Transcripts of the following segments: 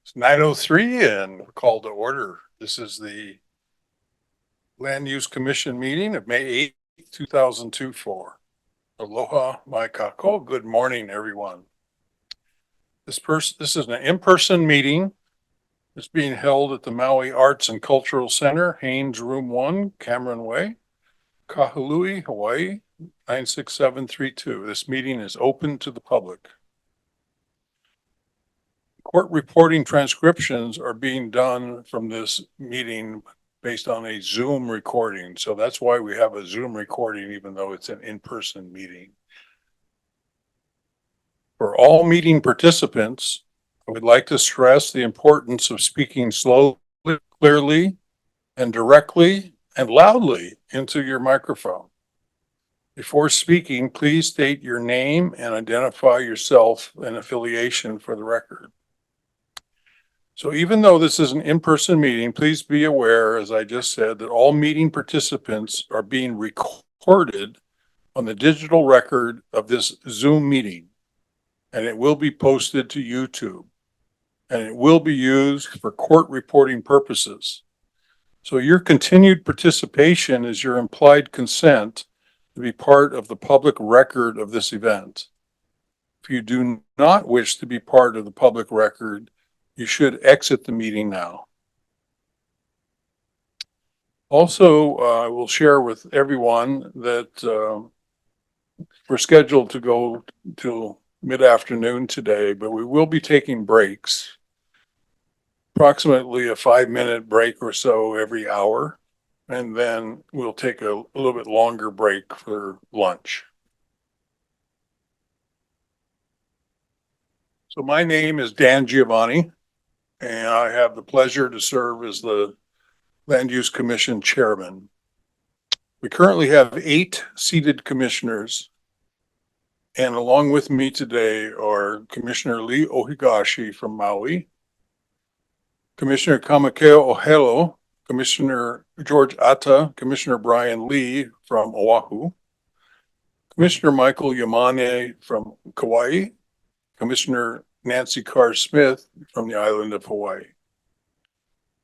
It's 9:03 and called to order. This is the Land Use Commission meeting of May 8th, 2024. Aloha, mai kako. Good morning, everyone. This is an in-person meeting. It's being held at the Maui Arts and Cultural Center, Haynes Room 1, Cameron Way, Kahului, Hawaii, 96732. This meeting is open to the public. Court reporting transcriptions are being done from this meeting based on a Zoom recording. So that's why we have a Zoom recording, even though it's an in-person meeting. For all meeting participants, I would like to stress the importance of speaking slowly, clearly, and directly and loudly into your microphone. Before speaking, please state your name and identify yourself and affiliation for the record. So even though this is an in-person meeting, please be aware, as I just said, that all meeting participants are being recorded on the digital record of this Zoom meeting, and it will be posted to YouTube, and it will be used for court reporting purposes. So your continued participation is your implied consent to be part of the public record of this event. If you do not wish to be part of the public record, you should exit the meeting now. Also, I will share with everyone that we're scheduled to go till mid-afternoon today, but we will be taking breaks, approximately a 5-minute break or so every hour, and then we'll take a little bit longer break for lunch. So my name is Dan Giovanni, and I have the pleasure to serve as the Land Use Commission Chairman. We currently have 8 seated commissioners, and along with me today are Commissioner Lee Ohigashi from Maui, Commissioner Kamakeo Ohelo, Commissioner George Atta, Commissioner Brian Lee from Oahu, Commissioner Michael Yamane from Kauai, Commissioner Nancy Carr Smith from the island of Hawaii.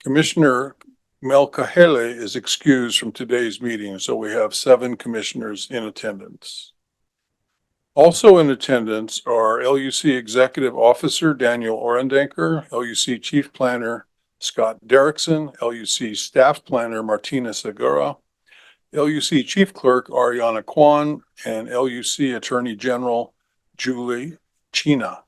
Commissioner Mel Kahele is excused from today's meeting, so we have 7 commissioners in attendance. Also in attendance are LUC Executive Officer Daniel Orendanker, LUC Chief Planner Scott Derrickson, LUC Staff Planner Martina Segura, LUC Chief Clerk Ariana Kwan, and LUC Attorney General Julie China.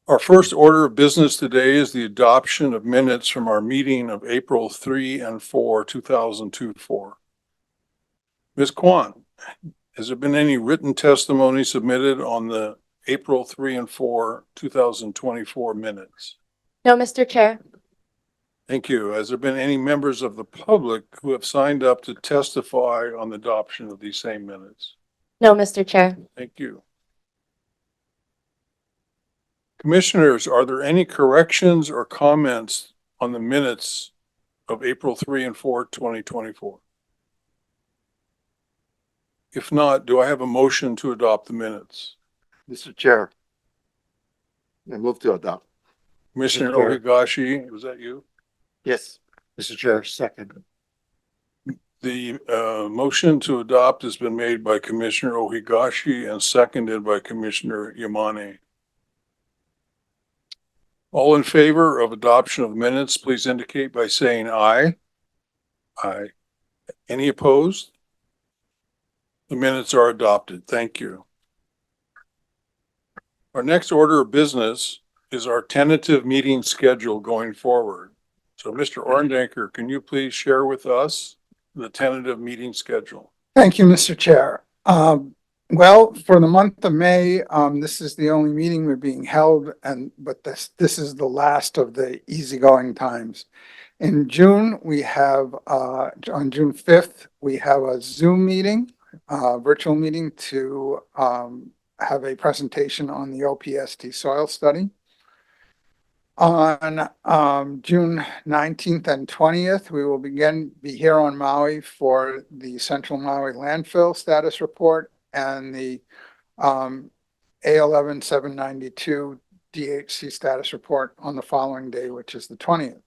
Our first order of business today is the adoption of minutes from our meeting of April 3 and 4, 2024. Ms. Kwan, has there been any written testimony submitted on the April 3 and 4, 2024 minutes? No, Mr. Chair. Thank you. Has there been any members of the public who have signed up to testify on the adoption of these same minutes? No, Mr. Chair. Thank you. Commissioners, are there any corrections or comments on the minutes of April 3 and 4, 2024? If not, do I have a motion to adopt the minutes? Mr. Chair, I move to adopt. Commissioner Mr. Chair. Ohigashi, was that you? Yes. Mr. Chair, second. The motion to adopt has been made by Commissioner Ohigashi and seconded by Commissioner Yamane. All in favor of adoption of minutes, please indicate by saying aye. Aye. Any opposed? The minutes are adopted. Thank you. Our next order of business is our tentative meeting schedule going forward. So Mr. Orendanker, can you please share with us the tentative meeting schedule? Thank you, Mr. Chair. Well, for the month of May, this is the only meeting we're being held, but this is the last of the easygoing times. In June, we have on June 5th, we have a Zoom meeting, virtual meeting to have a presentation on the OPST soil study. On June 19th and 20th, we will be here on Maui for the Central Maui landfill status report and the A11-792 DHC status report on the following day, which is the 20th.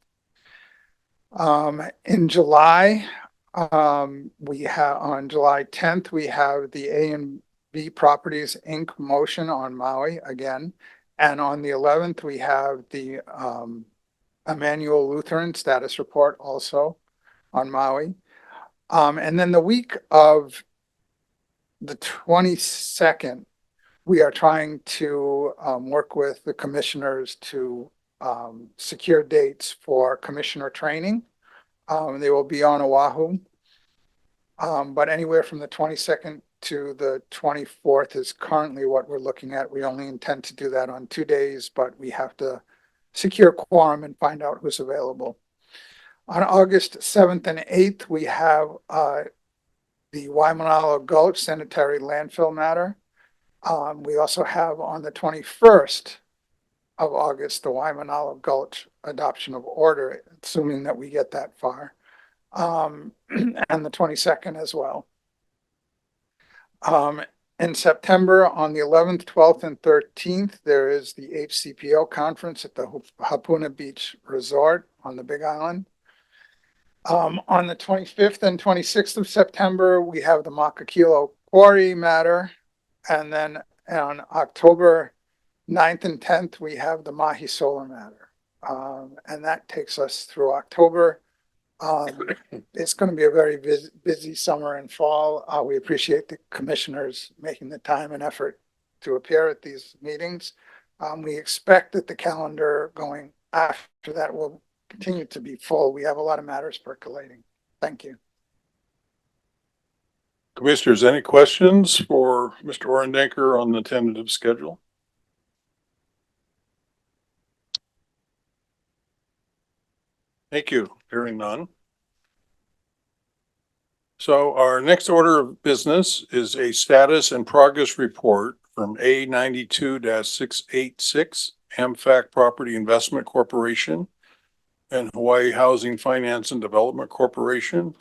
In July, on July 10th, we have the A&B Properties Inc. motion on Maui again. And on the 11th, we have the Emmanuel Lutheran status report also on Maui. And then the week of the 22nd, we are trying to work with the commissioners to secure dates for commissioner training. They will be on Oahu. But anywhere from the 22nd to the 24th is currently what we're looking at. We only intend to do that on 2 days, but we have to secure quorum and find out who's available. On August 7th and 8th, we have the Waimanalo Gulch sanitary landfill matter. We also have on the 21st of August, the Waimanalo Gulch adoption of order, assuming that we get that far, and the 22nd as well. In September, on the 11th, 12th, and 13th, there is the HCPO conference at the Hapuna Beach Resort on the Big Island. On the 25th and 26th of September, we have the Makakilo Quarry matter. And then on October 9th and 10th, we have the Mahi Solar matter. And that takes us through October. It's going to be a very busy summer and fall. We appreciate the commissioners making the time and effort to appear at these meetings. We expect that the calendar going after that will continue to be full. We have a lot of matters percolating. Thank you. Commissioners, any questions for Mr. Orendanker on the tentative schedule? Thank you. Hearing none. So our next order of business is a status and progress report from A92-686 AMFAC Property Investment Corporation and Hawaii Housing Finance and Development Corporation,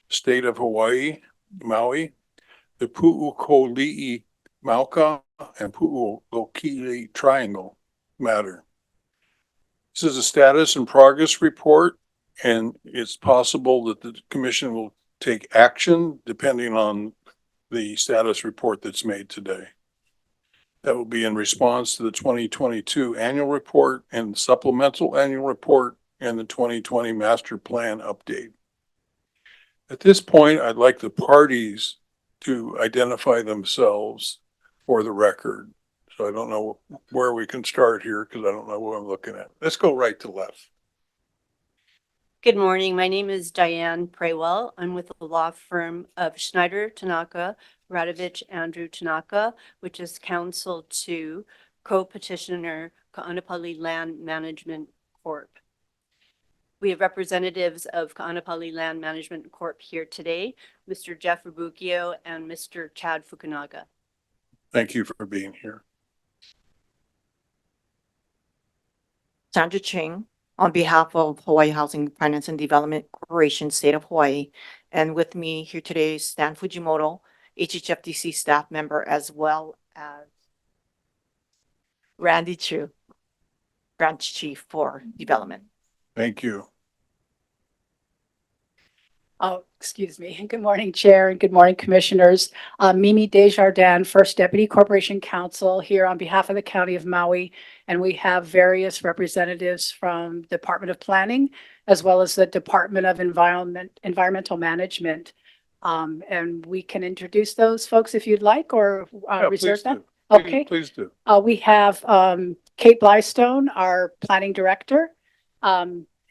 State of Hawaii, Maui, the Pu'ukoli'i Mauka and Pu'ulokili Triangle matter. This is a status and progress report, and it's possible that the commission will take action depending on the status report that's made today. That will be in response to the 2022 annual report and supplemental annual report and the 2020 master plan update. At this point, I'd like the parties to identify themselves for the record. So I don't know where we can start here because I don't know what I'm looking at. Let's go right to left. Good morning. My name is Diane Praywell. I'm with the law firm of Schneider, Tanaka, Radovich, Andrew Tanaka, which is counsel to co-petitioner Ka'anapali Land Management Corp. We have representatives of Ka'anapali Land Management Corp. Here today, Mr. Jeff Rubukio and Mr. Chad Fukunaga. Thank you for being here. Sandra Ching, on behalf of Hawaii Housing Finance and Development Corporation, State of Hawaii. And with me here today is Stan Fujimoto, HHFDC staff member, as well as Randy Chu, branch chief for development. Thank you. Oh, excuse me. Good morning, Chair, and good morning, Commissioners. Mimi Desjardins, First Deputy Corporation Counsel, here on behalf of the County of Maui. And we have various representatives from Department of Planning, as well as the Department of Environmental Management. And we can introduce those folks if you'd like, or Yeah, reserve please them. do. Okay. Please do. We have Kate Blystone, our Planning Director.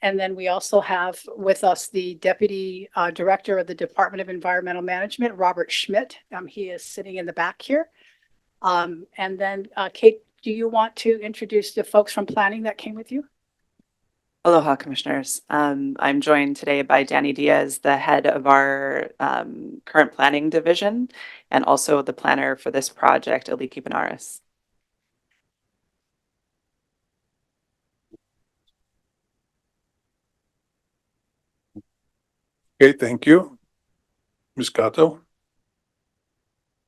And then we also have with us the Deputy Director of the Department of Environmental Management, Robert Schmidt. He is sitting in the back here. And then Kate, do you want to introduce the folks from planning that came with you? Aloha, Commissioners. I'm joined today by Danny Diaz, the head of our current planning division, and also the planner for this project, Aliki Benares. Okay, thank you. Ms. Kato.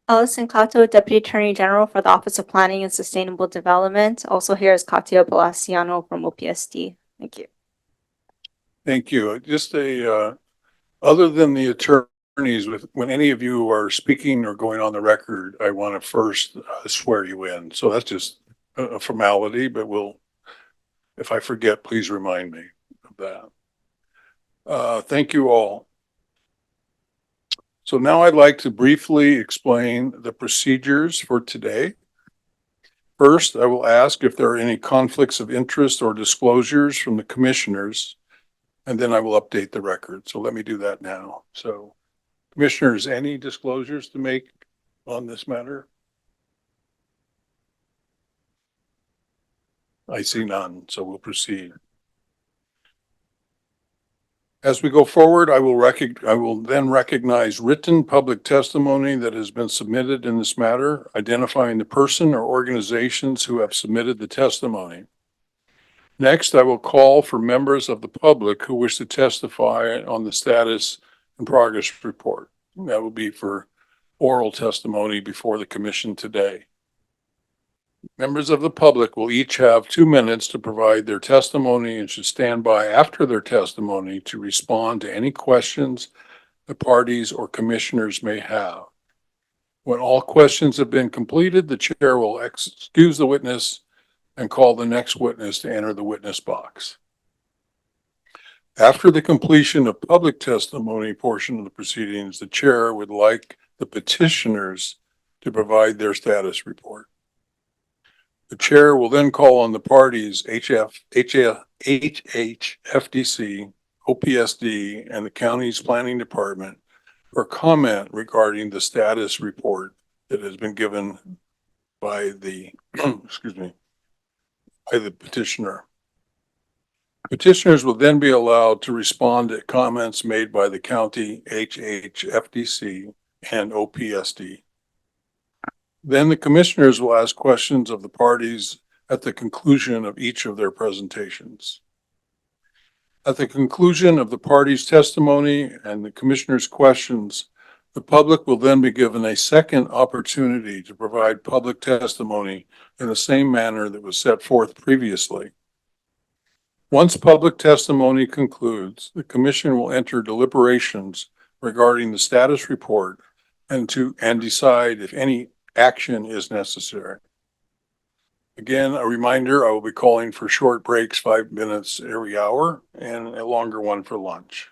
Allison Cato, Deputy Attorney General for the Office of Planning and Sustainable Development. Also here is Katia Palaciano from OPSD. Thank you. Thank you. Just other than the attorneys, when any of you are speaking or going on the record, I want to first swear you in. So that's just a formality, but if I forget, please remind me of that. Thank you all. So now I'd like to briefly explain the procedures for today. First, I will ask if there are any conflicts of interest or disclosures from the commissioners, and then I will update the record. So let me do that now. So commissioners, any disclosures to make on this matter? I see none, so we'll proceed. As we go forward, I will then recognize written public testimony that has been submitted in this matter, identifying the person or organizations who have submitted the testimony. Next, I will call for members of the public who wish to testify on the status and progress report. That will be for oral testimony before the commission today. Members of the public will each have 2 minutes to provide their testimony and should stand by after their testimony to respond to any questions the parties or commissioners may have. When all questions have been completed, the chair will excuse the witness and call the next witness to enter the witness box. After the completion of public testimony portion of the proceedings, the chair would like the petitioners to provide their status report. The chair will then call on the parties, HHFDC, OPSD, and the county's planning department for comment regarding the status report that has been given by the, by the petitioner. Petitioners will then be allowed to respond to comments made by the county, HHFDC, and OPSD. Then the commissioners will ask questions of the parties at the conclusion of each of their presentations. At the conclusion of the parties' testimony and the commissioners' questions, the public will then be given a second opportunity to provide public testimony in the same manner that was set forth previously. Once public testimony concludes, the commission will enter deliberations regarding the status report and decide if any action is necessary. Again, a reminder, I will be calling for short breaks, 5 minutes every hour, and a longer one for lunch.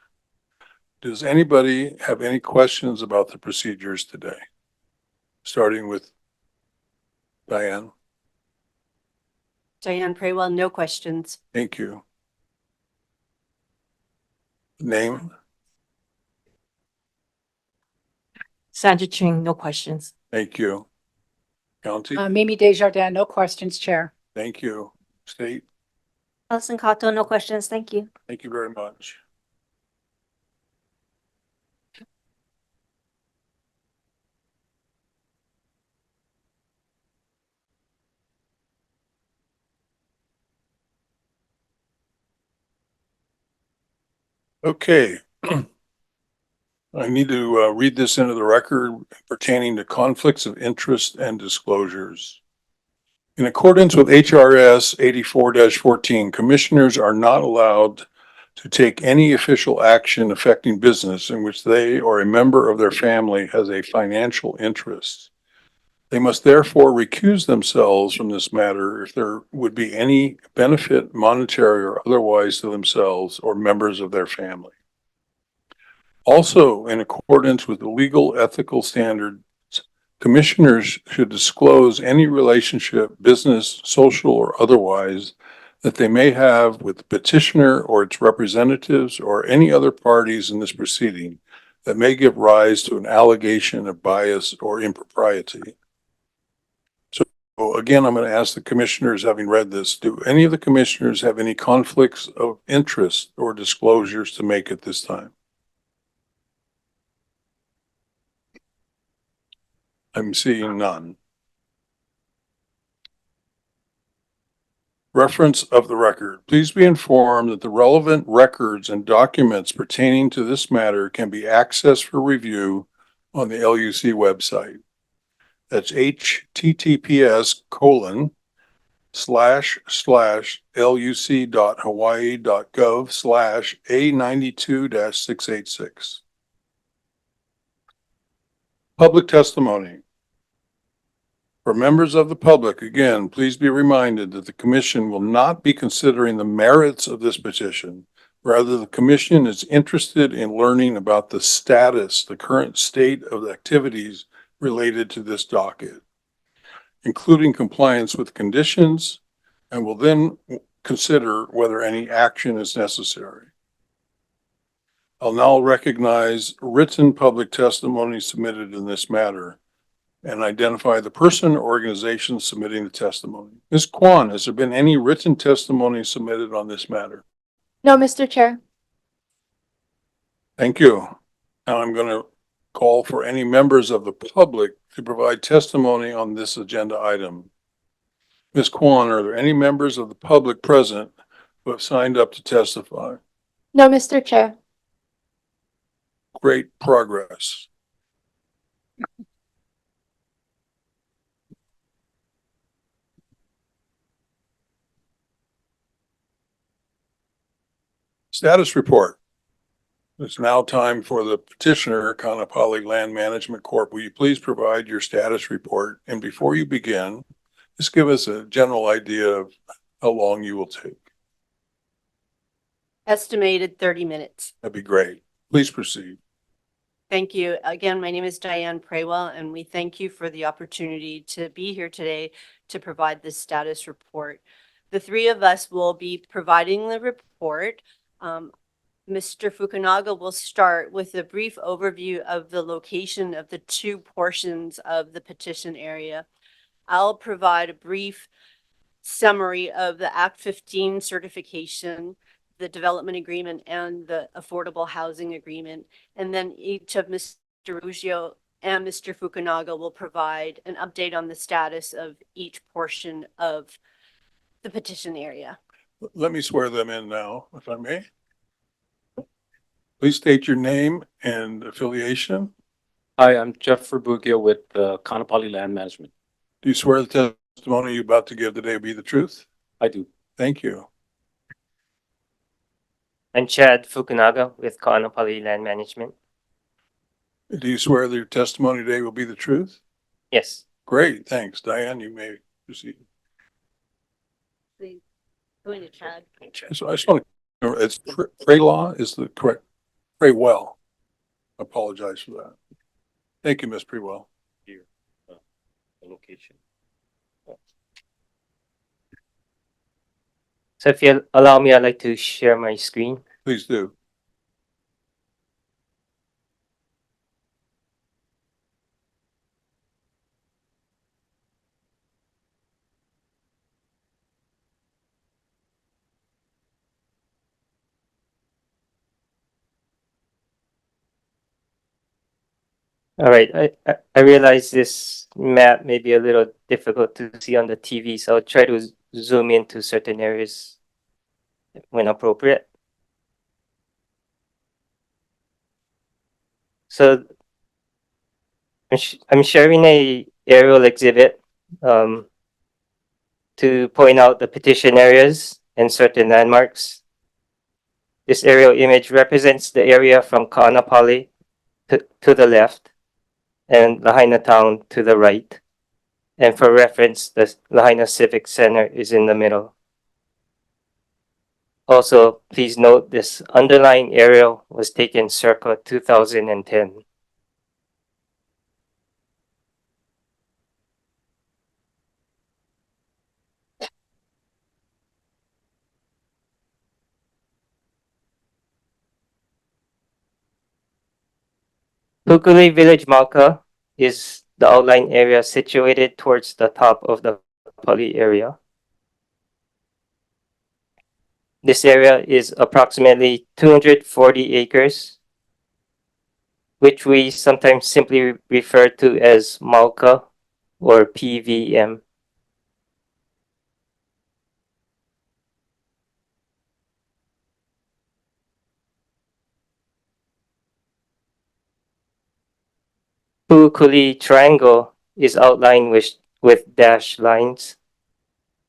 Does anybody have any questions about the procedures today? Starting with Diane. Diane Praywell, no questions. Thank you. Name? Sandra Ching, no questions. Thank you. County? Mimi Desjardins, no questions, Chair. Thank you. State? Allison Cato, no questions. Thank you. Thank you very much. Okay. I need to read this into the record pertaining to conflicts of interest and disclosures. In accordance with HRS 84-14, commissioners are not allowed to take any official action affecting business in which they or a member of their family has a financial interest. They must therefore recuse themselves from this matter if there would be any benefit, monetary or otherwise, to themselves or members of their family. Also, in accordance with the legal ethical standards, commissioners should disclose any relationship, business, social, or otherwise, that they may have with the petitioner or its representatives or any other parties in this proceeding that may give rise to an allegation of bias or impropriety. So again, I'm going to ask the commissioners, having read this, do any of the commissioners have any conflicts of interest or disclosures to make at this time? I'm seeing none. Reference of the record. Please be informed that the relevant records and documents pertaining to this matter can be accessed for review on the LUC website. That's https://luc.hawaii.gov/A92-686. Public testimony. For members of the public, again, please be reminded that the commission will not be considering the merits of this petition. Rather, the commission is interested in learning about the status, the current state of the activities related to this docket, including compliance with conditions, and will then consider whether any action is necessary. I'll now recognize written public testimony submitted in this matter and identify the person or organization submitting the testimony. Ms. Kwan, has there been any written testimony submitted on this matter? No, Mr. Chair. Thank you. Now I'm going to call for any members of the public to provide testimony on this agenda item. Ms. Kwan, are there any members of the public present who have signed up to testify? No, Mr. Chair. Great progress. Status report. It's now time for the petitioner, Kaanapali Land Management Corp. Will you please provide your status report? And before you begin, just give us a general idea of how long you will take. Estimated 30 minutes. That'd be great. Please proceed. Thank you. Again, my name is Diane Praywell, and we thank you for the opportunity to be here today to provide this status report. The three of us will be providing the report. Mr. Fukunaga will start with a brief overview of the location of the two portions of the petition area. I'll provide a brief summary of the Act 15 certification, the development agreement, and the affordable housing agreement. And then each of Mr. Ruggiero and Mr. Fukunaga will provide an update on the status of each portion of the petition area. Let me swear them in now, if I may. Please state your name and affiliation. Hi, I'm Jeff Verbugia with Kaanapali Land Management. Do you swear the testimony you're about to give today will be the truth? I do. Thank you. I'm Chad Fukunaga with Kaanapali Land Management. Do you swear that your testimony today will be the truth? Yes. Great, thanks. Diane, you may proceed. Going to Chad. So I just want to, it's pray law is the correct, pray well. I apologize for that. Thank you, Ms. Prewell. Here, the location. So if you allow me, I'd like to share my screen. Please do. All right, I realize this map may be a little difficult to see on the TV, so I'll try to zoom into certain areas when appropriate. So I'm sharing a aerial exhibit to point out the petition areas and certain landmarks. This aerial image represents the area from Kaanapali to the left and Lahaina Town to the right. And for reference, the Lahaina Civic Center is in the middle. Also, please note this underlying aerial was taken circa 2010. Pukuli Village Malka is the outlying area situated towards the top of the Pali area. This area is approximately 240 acres, which we sometimes simply refer to as Malka or PVM. Pukuli Triangle is outlined with dashed lines.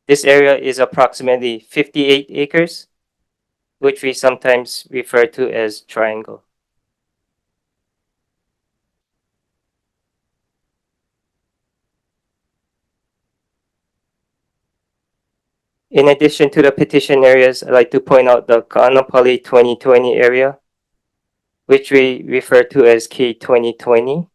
This area is approximately 58 acres, which we sometimes refer to as triangle. In addition to the petition areas, I'd like to point out the Kaanapali 2020 area, which we refer to as K2020.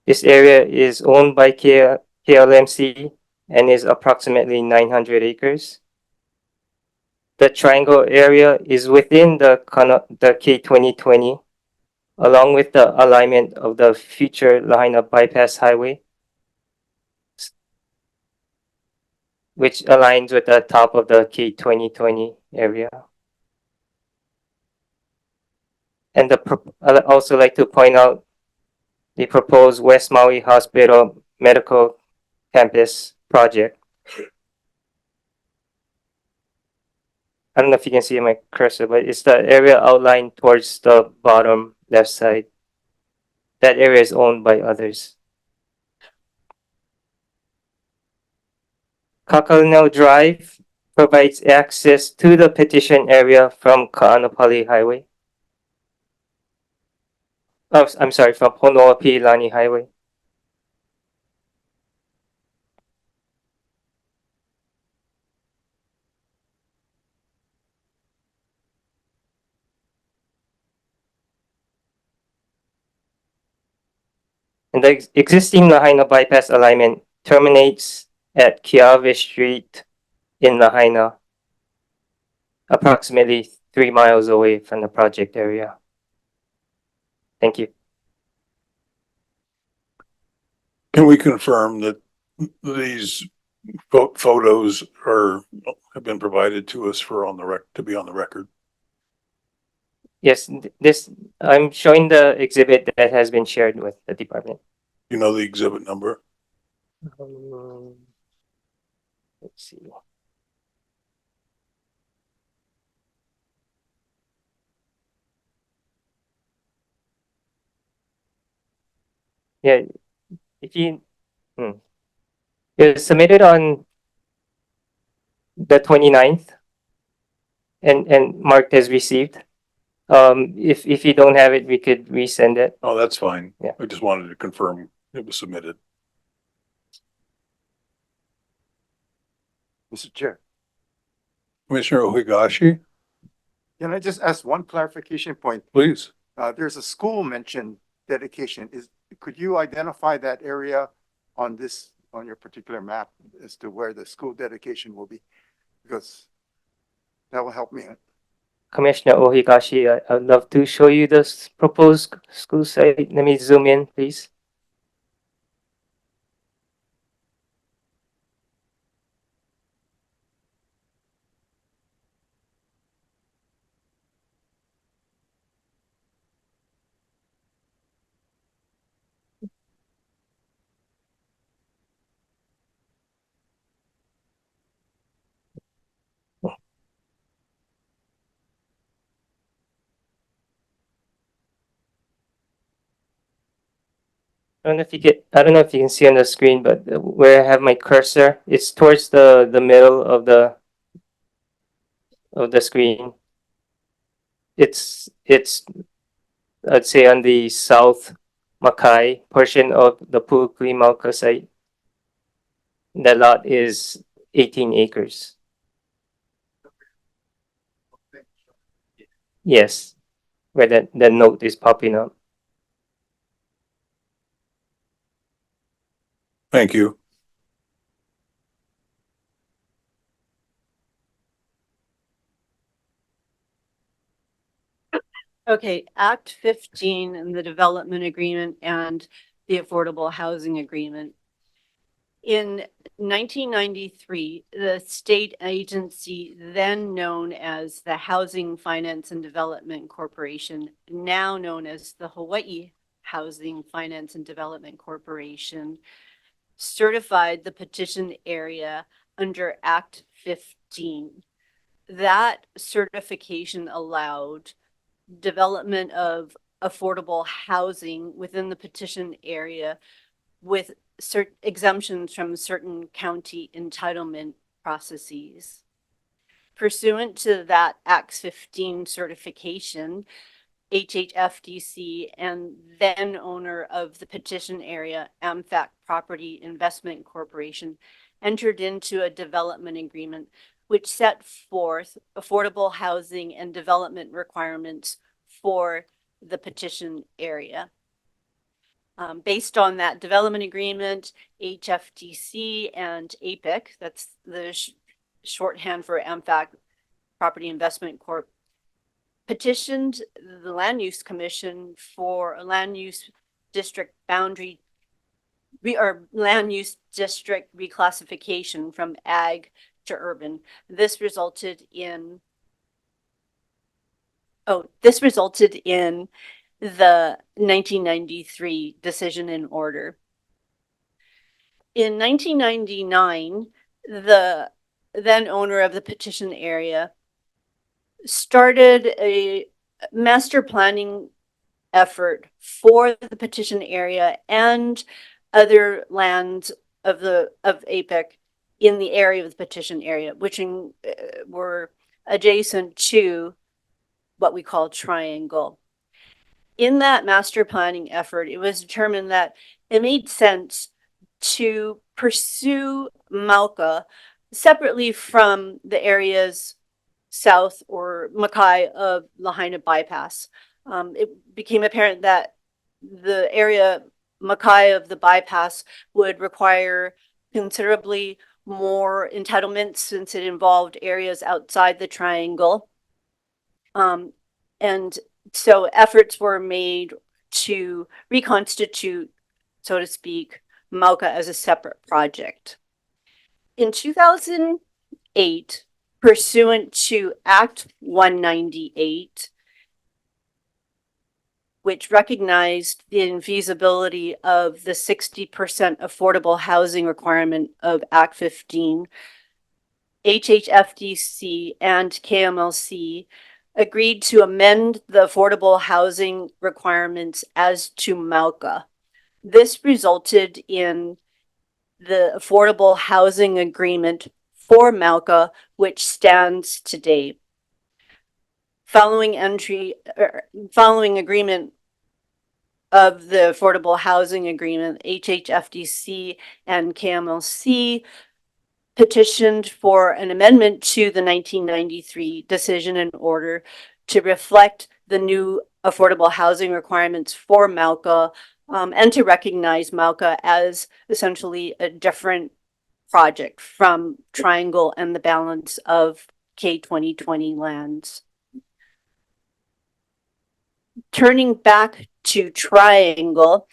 This area is owned by KLMC and is approximately 900 acres. The triangle area is within the K2020, along with the alignment of the future Lahaina bypass highway, which aligns with the top of the K2020 area. And I'd also like to point out the proposed West Maui Hospital Medical Campus project. I don't know if you can see my cursor, but it's the area outlined towards the bottom left side. That area is owned by others. Kakalinau Drive provides access to the petition area from Kaanapali Highway. Oh, I'm sorry, from Honoapiilani Highway. And the existing Lahaina bypass alignment terminates at Kiave Street in Lahaina, approximately 3 miles away from the project area. Thank you. Can we confirm that these photos have been provided to us for to be on the record? Yes, I'm showing the exhibit that has been shared with the department. You know the exhibit number? Let's see. Yeah, if you, it was submitted on the 29th and marked as received. If you don't have it, we could resend it. Oh, that's fine. Yeah. I just wanted to confirm it was submitted. Mr. Chair, Commissioner Ohigashi, can I just ask one clarification point? please. There's a school mentioned dedication. Could you identify that area on your particular map as to where the school dedication will be? Because that will help me. Commissioner Ohigashi, I'd love to show you this proposed school site. Let me zoom in, please. I don't know if you can see on the screen, but where I have my cursor, it's towards the middle of the screen. It's I'd say on the south Makai portion of the Pu'uklimauka site. The lot is 18 acres. Yes, where the note is popping up. Thank you. Okay, Act 15 and the development agreement and the affordable housing agreement. In 1993, the state agency, then known as the Housing Finance and Development Corporation, now known as the Hawaii Housing Finance and Development Corporation, certified the petition area under Act 15. That certification allowed development of affordable housing within the petition area with certain exemptions from certain county entitlement processes. Pursuant to that Acts 15 certification, HHFDC and then owner of the petition area, AMFAC Property Investment Corporation, entered into a development agreement which set forth affordable housing and development requirements for the petition area. Based on that development agreement, HFDC and APIC, that's the shorthand for AMFAC Property Investment Corp, petitioned the Land Use Commission for a land use district boundary land use district reclassification from ag to urban. This resulted in the 1993 decision and order. In 1999, the then owner of the petition area started a master planning effort for the petition area and other lands of APIC in the area of the petition area, which were adjacent to what we call Triangle. In that master planning effort, it was determined that it made sense to pursue Mauka separately from the areas south or Mackay of Lahaina bypass. It became apparent that the area Mackay of the bypass would require considerably more entitlements since it involved areas outside the triangle. And so efforts were made to reconstitute, so to speak, Mauka as a separate project. In 2008, pursuant to Act 198, which recognized the infeasibility of the 60% affordable housing requirement of Act 15, HHFDC and KMLC agreed to amend the affordable housing requirements as to Mauka. This resulted in the affordable housing agreement for Mauka, which stands today. Following agreement of the affordable housing agreement, HHFDC and KMLC petitioned for an amendment to the 1993 decision and order to reflect the new affordable housing requirements for Mauka, and to recognize Mauka as essentially a different project from Triangle and the balance of K2020 lands. Turning back to Triangle,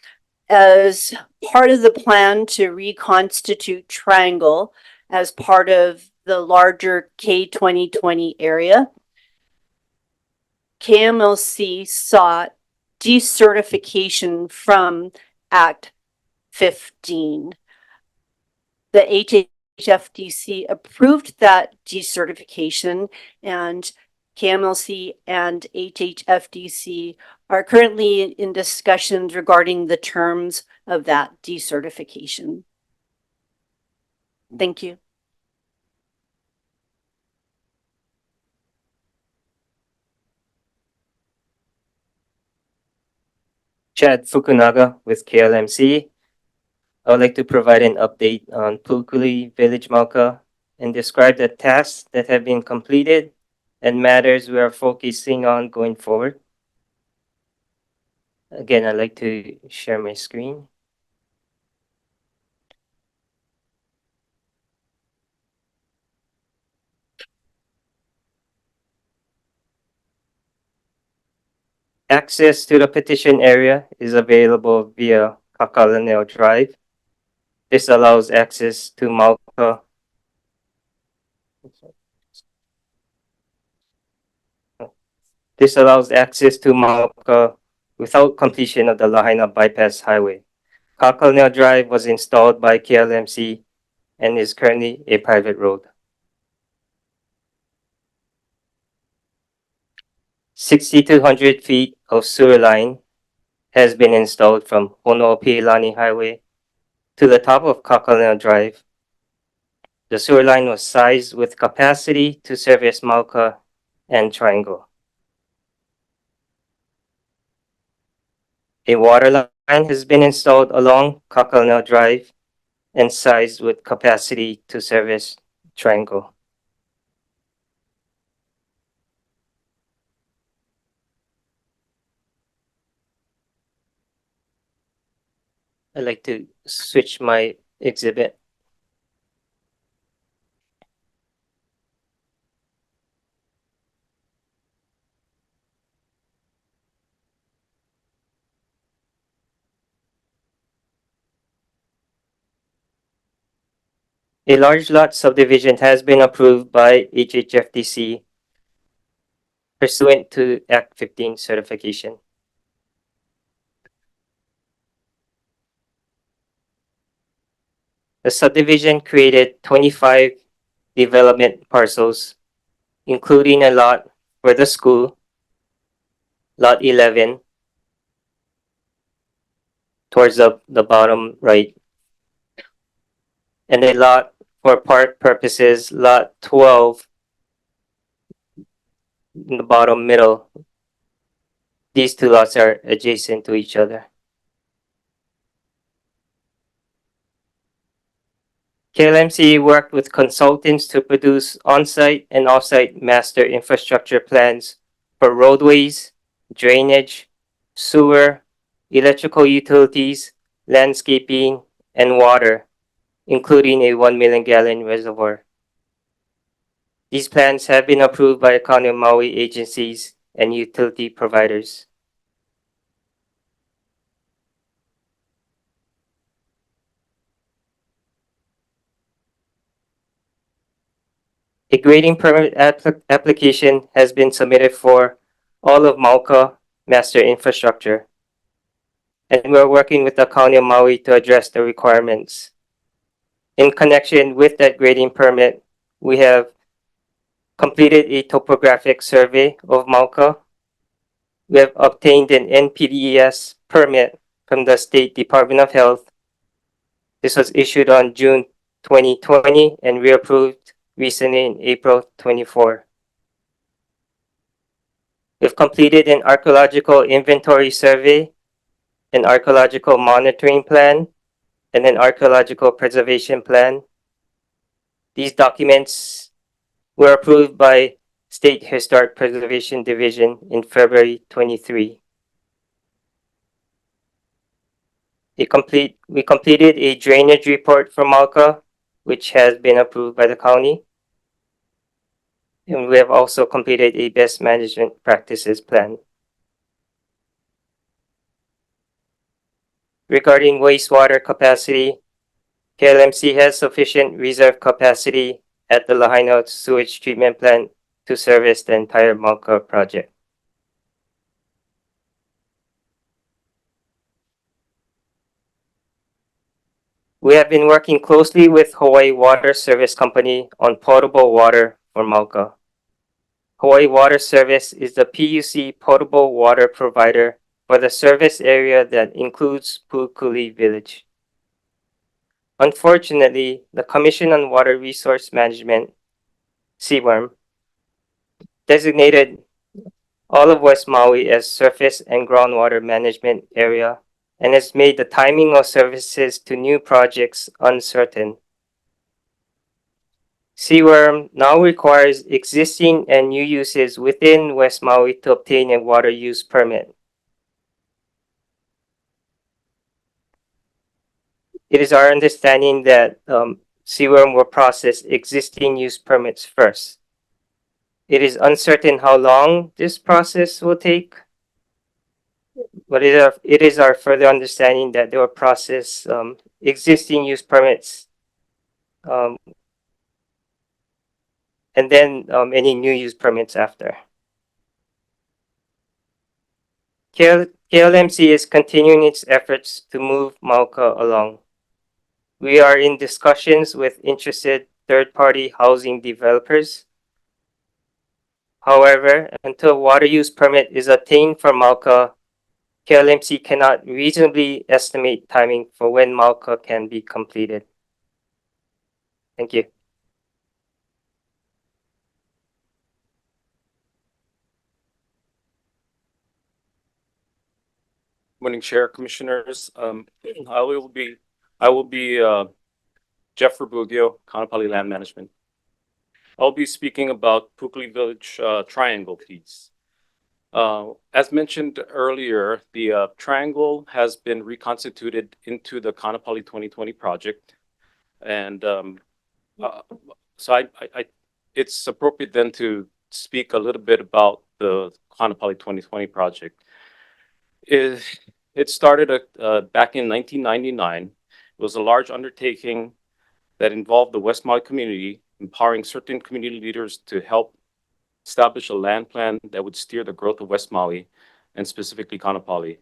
as part of the plan to reconstitute Triangle as part of the larger K2020 area, KMLC sought decertification from Act 15. The HHFDC approved that decertification, and KMLC and HHFDC are currently in discussions regarding the terms of that decertification. Thank you. Chad Fukunaga with KLMC. I would like to provide an update on Pukuli Village Mauka and describe the tasks that have been completed and matters we are focusing on going forward. Again, I'd like to share my screen. Access to the petition area is available via Kakalaneo Drive. This allows access to Mauka. This allows access to Mauka without completion of the Lahaina Bypass Highway. Kakalaneo Drive was installed by KLMC and is currently a private road. 6,200 feet of sewer line has been installed from Hono'opilani Highway to the top of Kakalina Drive. The sewer line was sized with capacity to service Malka and Triangle. A water line has been installed along Kakalina Drive and sized with capacity to service Triangle. I'd like to switch my exhibit. A large lot subdivision has been approved by HHFDC pursuant to Act 15 certification. The subdivision created 25 development parcels, including a lot for the school, lot 11, towards the bottom right, and a lot for park purposes, lot 12, in the bottom middle. These two lots are adjacent to each other. KLMC worked with consultants to produce on-site and off-site master infrastructure plans for roadways, drainage, sewer, electrical utilities, landscaping, and water, including a 1 million gallon reservoir. These plans have been approved by County of Maui agencies and utility providers. A grading permit application has been submitted for all of Mauka master infrastructure, and we're working with the County of Maui to address the requirements. In connection with that grading permit, we have completed a topographic survey of Mauka. We have obtained an NPDES permit from the State Department of Health. This was issued on June 2020 and reapproved recently in April 24. We've completed an archaeological inventory survey, an archaeological monitoring plan, and an archaeological preservation plan. These documents were approved by State Historic Preservation Division in February 23. We completed a drainage report for Malka, which has been approved by the county. And we have also completed a best management practices plan. Regarding wastewater capacity, KLMC has sufficient reserve capacity at the Lahaina sewage treatment plant to service the entire Malka project. We have been working closely with Hawaii Water Service Company on potable water for Malka. Hawaii Water Service is the PUC potable water provider for the service area that includes Pu'ukuli Village. Unfortunately, the Commission on Water Resource Management, CWRM, designated all of West Maui as surface and groundwater management area and has made the timing of services to new projects uncertain. CWRM now requires existing and new uses within West Maui to obtain a water use permit. It is our understanding that CWRM will process existing use permits first. It is uncertain how long this process will take, but it is our further understanding that they will process existing use permits and then any new use permits after. KLMC is continuing its efforts to move Mauka along. We are in discussions with interested third-party housing developers. However, until water use permit is obtained for Mauka, KLMC cannot reasonably estimate timing for when Malka can be completed. Thank you. Morning, Chair, Commissioners. I will be Jeff Verbugio, Kaanapali Land Management. I'll be speaking about Pukli Village Triangle, please. As mentioned earlier, the triangle has been reconstituted into the Kaanapali 2020 project. And so it's appropriate then to speak a little bit about the Kaanapali 2020 project. It started back in 1999. It was a large undertaking that involved the West Maui community, empowering certain community leaders to help establish a land plan that would steer the growth of West Maui, and specifically Kaanapali.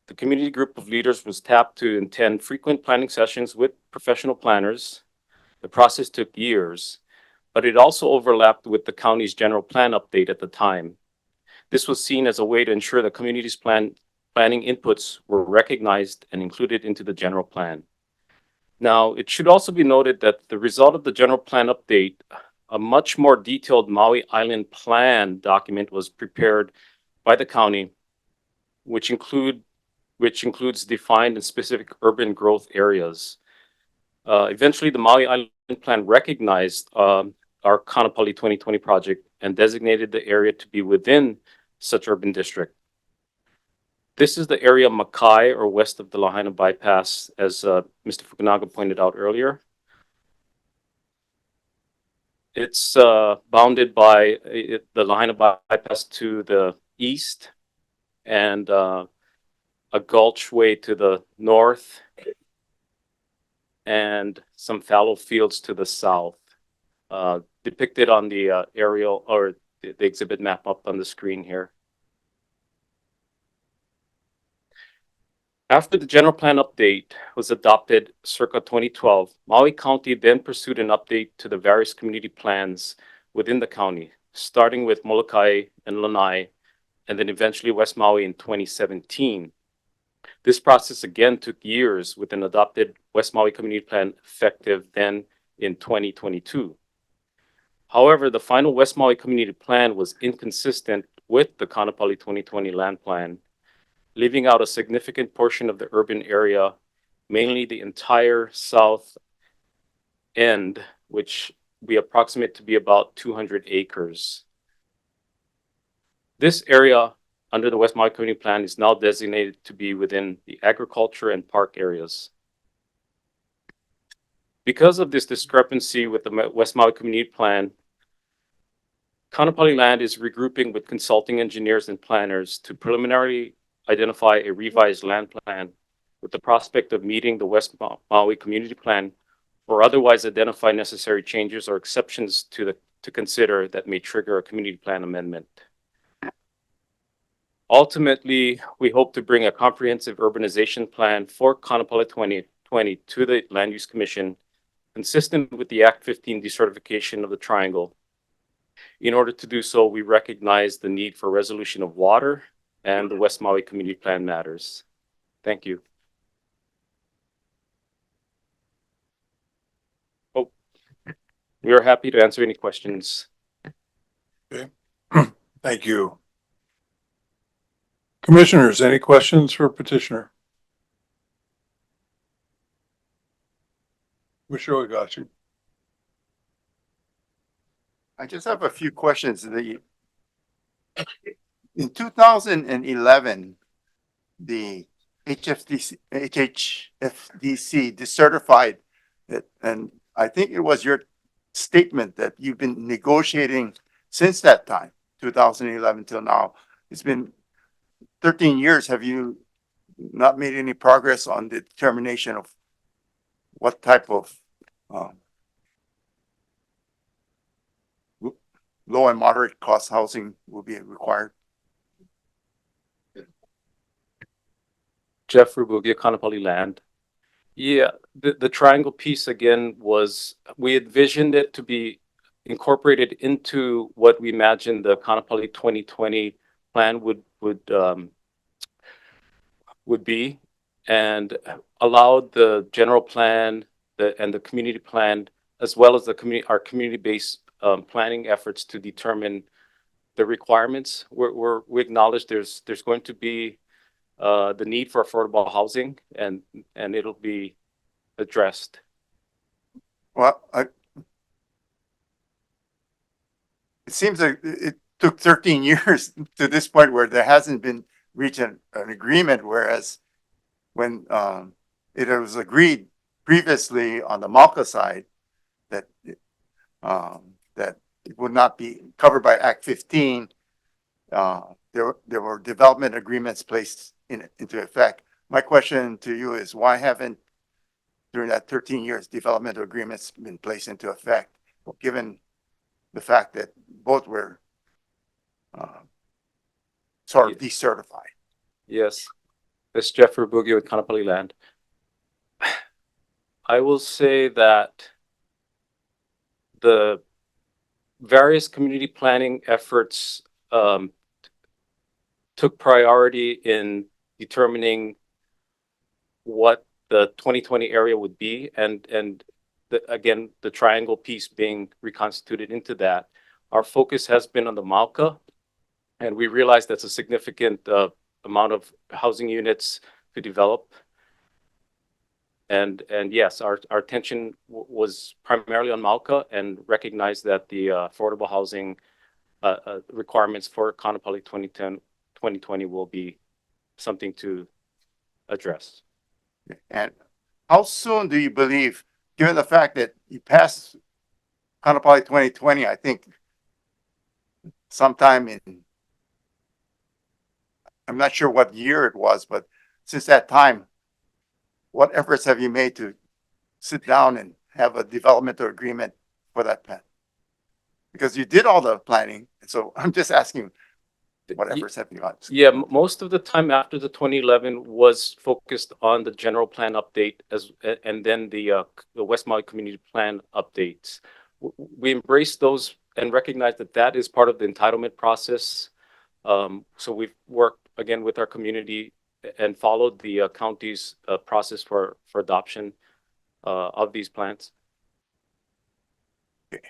The community group of leaders was tapped to attend frequent planning sessions with professional planners. The process took years, but it also overlapped with the county's general plan update at the time. This was seen as a way to ensure the community's planning inputs were recognized and included into the general plan. Now, it should also be noted that the result of the general plan update, a much more detailed Maui Island plan document was prepared by the county, which includes defined and specific urban growth areas. Eventually, the Maui Island plan recognized our Kaanapali 2020 project and designated the area to be within such urban district. This is the area of Makai, or west of the Lahaina bypass, as Mr. Fukunaga pointed out earlier. It's bounded by the Lahaina bypass to the east and a gulch way to the north and some fallow fields to the south, depicted on the aerial or the exhibit map up on the screen here. After the general plan update was adopted circa 2012, Maui County then pursued an update to the various community plans within the county, starting with Molokai and Lanai, and then eventually West Maui in 2017. This process again took years, with an adopted West Maui community plan effective then in 2022. However, the final West Maui community plan was inconsistent with the Kaanapali 2020 land plan, leaving out a significant portion of the urban area, mainly the entire south end, which we approximate to be about 200 acres. This area under the West Maui Community Plan is now designated to be within the agriculture and park areas. Because of this discrepancy with the West Maui Community Plan, Kaanapali Land is regrouping with consulting engineers and planners to preliminarily identify a revised land plan with the prospect of meeting the West Maui Community Plan, or otherwise identify necessary changes or exceptions to consider that may trigger a community plan amendment. Ultimately, we hope to bring a comprehensive urbanization plan for Kaanapali 2020 to the Land Use Commission, consistent with the Act 15 decertification of the triangle. In order to do so, we recognize the need for resolution of water and the West Maui Community Plan matters. Thank you. Oh, we are happy to answer any questions. Okay. Thank you. Commissioners, any questions for petitioner? We sure got you. I just have a few questions. In 2011, the HFDC decertified it, and I think it was your statement that you've been negotiating since that time, 2011 till now. It's been 13 years. Have you not made any progress on the determination of what type of low and moderate cost housing will be required? Jeff Rubugia, Kaanapali Land. Yeah, the triangle piece again was, we envisioned it to be incorporated into what we imagined the Kaanapali 2020 plan would would be, and allowed the general plan and the community plan, as well as our community-based planning efforts to determine the requirements. We acknowledge there's going to be the need for affordable housing, and it'll be addressed. Well, it seems like it took 13 years to this point where there hasn't been reached an agreement, whereas when it was agreed previously on the Malka side that that it would not be covered by Act 15, there were development agreements placed into effect. My question to you is, why haven't, during that 13 years, development agreements been placed into effect, given the fact that both were sort of decertified? Yes, it's Jeffrey Boogie with Kanapali Land. I will say that the various community planning efforts took priority in determining what the 2020 area would be, and again, the triangle piece being reconstituted into that. Our focus has been on the Malka, and we realize that's a significant amount of housing units to develop. And yes, our attention was primarily on Malka, and recognized that the affordable housing requirements for Kaanapali 2020 will be something to address. And how soon do you believe, given the fact that you passed Kaanapali 2020, I think sometime in, I'm not sure what year it was, but since that time, what efforts have you made to sit down and have a developmental agreement for that plan? Because you did all the planning, so I'm just asking, what efforts have you got? Yeah, most of the time after the 2011 was focused on the general plan update, and then the West Maui community plan updates. We embrace those and recognize that that is part of the entitlement process. So we've worked again with our community and followed the county's process for adoption of these plans. Okay.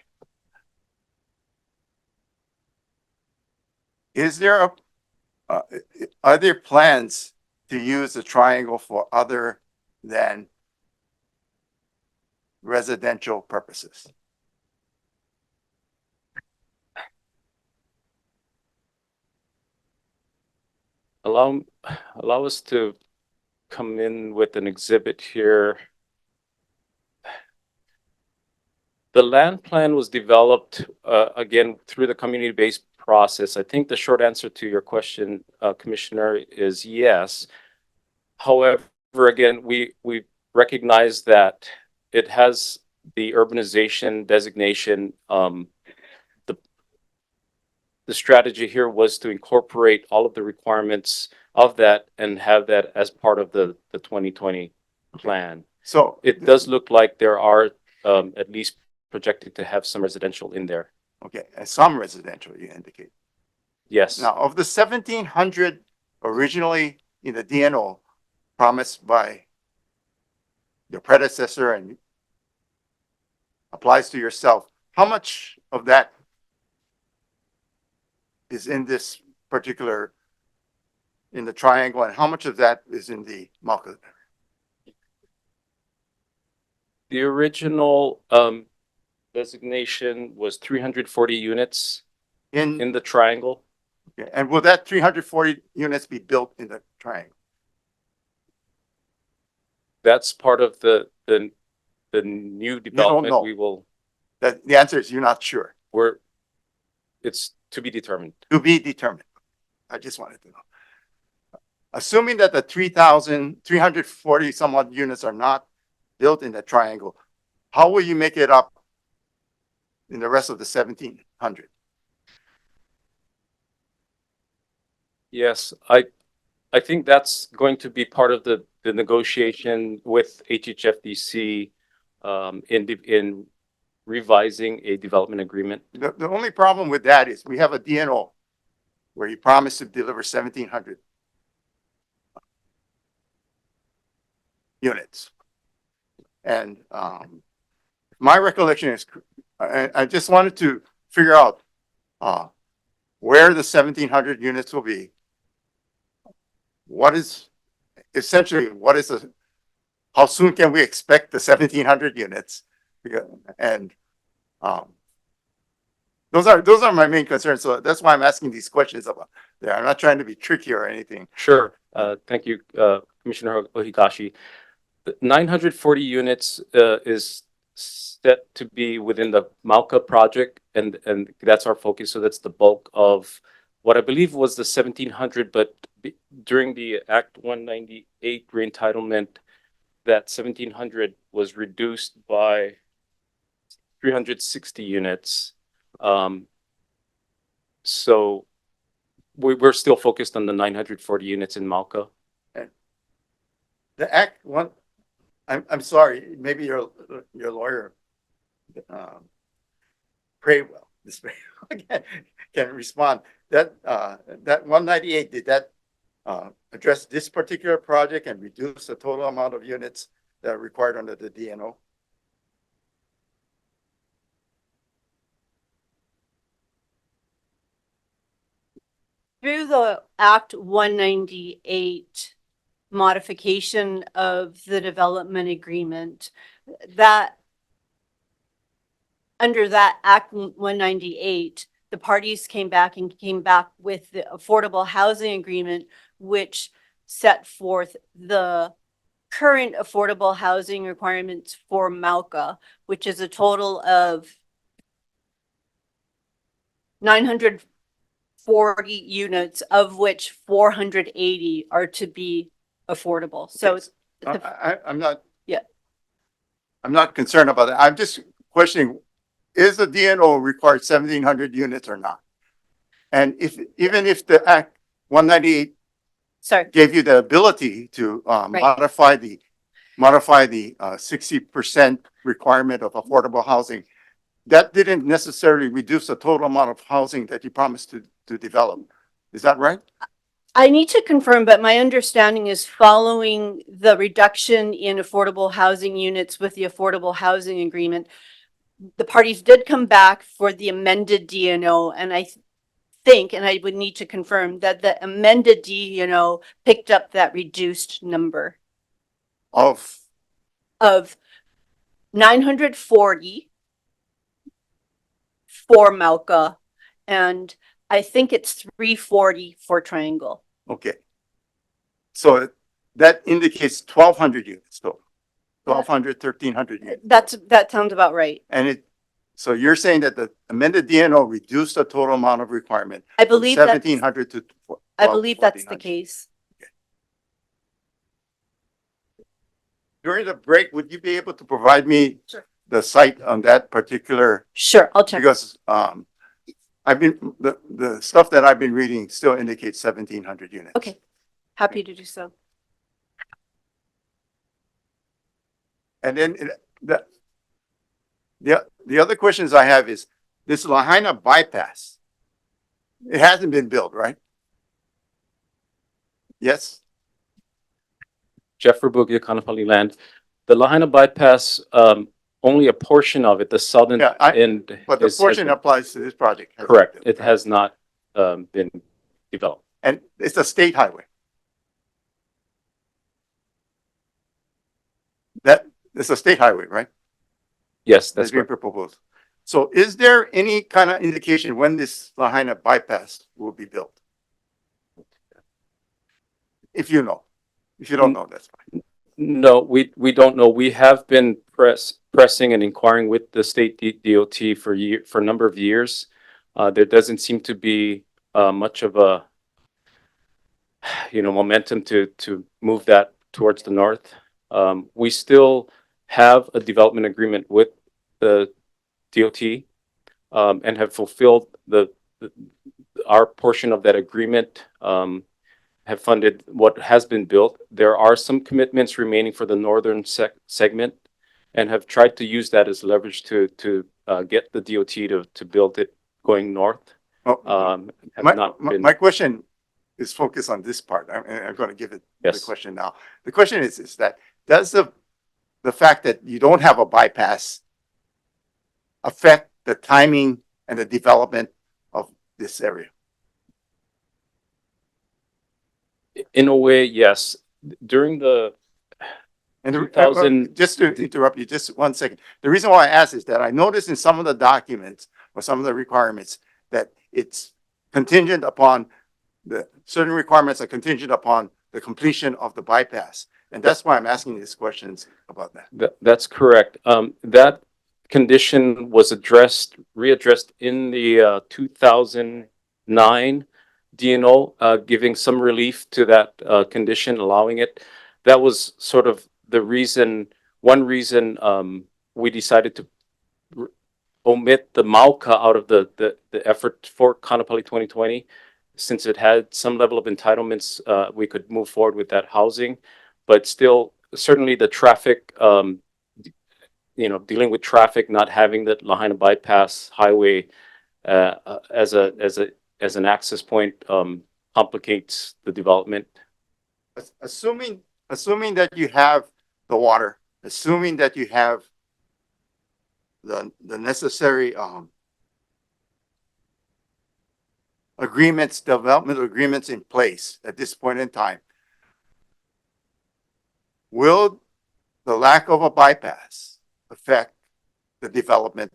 Is there are there plans to use the triangle for other than residential purposes? Allow us to come in with an exhibit here. The land plan was developed again through the community-based process. I think the short answer to your question, Commissioner, is yes. However, again, we recognize that it has the urbanization designation. The strategy here was to incorporate all of the requirements of that and have that as part of the 2020 plan. So it does look like there are at least projected to have some residential in there. okay, and some residential, you indicate. Yes. Now, of the 1,700 originally in the DNO promised by your predecessor and applies to yourself, how much of that is in this particular, in the triangle, and how much of that is in the Malka? The original designation was 340 units in the triangle. Okay, and will that 340 units be built in the triangle? That's part of the new development. No. We will. That the answer is you're not sure. It's to be determined. To be determined. I just wanted to know. Assuming that the 340 some odd units are not built in the triangle, how will you make it up in the rest of the 1,700? Yes, I think that's going to be part of the negotiation with HHFDC in revising a development agreement. The only problem with that is we have a DNO where he promised to deliver 1,700 units. And, my recollection is, I just wanted to figure out, where the 1,700 units will be. What is, essentially, what is the, how soon can we expect the 1,700 units? And, those are my main concerns. So that's why I'm asking these questions about there. I'm not trying to be tricky or anything. Sure. Thank you, Commissioner Ohigashi. The 940 units is set to be within the Mauka project, and that's our focus. So that's the bulk of what I believe was the 1,700, but during the Act 198 reentitlement, that 1,700 was reduced by 360 units. So we're still focused on the 940 units in Mauka. The Act one, I'm sorry, maybe your lawyer, pray well, this way, can respond. That 198, did that address this particular project and reduce the total amount of units that are required under the DNO? Through the Act 198 modification of the development agreement, that under that Act 198, the parties came back with the affordable housing agreement, which set forth the current affordable housing requirements for Mauka, which is a total of 940 units, of which 480 are to be affordable. So it's I'm not. Yeah. I'm not concerned about that. I'm just questioning, is the DNO required 1,700 units or not? And even if the Act 198 sorry. gave you the ability to modify the 60% requirement of affordable housing, that didn't necessarily reduce the total amount of housing that you promised to develop. Is that right? I need to confirm, but my understanding is following the reduction in affordable housing units with the affordable housing agreement, the parties did come back for the amended DNO, and I think, and I would need to confirm, that the amended DNO picked up that reduced number Of 940 for Mauka, and I think it's 340 for Triangle. okay. So that indicates 1,200 units, though. 1,200, 1,300 units. That sounds about right. And so you're saying that the amended DNO reduced the total amount of requirement I believe from that's 1,700 to I believe that's the 1,400. case. During the break, would you be able to provide me Sure. the site on that particular? Sure, I'll check. Because the stuff that I've been reading still indicates 1,700 units. Okay, happy to do so. And then the other questions I have is this Lahaina bypass. It hasn't been built, right? Yes. Jeff Rabugia, Kanapali Land. The Lahaina bypass, only a portion of it, the southern Yeah, end. But the has portion been- applies to this project. hasn't Correct. built, It right? has not been developed. And it's a state highway. It's a state highway, right? Yes, That's that's being correct. proposed. So is there any kind of indication when this Lahaina bypass will be built? If you know. If you don't know, that's fine. No, we don't know. We have been pressing and inquiring with the state DOT for a number of years. There doesn't seem to be much of a momentum to move that towards the north. We still have a development agreement with the DOT and have fulfilled our portion of that agreement. Have funded what has been built. There are some commitments remaining for the northern segment, and have tried to use that as leverage to get the DOT to build it going north. My question is focused on this part. I'm going to give it the Yes. question now. The question is that does the fact that you don't have a bypass affect the timing and the development of this area? In a way, yes. During the And 2000 just to interrupt you, just 1 second. The reason why I ask is that I noticed in some of the documents or some of the requirements that it's contingent upon certain requirements are contingent upon the completion of the bypass. And that's why I'm asking these questions about that. That's correct. That condition was readdressed in the 2009 DNO, giving some relief to that condition, allowing it. That was sort of the reason, one reason we decided to omit the Mauka out of the effort for Kaanapali 2020. Since it had some level of entitlements, we could move forward with that housing. But still, certainly the traffic, dealing with traffic, not having the Lahaina bypass highway as an access point complicates the development. Assuming that you have the water, assuming that you have the necessary development agreements in place at this point in time, will the lack of a bypass affect the development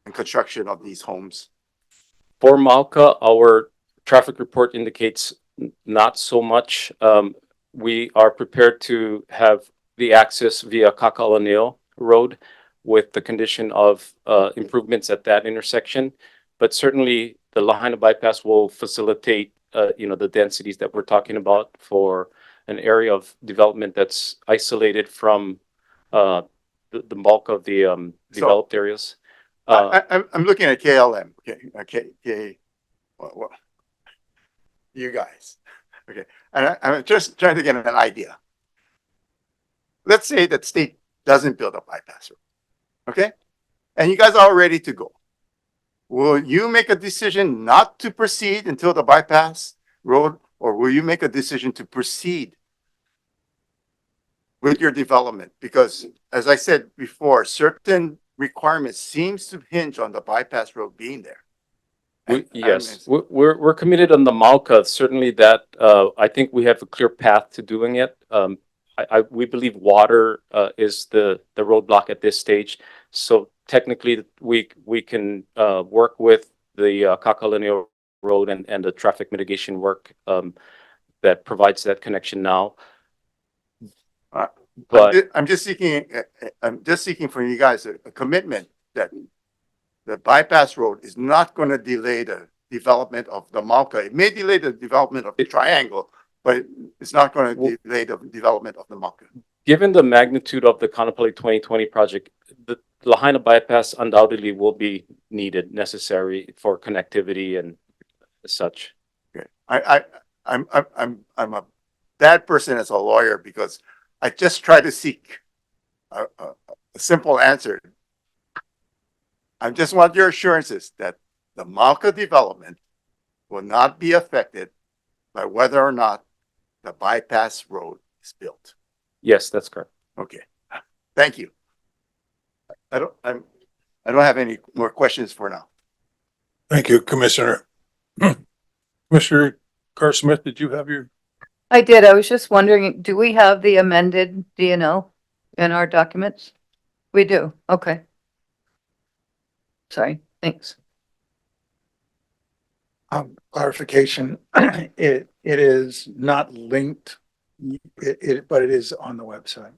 and construction of these homes? For Mauka, our traffic report indicates not so much. We are prepared to have the access via Kakalaneo Road with the condition of improvements at that intersection. But certainly the Lahaina bypass will facilitate, the densities that we're talking about for an area of development that's isolated from the bulk of the developed areas. I'm looking at KLM. Okay. Well, you guys. Okay. And I'm just trying to get an idea. Let's say that state doesn't build a bypass road. Okay. And you guys are all ready to go. Will you make a decision not to proceed until the bypass road, or will you make a decision to proceed with your development? Because as I said before, certain requirements seems to hinge on the bypass road being there. Yes, we're committed on the Mauka. Certainly that, I think we have a clear path to doing it. We believe water is the roadblock at this stage. So technically we can work with the Kakalaneo Road and the traffic mitigation work that provides that connection now. But I'm just seeking from you guys a commitment that the bypass road is not going to delay the development of the Mauka. It may delay the development of the triangle, but it's not going to delay the development of the Mauka. given the magnitude of the Kaanapali 2020 project, the Lahaina bypass undoubtedly will be necessary for connectivity and such. Okay. I'm a bad person as a lawyer because I just try to seek a simple answer. I just want your assurances that the Mauka development will not be affected by whether or not the bypass road is built. Yes, that's correct. Okay, thank you. I don't have any more questions for now. Thank you, Commissioner. Commissioner Carr-Smith, did you have your? I did. I was just wondering, do we have the amended DNO in our documents? We do. Okay. Sorry. Thanks. Clarification, it is not linked, but it is on the website.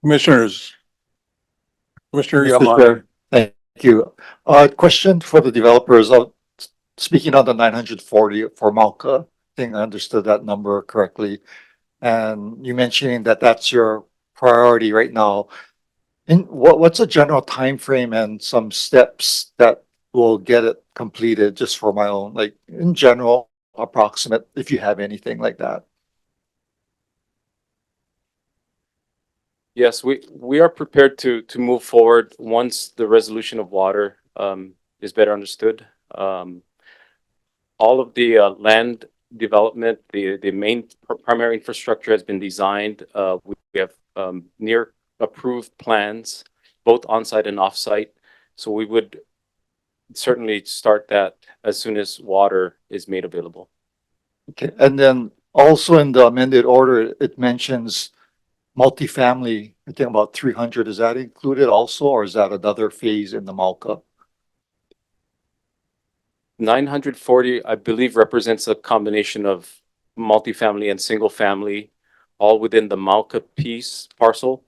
Commissioners. Commissioner Mr. Yamane. Chair, thank you. Question for the developers of speaking on the 940 for Malka. I think I understood that number correctly. And you mentioning that that's your priority right now. And what's a general time frame and some steps that will get it completed, just for my own, like in general, approximate, if you have anything like that? Yes, we are prepared to move forward once the resolution of water is better understood. All of the land development, the main primary infrastructure has been designed. We have near approved plans, both on-site and off-site. So we would certainly start that as soon as water is made available. Okay, and then also in the amended order, it mentions multifamily, I think about 300. Is that included also, or is that another phase in the Malka? 940, I believe, represents a combination of multifamily and single family, all within the Malka piece parcel.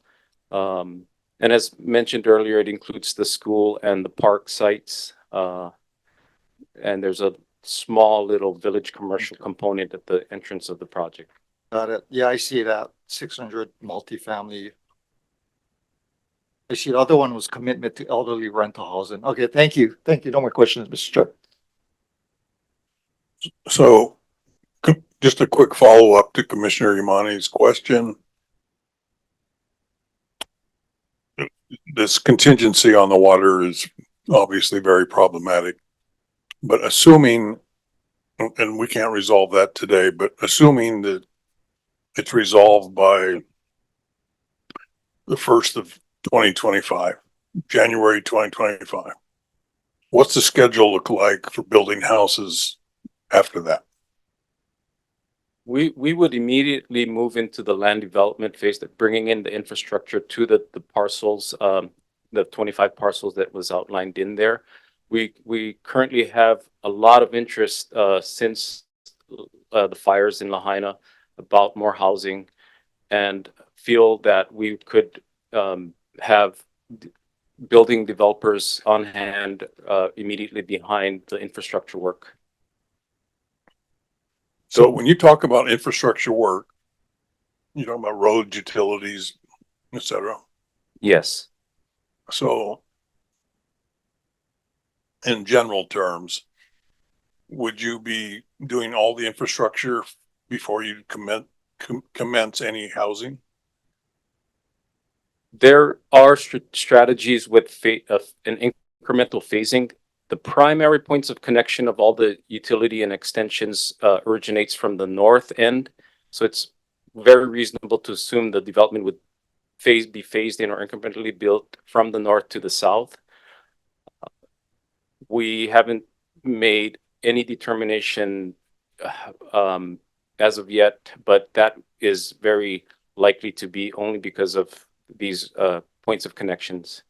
And as mentioned earlier, it includes the school and the park sites. And there's a small little village commercial component at the entrance of the project. Got it. Yeah, I see that 600 multifamily. I see the other one was commitment to elderly rental housing. Okay, thank you. Thank you. No more questions, Mr. Chair. So just a quick follow-up to Commissioner Imani's question. This contingency on the water is obviously very problematic, but assuming, and we can't resolve that today, but assuming that it's resolved by the 1st of 2025, January 2025, what's the schedule look like for building houses after that? We would immediately move into the land development phase, that bringing in the infrastructure to the parcels, the 25 parcels that was outlined in there. We currently have a lot of interest since the fires in Lahaina about more housing, and feel that we could have building developers on hand immediately behind the infrastructure work. So when you talk about infrastructure work, you're talking about roads, utilities, et cetera. Yes. So in general terms, would you be doing all the infrastructure before you commence any housing? There are strategies with an incremental phasing. The primary points of connection of all the utility and extensions originates from the north end. So it's very reasonable to assume the development would be phased in or incrementally built from the north to the south. We haven't made any determination as of yet, but that is very likely to be only because of these points of connections.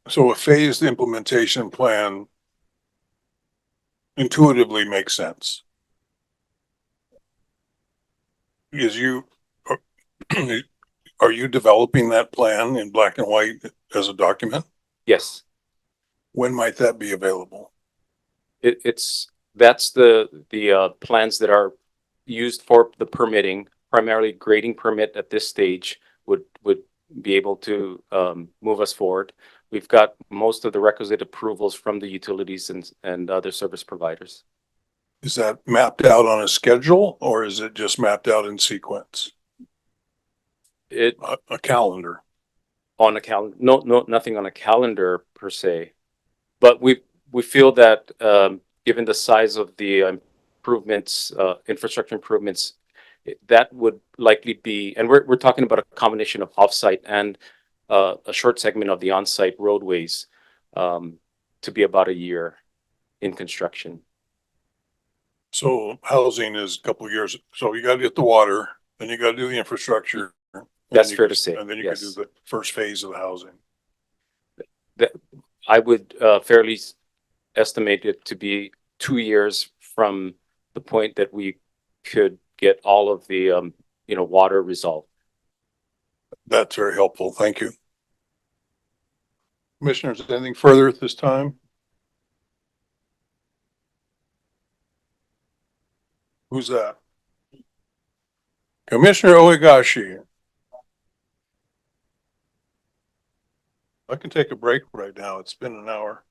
So a phased implementation plan intuitively makes sense. Are you developing that plan in black and white as a document? Yes. When might that be available? That's the plans that are used for the permitting, primarily grading permit at this stage would be able to move us forward. We've got most of the requisite approvals from the utilities and other service providers. Is that mapped out on a schedule, or is it just mapped out in sequence? A calendar. On a calendar, no, nothing on a calendar per se, but we feel that given the size of the improvements, infrastructure improvements, that would likely be, and we're talking about a combination of offsite and a short segment of the on-site roadways to be about a year in construction. So housing is a couple of years. So you got to get the water, then you got to do the infrastructure. That's fair to say. And then you yes. could do the first phase of the housing. That I would fairly estimate it to be 2 years from the point that we could get all of the water resolved. That's very helpful. Thank you. Commissioners, anything further at this time? Who's that? Commissioner Oegashi. I can take a break right now. It's been an hour.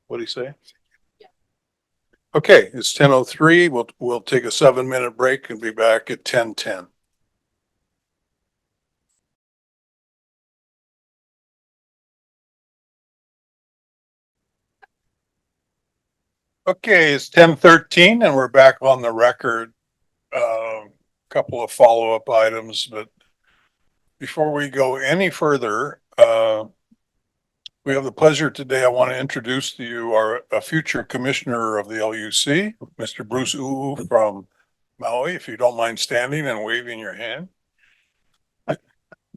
What'd he say? Yeah. Okay, it's 10:03. We'll take a 7-minute break and be back at 10:10. Okay, it's 10:13 and we're back on the record. Couple of follow-up items, but before we go any further, we have the pleasure today. I want to introduce to you a future commissioner of the LUC, Mr. Bruce Uu from Maui, if you don't mind standing and waving your hand.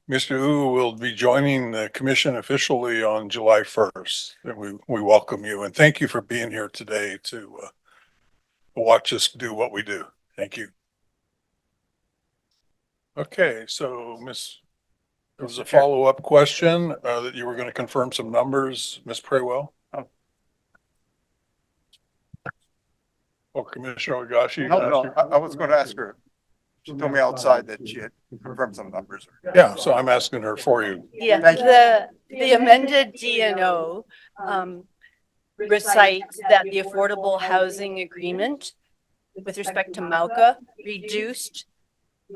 Mr. Uu will be joining the commission officially on July 1st. And we welcome you and thank you for being here today to watch us do what we do. Thank you. Okay, so there was a follow-up question that you were going to confirm some numbers, Ms. Praywell? Or Commissioner Ogashi? No, I was going to ask her. She told me outside that she had confirmed some numbers. Yeah, so I'm asking her for you. Yeah, Thank you. the amended DNO recites that the affordable housing agreement with respect to Mauka reduced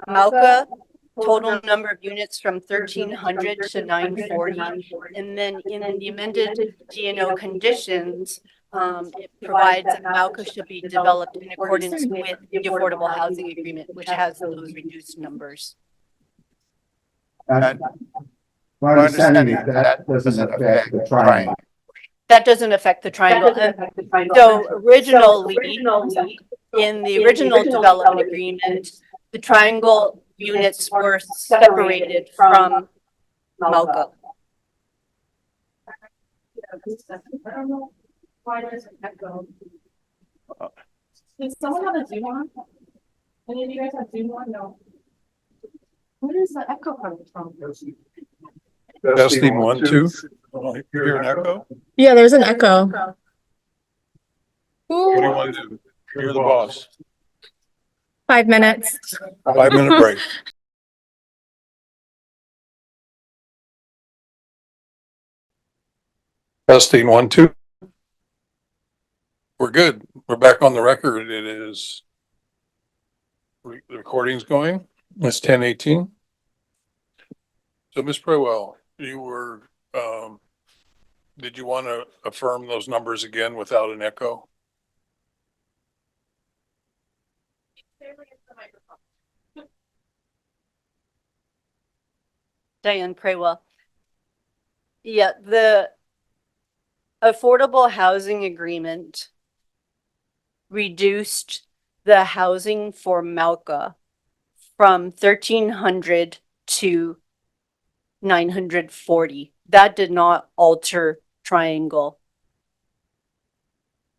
Mauka total number of units from 1,300 to 940. And then in the amended DNO conditions, it provides that Mauka should be developed in accordance with the affordable housing agreement, which has those reduced numbers. And my understanding is that doesn't affect the triangle. That doesn't affect the triangle. So originally, in the original development agreement, the triangle units were separated from Mauka. Why does it echo? Does someone have a Zoom on? Any of you guys have Zoom on? No. Where is the echo coming from? Testing 1, 2. Hear an echo? Yeah, there's an echo. What do you want to do? You're the boss. 5 minutes. 5-minute break. Testing 1, 2. We're good. We're back on the record. It is. The recording's going. It's 10:18. So Ms. Praywell, you were, did you want to affirm those numbers again without an echo? Diane Praywell. Yeah, the affordable housing agreement reduced the housing for Mauka from 1,300 to 940. That did not alter triangle.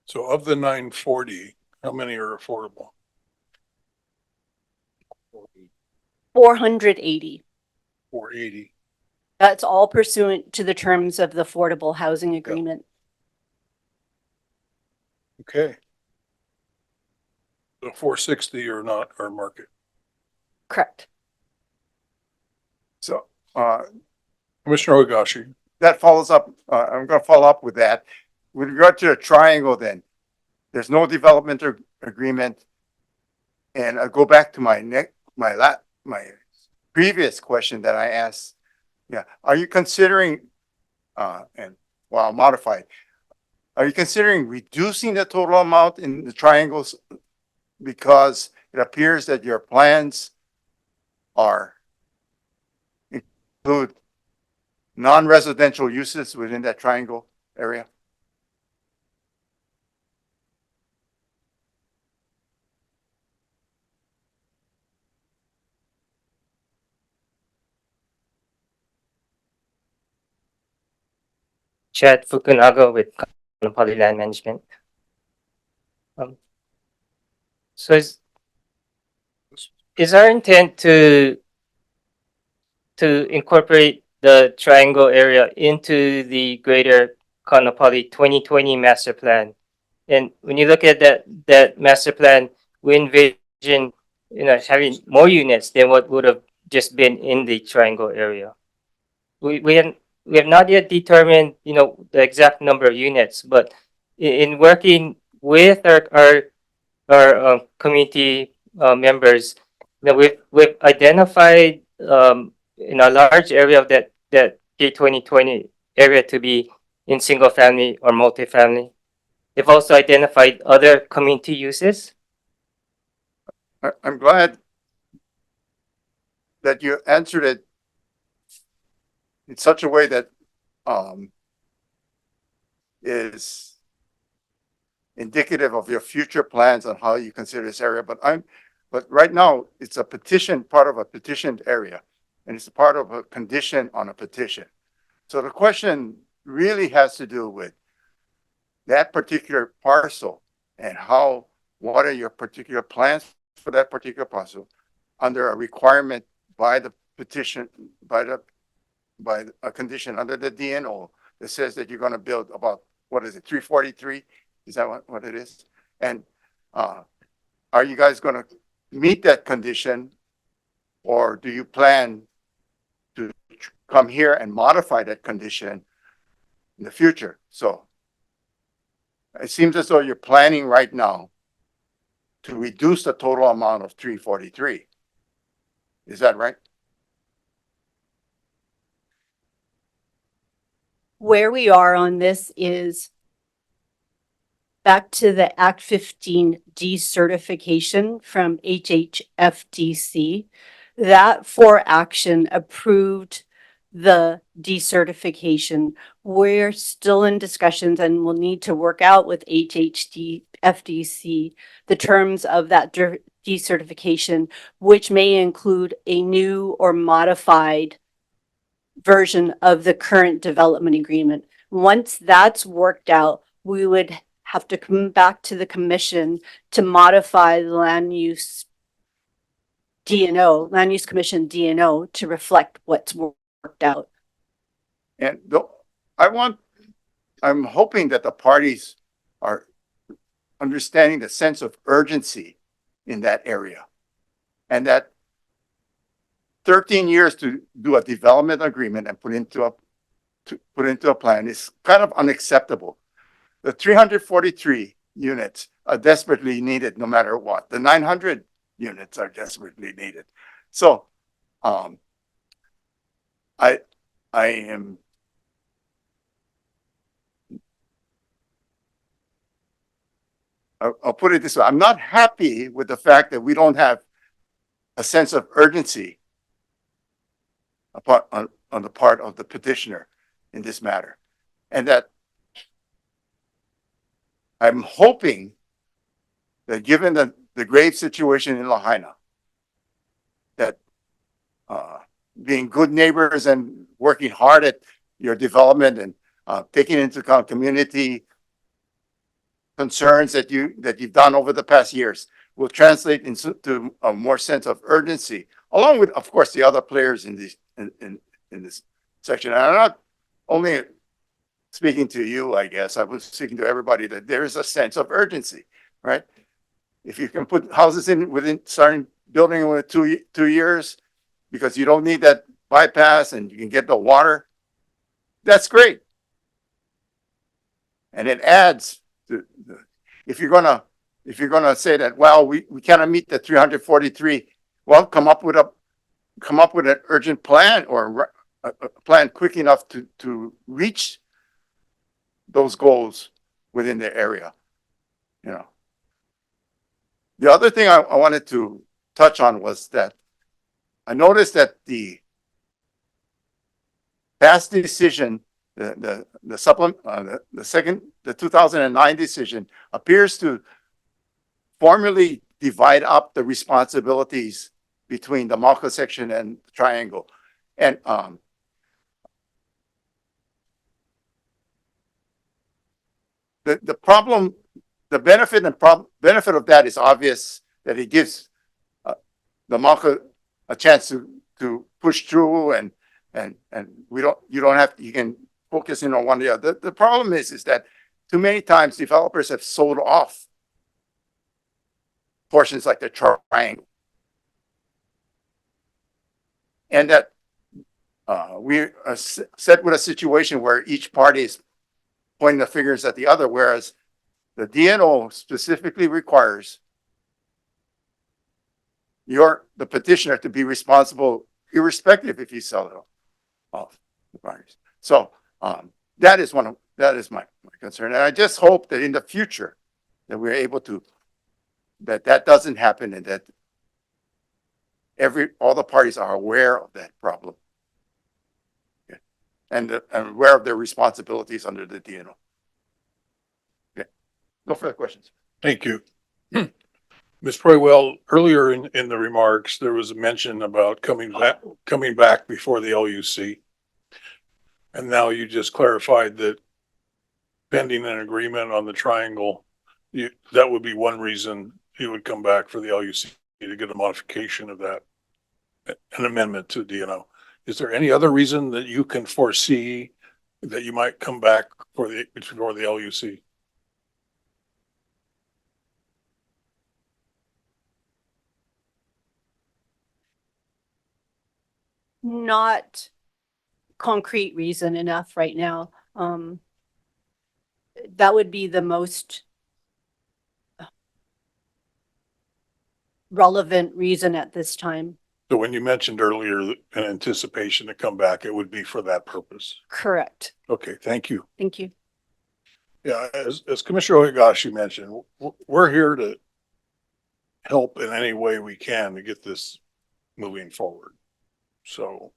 So of the 940, how many are affordable? 480. 480. That's all pursuant to the terms of the affordable housing agreement. Okay. The 460 are not our market. Correct. So, Commissioner Ogashi. that follows up, I'm going to follow up with that. With regard to the triangle then, there's no development agreement. And I'll go back to my previous question that I asked. Yeah, are you considering, I'll modify it. Are you considering reducing the total amount in the triangles? Because it appears that your plans include non-residential uses within that triangle area? Chad Fukunaga with Kaanapali Land Management. So is our intent to incorporate the triangle area into the greater Kaanapali 2020 master plan? And when you look at that master plan, we envision, having more units than what would have just been in the triangle area. We have not yet determined, the exact number of units, but in working with our community members, we've identified in a large area of that K2020 area to be in single family or multifamily. They've also identified other community uses. I'm glad that you answered it in such a way that is indicative of your future plans on how you consider this area. But right now, it's a petition, part of a petitioned area, and it's a part of a condition on a petition. So the question really has to do with that particular parcel and what are your particular plans for that particular parcel under a requirement by the petition, by a condition under the DNO that says that you're going to build about, what is it, 343? Is that what it is? And are you guys going to meet that condition, or do you plan to come here and modify that condition in the future? So it seems as though you're planning right now to reduce the total amount of 343. Is that right? Where we are on this is back to the Act 15 decertification from HHFDC. That for action approved the decertification. We're still in discussions and we'll need to work out with HHFDC the terms of that decertification, which may include a new or modified version of the current development agreement. Once that's worked out, we would have to come back to the commission to modify the land use commission DNO to reflect what's worked out. And I'm hoping that the parties are understanding the sense of urgency in that area, and that 13 years to do a development agreement and put into a plan is kind of unacceptable. The 343 units are desperately needed no matter what. The 900 units are desperately needed. So I'll put it this way. I'm not happy with the fact that we don't have a sense of urgency on the part of the petitioner in this matter. And that I'm hoping that given the grave situation in Lahaina, that being good neighbors and working hard at your development and taking into account community concerns that you've done over the past years will translate into a more sense of urgency, along with, of course, the other players in this section. And I'm not only speaking to you, I guess, I was speaking to everybody, that there is a sense of urgency, right? If you can put houses in starting building within 2 years, because you don't need that bypass and you can get the water, that's great. And it adds to if you're gonna say that, well, we cannot meet the 343, well, come up with an urgent plan or a plan quick enough to reach those goals within the area. You know, the other thing I wanted to touch on was that I noticed that the past decision, the 2009 decision appears to formally divide up the responsibilities between the Mauka section and the Triangle. And the problem, the benefit of that is obvious, that it gives the Mauka a chance to push through, and you can focus in on one or the other. The problem is that too many times developers have sold off portions like the Triangle, and that we are set with a situation where each party is pointing the fingers at the other, whereas the DNO specifically requires the petitioner to be responsible irrespective if you sell it off the parties. So that is one That is my concern. And I just hope that in the future that we're able to, that doesn't happen and that all the parties are aware of that problem. Okay. And aware of their responsibilities under the DNO. Okay. No further questions. Thank you. Ms. Proywell, earlier in the remarks, there was a mention about coming back before the LUC. And now you just clarified that pending an agreement on the triangle, that would be one reason you would come back for the LUC to get a modification of that, an amendment to DNO. Is there any other reason that you can foresee that you might come back before the LUC? Not concrete reason enough right now. That would be the most relevant reason at this time. So when you mentioned earlier an anticipation to come back, it would be for that purpose. Correct. Okay, thank you. Thank you. Yeah, as Commissioner Ohigashi mentioned, we're here to help in any way we can to get this moving forward. So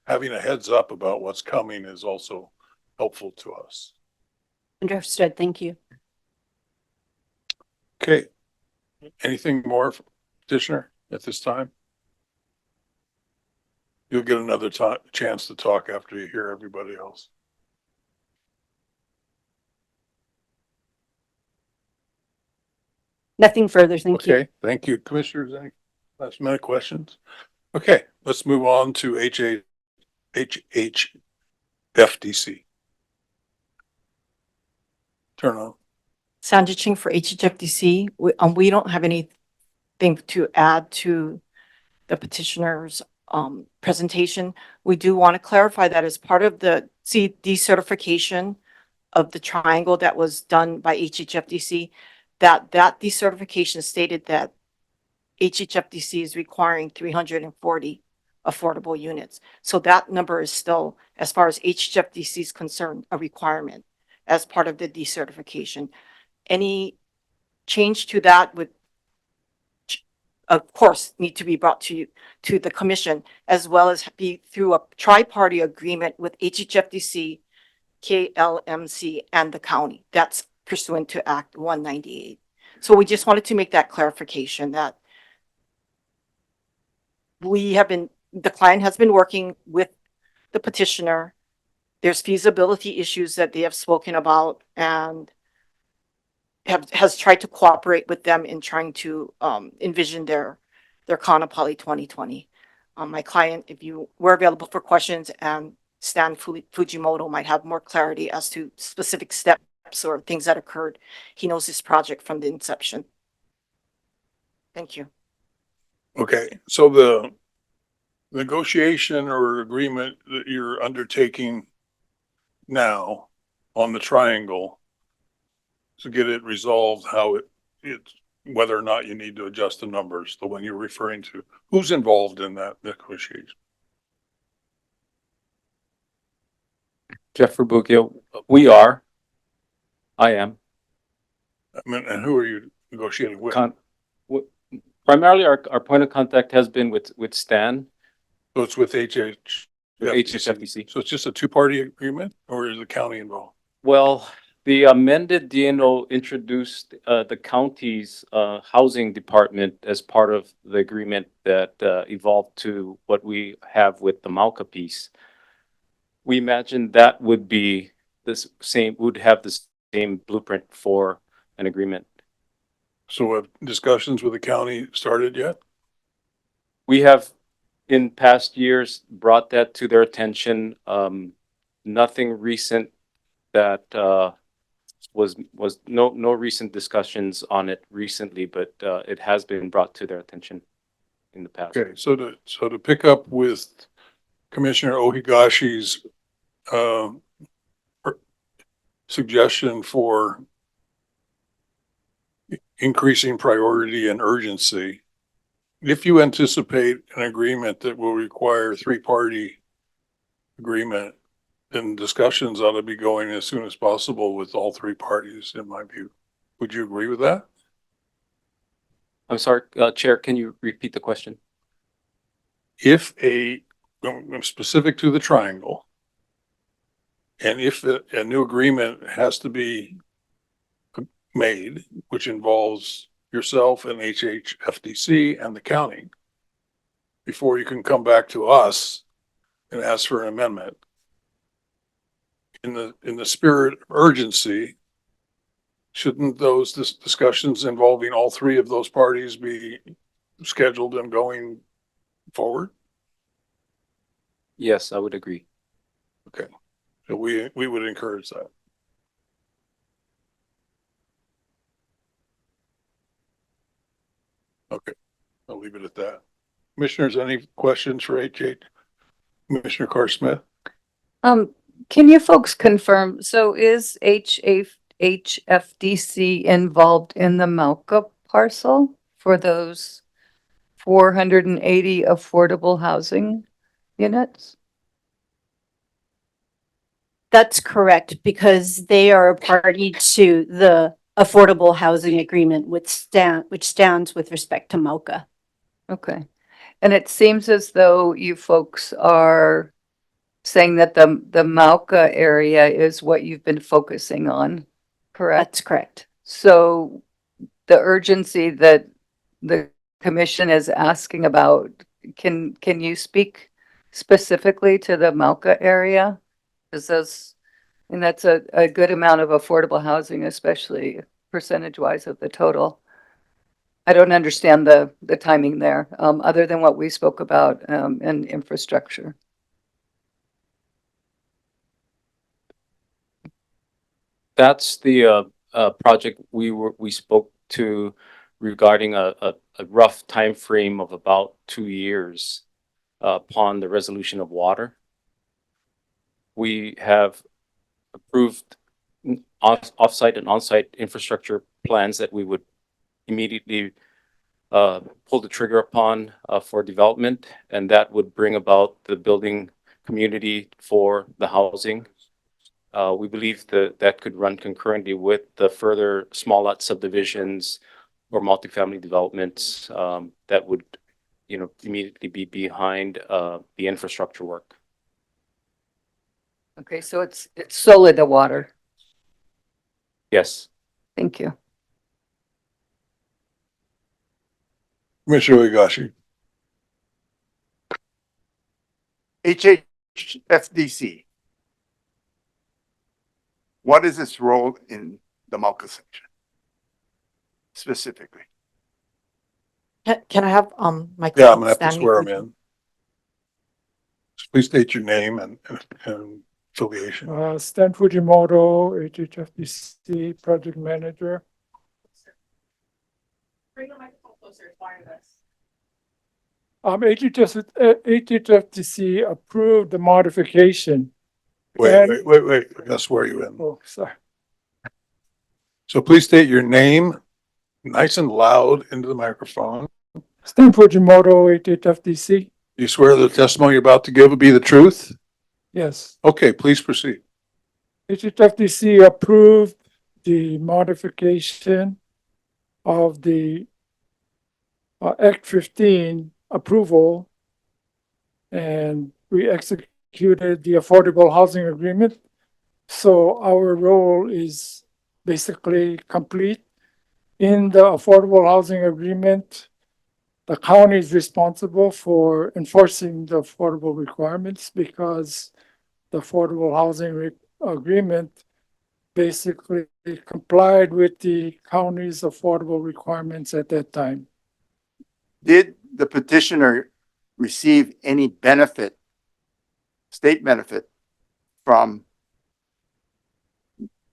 having a heads up about what's coming is also helpful to us. Understood. Thank you. Okay. Anything more, petitioner, at this time? You'll get another chance to talk after you hear everybody else. Nothing further. Thank you. Okay, thank you. Commissioners, any last minute questions? Okay, let's move on to HHFDC. Turn on. Sandra Ching for HHFDC. We don't have anything to add to the petitioner's presentation. We do want to clarify that as part of the decertification of the triangle that was done by HHFDC, that decertification stated that HHFDC is requiring 340 affordable units. So that number is still, as far as HHFDC is concerned, a requirement as part of the decertification. Any change to that would, of course, need to be brought to the commission, as well as be through a tri-party agreement with HHFDC, KLMC, and the county. That's pursuant to Act 198. So we just wanted to make that clarification that the client has been working with the petitioner. There's feasibility issues that they have spoken about and has tried to cooperate with them in trying to envision their Kaanapali 2020. My client, if you were available for questions, and Stan Fujimoto might have more clarity as to specific steps or things that occurred. He knows this project from the inception. Thank you. Okay, so the negotiation or agreement that you're undertaking now on the triangle to get it resolved, how it's whether or not you need to adjust the numbers, the one you're referring to, who's involved in that negotiation? Jeff Verbucchio, I am. I mean, and who are you negotiating with? Primarily, our point of contact has been with Stan, So it's with HHFDC. So it's just a two-party agreement, or is the county involved? Well, the amended DNO introduced the county's housing department as part of the agreement that evolved to what we have with the Mauka piece. We imagine that would be would have the same blueprint for an agreement. So have discussions with the county started yet? We have in past years brought that to their attention. Nothing recent that was no recent discussions on it recently, but it has been brought to their attention in the past. Okay, so to pick up with Commissioner Ohigashi's suggestion for increasing priority and urgency, if you anticipate an agreement that will require three-party agreement and discussions ought to be going as soon as possible with all three parties, in my view. Would you agree with that? I'm sorry, Chair, can you repeat the question? If specific to the triangle, and if a new agreement has to be made, which involves yourself and HHFDC and the county, before you can come back to us and ask for an amendment, in the spirit of urgency, shouldn't those discussions involving all three of those parties be scheduled and going forward? Yes, I would agree. Okay, so we would encourage that. Okay, I'll leave it at that. Commissioners, any questions for HH? Commissioner Carr Smith? Can you folks confirm, so is HFDC involved in the Malka parcel for those 480 affordable housing units? That's correct, because they are a party to the affordable housing agreement which stands with respect to MOCA. Okay. And it seems as though you folks are saying that the Malka area is what you've been focusing on, correct? That's correct. So the urgency that the commission is asking about, can you speak specifically to the Malka area? Because that's a good amount of affordable housing, especially percentage-wise of the total. I don't understand the timing there, other than what we spoke about, in infrastructure. That's the project we spoke to regarding a rough time frame of about 2 years upon the resolution of water. We have approved off-site and on-site infrastructure plans that we would immediately pull the trigger upon for development, and that would bring about the building community for the housing. We believe that could run concurrently with the further small lot subdivisions or multifamily developments that would, immediately be behind the infrastructure work. Okay, so it's solely the water. Yes. Thank you. Commissioner Higashi? HHFDC. What is its role in the Malka section? Specifically. Can I have, my. Yeah, I'm gonna have to Stanley swear him Fuji- in. Please state your name and affiliation. Stan Fujimoto, HHFDC Project Manager. Bring the microphone closer, it's wireless. HHFDC approved the modification. Wait, I gotta swear you in. Oh, sorry. So please state your name, nice and loud into the microphone. Stan Fujimoto, HHFDC. You swear the testimony you're about to give will be the truth? Yes. Okay, please proceed. HHFDC approved the modification of the Act 15 approval, and we executed the affordable housing agreement. So our role is basically complete. In the affordable housing agreement, the county is responsible for enforcing the affordable requirements because the affordable housing agreement basically complied with the county's affordable requirements at that time. Did the petitioner receive any benefit, state benefit, from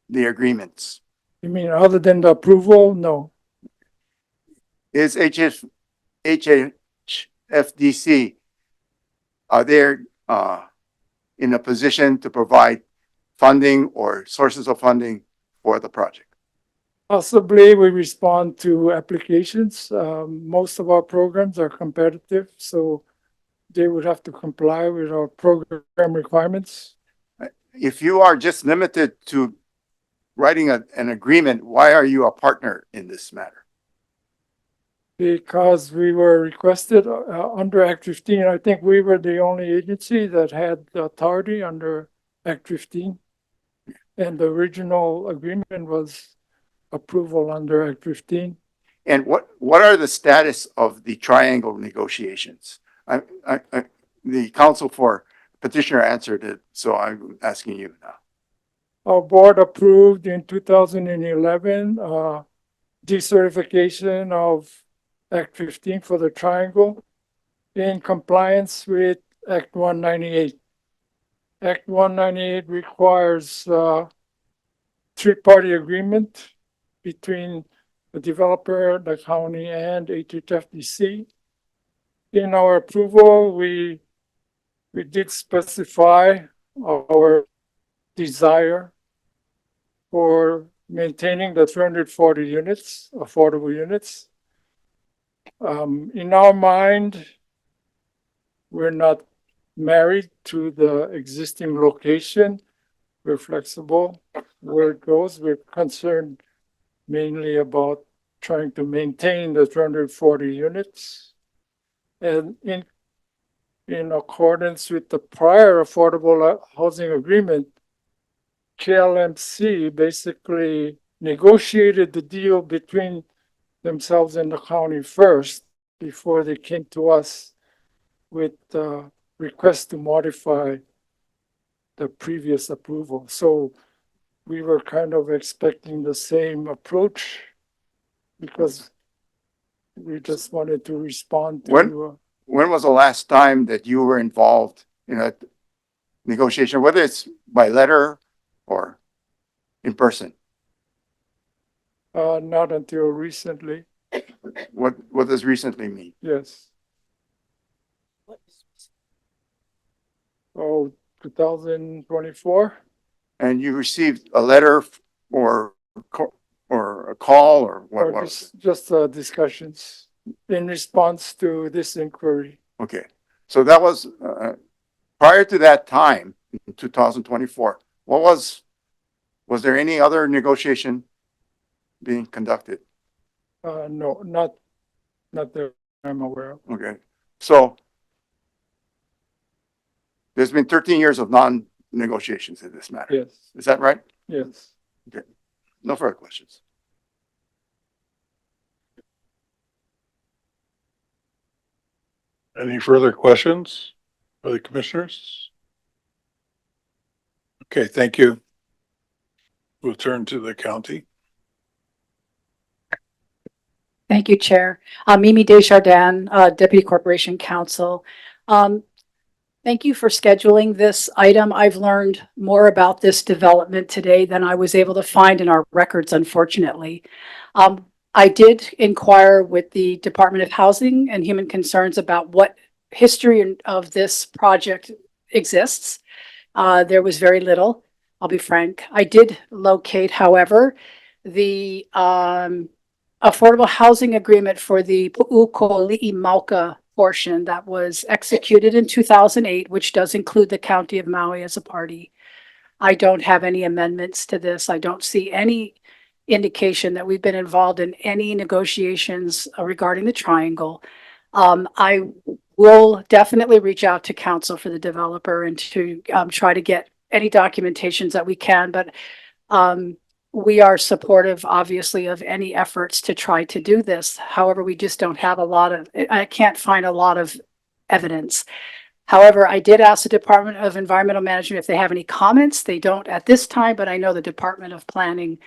the agreements? You mean other than the approval? No. Is HHFDC, are they in a position to provide funding or sources of funding for the project? Possibly we respond to applications. Most of our programs are competitive, so they would have to comply with our program requirements. if you are just limited to writing an agreement, why are you a partner in this matter? Because we were requested under Act 15. I think we were the only agency that had the authority under Act 15. And the original agreement was approval under Act 15. And what are the status of the triangle negotiations? The counsel for petitioner answered it, so I'm asking you now. Our board approved in 2011 decertification of Act 15 for the triangle in compliance with Act 198. Act 198 requires three-party agreement between the developer, the county, and HHFDC. In our approval, we did specify our desire for maintaining the 340 units, affordable units. In our mind, we're not married to the existing location. We're flexible where it goes. We're concerned mainly about trying to maintain the 340 units. And in accordance with the prior affordable housing agreement, KLMC basically negotiated the deal between themselves and the county first before they came to us with the request to modify the previous approval. So we were kind of expecting the same approach because we just wanted to respond to. When was the last time that you were involved in a negotiation, whether it's by letter or in person? Not until recently. What does recently mean? Yes. Oh, 2024. And you received a letter or a call or what Or was it? just discussions in response to this inquiry. Okay, so that was prior to that time, in 2024. Was there any other negotiation being conducted? No, not that I'm aware of. Okay, so there's been 13 years of non-negotiations in this matter. Yes, Is that right? yes. No further questions. Any further questions for the commissioners? Okay, thank you. We'll turn to the county. Thank you, Chair. Mimi Desjardins, Deputy Corporation Counsel. Thank you for scheduling this item. I've learned more about this development today than I was able to find in our records, unfortunately. I did inquire with the Department of Housing and Human Concerns about what history of this project exists. There was very little, I'll be frank. I did locate, however, the affordable housing agreement for the Pu'ukoli'i Mauka portion that was executed in 2008, which does include the County of Maui as a party. I don't have any amendments to this. I don't see any indication that we've been involved in any negotiations regarding the triangle. I will definitely reach out to counsel for the developer and to try to get any documentations that we can, but we are supportive, obviously, of any efforts to try to do this. However, we just don't have I can't find a lot of evidence. However, I did ask the Department of Environmental Management if they have any comments. They don't at this time, but I know the Department of Planning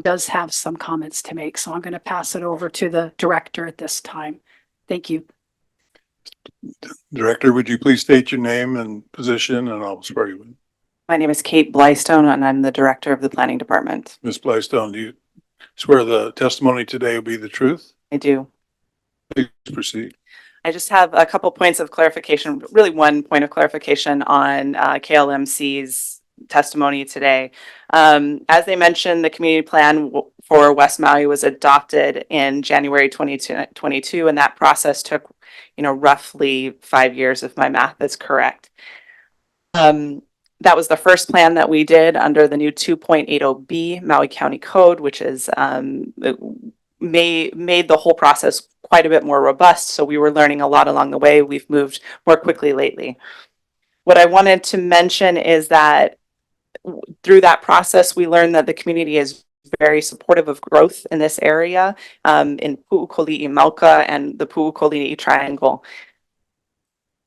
does have some comments to make. So I'm going to pass it over to the director at this time. Thank you. Director, would you please state your name and position, and I'll swear you in. My name is Kate Blystone, and I'm the Director of the Planning Department. Ms. Blystone, do you swear the testimony today will be the truth? I do. Please proceed. I just have a couple points of clarification, really one point of clarification on KLMC's testimony today. As they mentioned, the community plan for West Maui was adopted in January 2022, and that process took, roughly 5 years, if my math is correct. That was the first plan that we did under the new 2.80B Maui County Code, which is made the whole process quite a bit more robust. So we were learning a lot along the way. We've moved more quickly lately. What I wanted to mention is that through that process, we learned that the community is very supportive of growth in this area, in Pu'ukoli'i Mauka and the Pu'ukoli'i Triangle.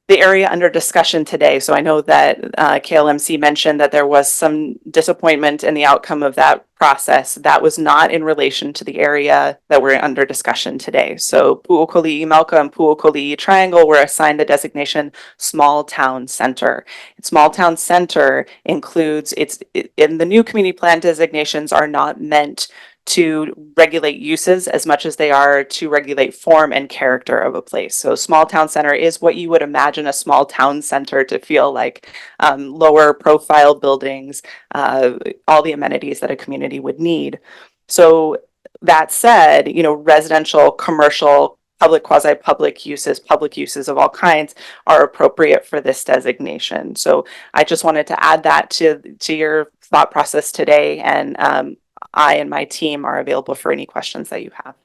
The area under discussion today, so I know that KLMC mentioned that there was some disappointment in the outcome of that process. That was not in relation to the area that we're under discussion today. So Pu'ukoli'i Mauka and Pu'ukoli'i Triangle were assigned the designation Small Town Center. Small Town Center includes, in the new community plan designations are not meant to regulate uses as much as they are to regulate form and character of a place. So small town center is what you would imagine a small town center to feel like, lower profile buildings, all the amenities that a community would need. So that said, residential, commercial, public, quasi-public uses of all kinds are appropriate for this designation. So I just wanted to add that to your thought process today, and I and my team are available for any questions that you have.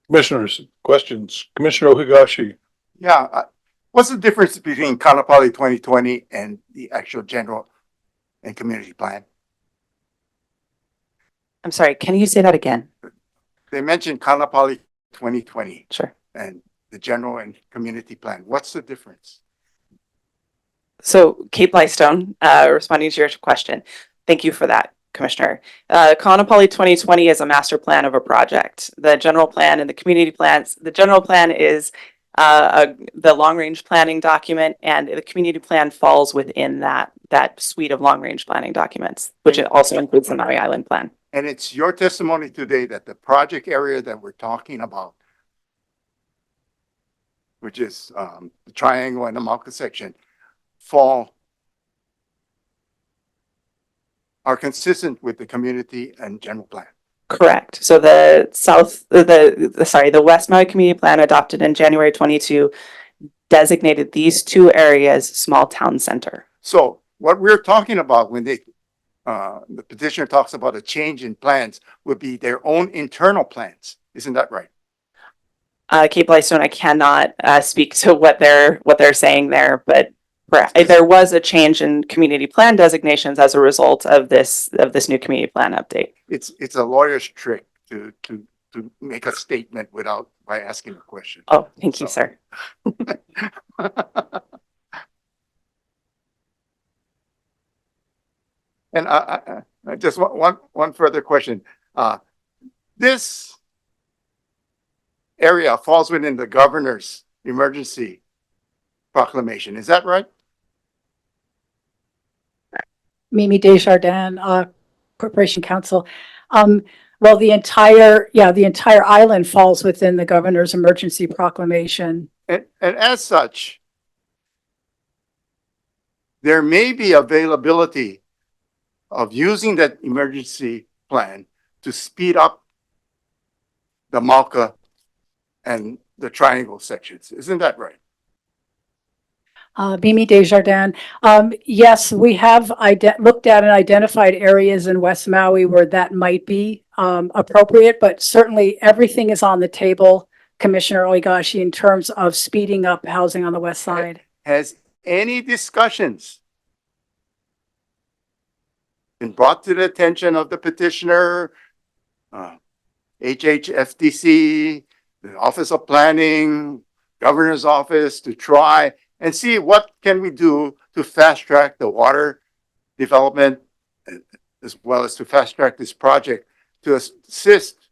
Commissioners, questions? Commissioner Ohigashi. Yeah, what's the difference between Kanapali 2020 and the actual general and community plan? I'm sorry, can you say that again? They mentioned Kanapali 2020 Sure. and the general and community plan. What's the difference? So Kate Blystone, responding to your question. Thank you for that, Commissioner. Kanapali 2020 is a master plan of a project. The general plan and the community plans, the general plan is the long-range planning document, and the community plan falls within that suite of long-range planning documents, which it also includes the Maui Island plan. And it's your testimony today that the project area that we're talking about, which is the triangle and the Mauka section, are consistent with the community and general plan. Correct. So the West Maui Community Plan adopted in January 22 designated these two areas small town center. So what we're talking about when the petitioner talks about a change in plans would be their own internal plans. Isn't that right? Kate Blystone, I cannot speak to what they're saying there, but there was a change in community plan designations as a result of this new community plan update. It's a lawyer's trick to make a statement by asking a question. Oh, thank you, sir. And I just one further question. This area falls within the governor's emergency proclamation. Is that right? Mimi Desjardins, Corporation Counsel. Well, the entire island falls within the governor's emergency proclamation. And as such, there may be availability of using that emergency plan to speed up the Mauka and the triangle sections. Isn't that right? Mimi Desjardins. Yes, we have looked at and identified areas in West Maui where that might be appropriate, but certainly everything is on the table, Commissioner Ohigashi, in terms of speeding up housing on the west side. Has any discussions been brought to the attention of the petitioner, HHFDC, the Office of Planning, Governor's Office, to try and see what can we do to fast track the water development, as well as to fast track this project to assist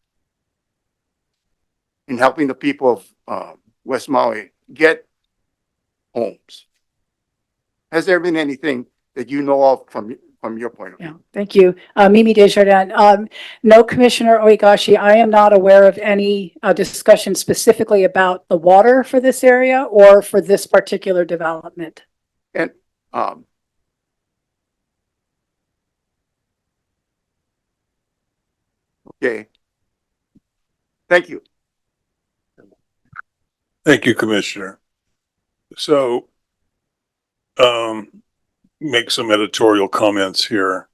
in helping the people of West Maui get homes? Has there been anything that you know of from your point of view? Yeah, thank you. Mimi Desjardins. No, Commissioner Ohigashi, I am not aware of any discussion specifically about the water for this area or for this particular development. And okay. Thank you. Thank you, Commissioner. So make some editorial comments here.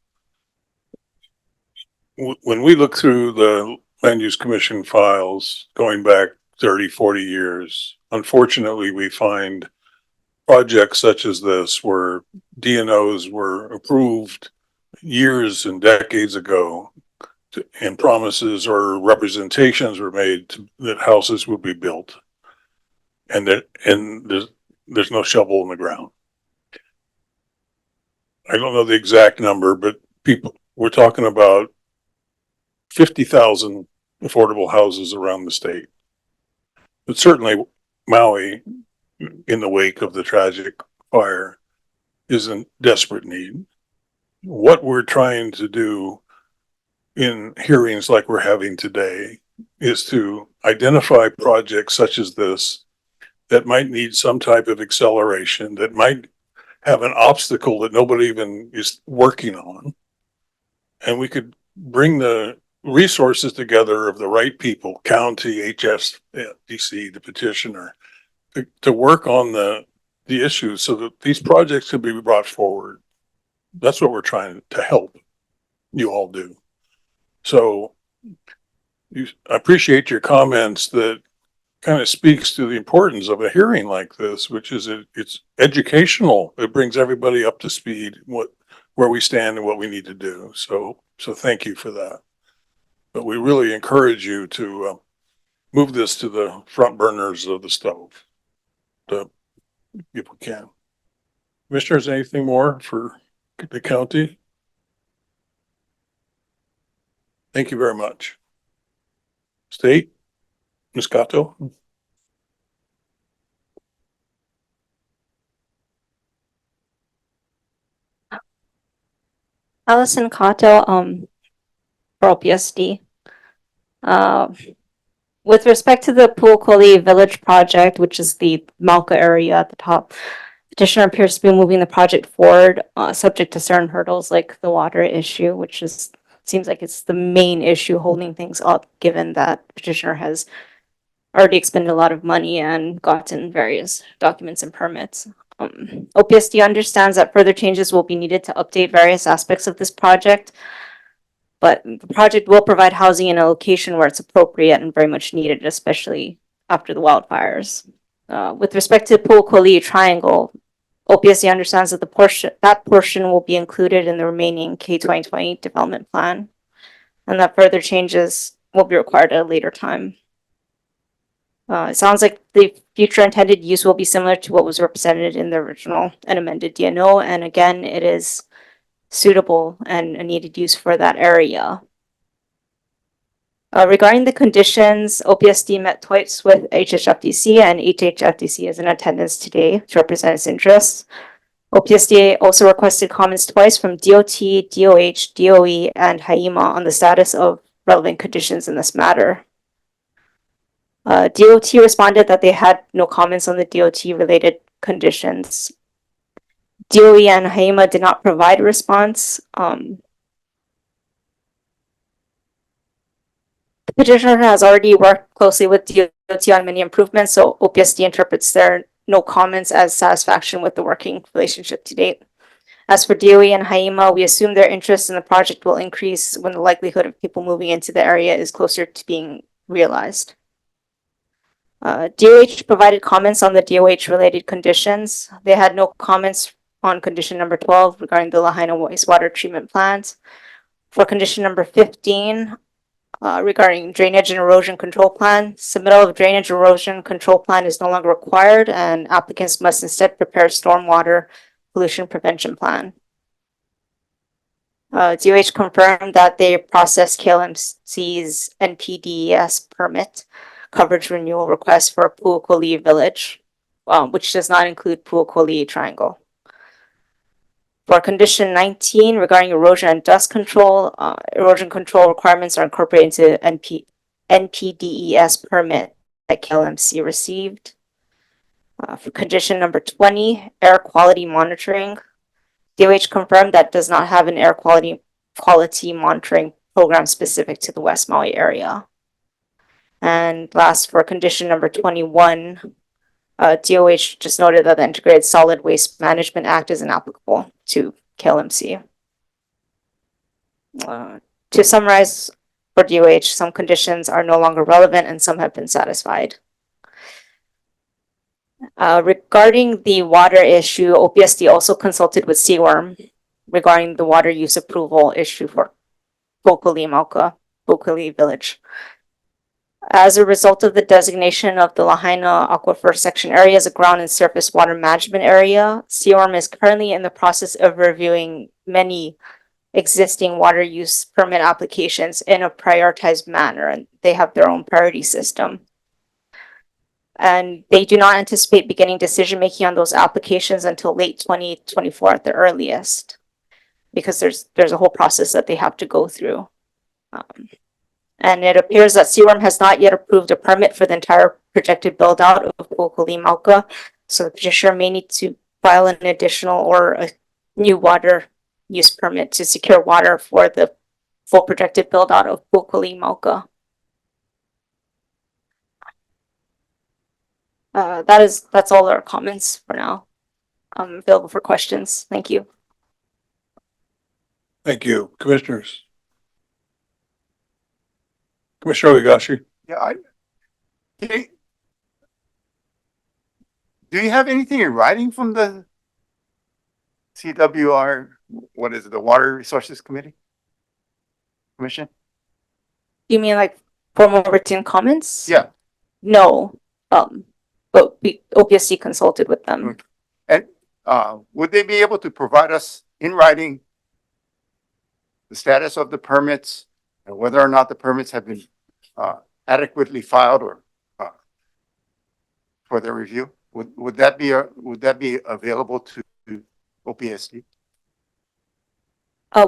When we look through the Land Use Commission files going back 30, 40 years, unfortunately, we find projects such as this where DNOs were approved years and decades ago and promises or representations were made that houses would be built. And there's no shovel in the ground. I don't know the exact number, but we're talking about 50,000 affordable houses around the state. But certainly Maui, in the wake of the tragic fire, is in desperate need. What we're trying to do in hearings like we're having today is to identify projects such as this that might need some type of acceleration, that might have an obstacle that nobody even is working on. And we could bring the resources together of the right people, county, HSDC, the petitioner, to work on the issues so that these projects could be brought forward. That's what we're trying to help you all do. So I appreciate your comments that kind of speaks to the importance of a hearing like this, which is it's educational. It brings everybody up to speed where we stand and what we need to do. So thank you for that. But we really encourage you to move this to the front burners of the stove, if we can. Commissioners, anything more for the county? Thank you very much. State, Ms. Cato. Allison Cato, for OPSD. With respect to the Puukoli Village project, which is the Malka area at the top, petitioner appears to be moving the project forward, subject to certain hurdles like the water issue, which seems like it's the main issue holding things up, given that petitioner has already expended a lot of money and gotten various documents and permits. OPSD understands that further changes will be needed to update various aspects of this project, but the project will provide housing in a location where it's appropriate and very much needed, especially after the wildfires. With respect to Puukoli Triangle, OPSD understands that that portion will be included in the remaining K2020 development plan, and that further changes will be required at a later time. It sounds like the future intended use will be similar to what was represented in the original and amended DNO, and again, it is suitable and a needed use for that area. Regarding the conditions, OPSD met twice with HHFDC, and HHFDC is in attendance today to represent its interests. OPSD also requested comments twice from DOT, DOH, DOE, and HAIMA on the status of relevant conditions in this matter. DOT responded that they had no comments on the DOT related conditions. DOE and HAIMA did not provide a response. The petitioner has already worked closely with DOT on many improvements, so OPSD interprets their no comments as satisfaction with the working relationship to date. As for DOE and HAIMA, we assume their interest in the project will increase when the likelihood of people moving into the area is closer to being realized. DOH provided comments on the DOH related conditions. They had no comments on condition number 12 regarding the Lahaina wastewater treatment plant. For condition number 15, regarding drainage and erosion control plan, submittal of drainage erosion control plan is no longer required, and applicants must instead prepare stormwater pollution prevention plan. DOH confirmed that they processed KLMC's NPDES permit coverage renewal request for Puukoli Village, which does not include Puukoli Triangle. For condition 19 regarding erosion and dust control, erosion control requirements are incorporated into NPDES permit that KLMC received. For condition number 20, air quality monitoring, DOH confirmed that does not have an air quality monitoring program specific to the West Maui area. And last, for condition number 21, DOH just noted that the Integrated Solid Waste Management Act is inapplicable to KLMC. To summarize, for DOH, some conditions are no longer relevant and some have been satisfied. Regarding the water issue, OPSD also consulted with Seaworm regarding the water use approval issue for Bokali Village. As a result of the designation of the Lahaina Aquifer Section area as a ground and surface water management area, Seaworm is currently in the process of reviewing many existing water use permit applications in a prioritized manner, and they have their own priority system. And they do not anticipate beginning decision-making on those applications until late 2024 at the earliest, because there's a whole process that they have to go through. And it appears that Seaworm has not yet approved a permit for the entire projected build-out of Pu'ukoli Mauka, so the petitioner may need to file an additional or a new water use permit to secure water for the full projected build-out of Pu'ukoli Mauka. That's all our comments for now. I'm available for questions. Thank you. Thank you. Commissioners. Commissioner Ogashi. Yeah, okay. Do you have anything in writing from the CWR, what is it, the Water Resources Committee? Commission? You mean like formal written comments? Yeah. No, but we OPSC consulted with them. Okay. And would they be able to provide us in writing the status of the permits and whether or not the permits have been adequately filed or for their review? Would that be available to OPSD?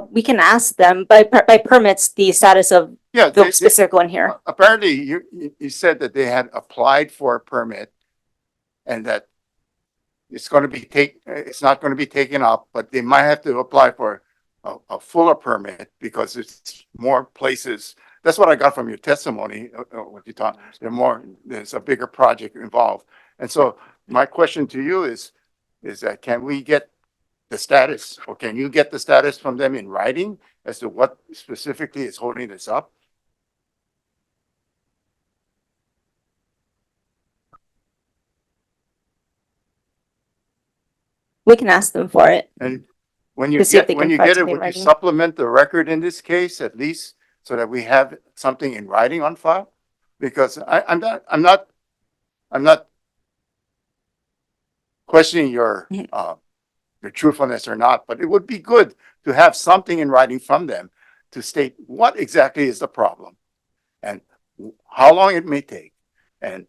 We can ask them by permits the status of Yeah, the specific one here. apparently you said that they had applied for a permit and that it's not going to be taken up, but they might have to apply for a fuller permit because it's more places. That's what I got from your testimony, what you thought. There's a bigger project involved. And so my question to you is that can we get the status, or can you get the status from them in writing as to what specifically is holding this up? We can ask them for it. And when you To see if get, they when can you provide get it, something in would you writing. supplement the record in this case at least so that we have something in writing on file? Because I'm not questioning your truthfulness or not, but it would be good to have something in writing from them to state what exactly is the problem and how long it may take and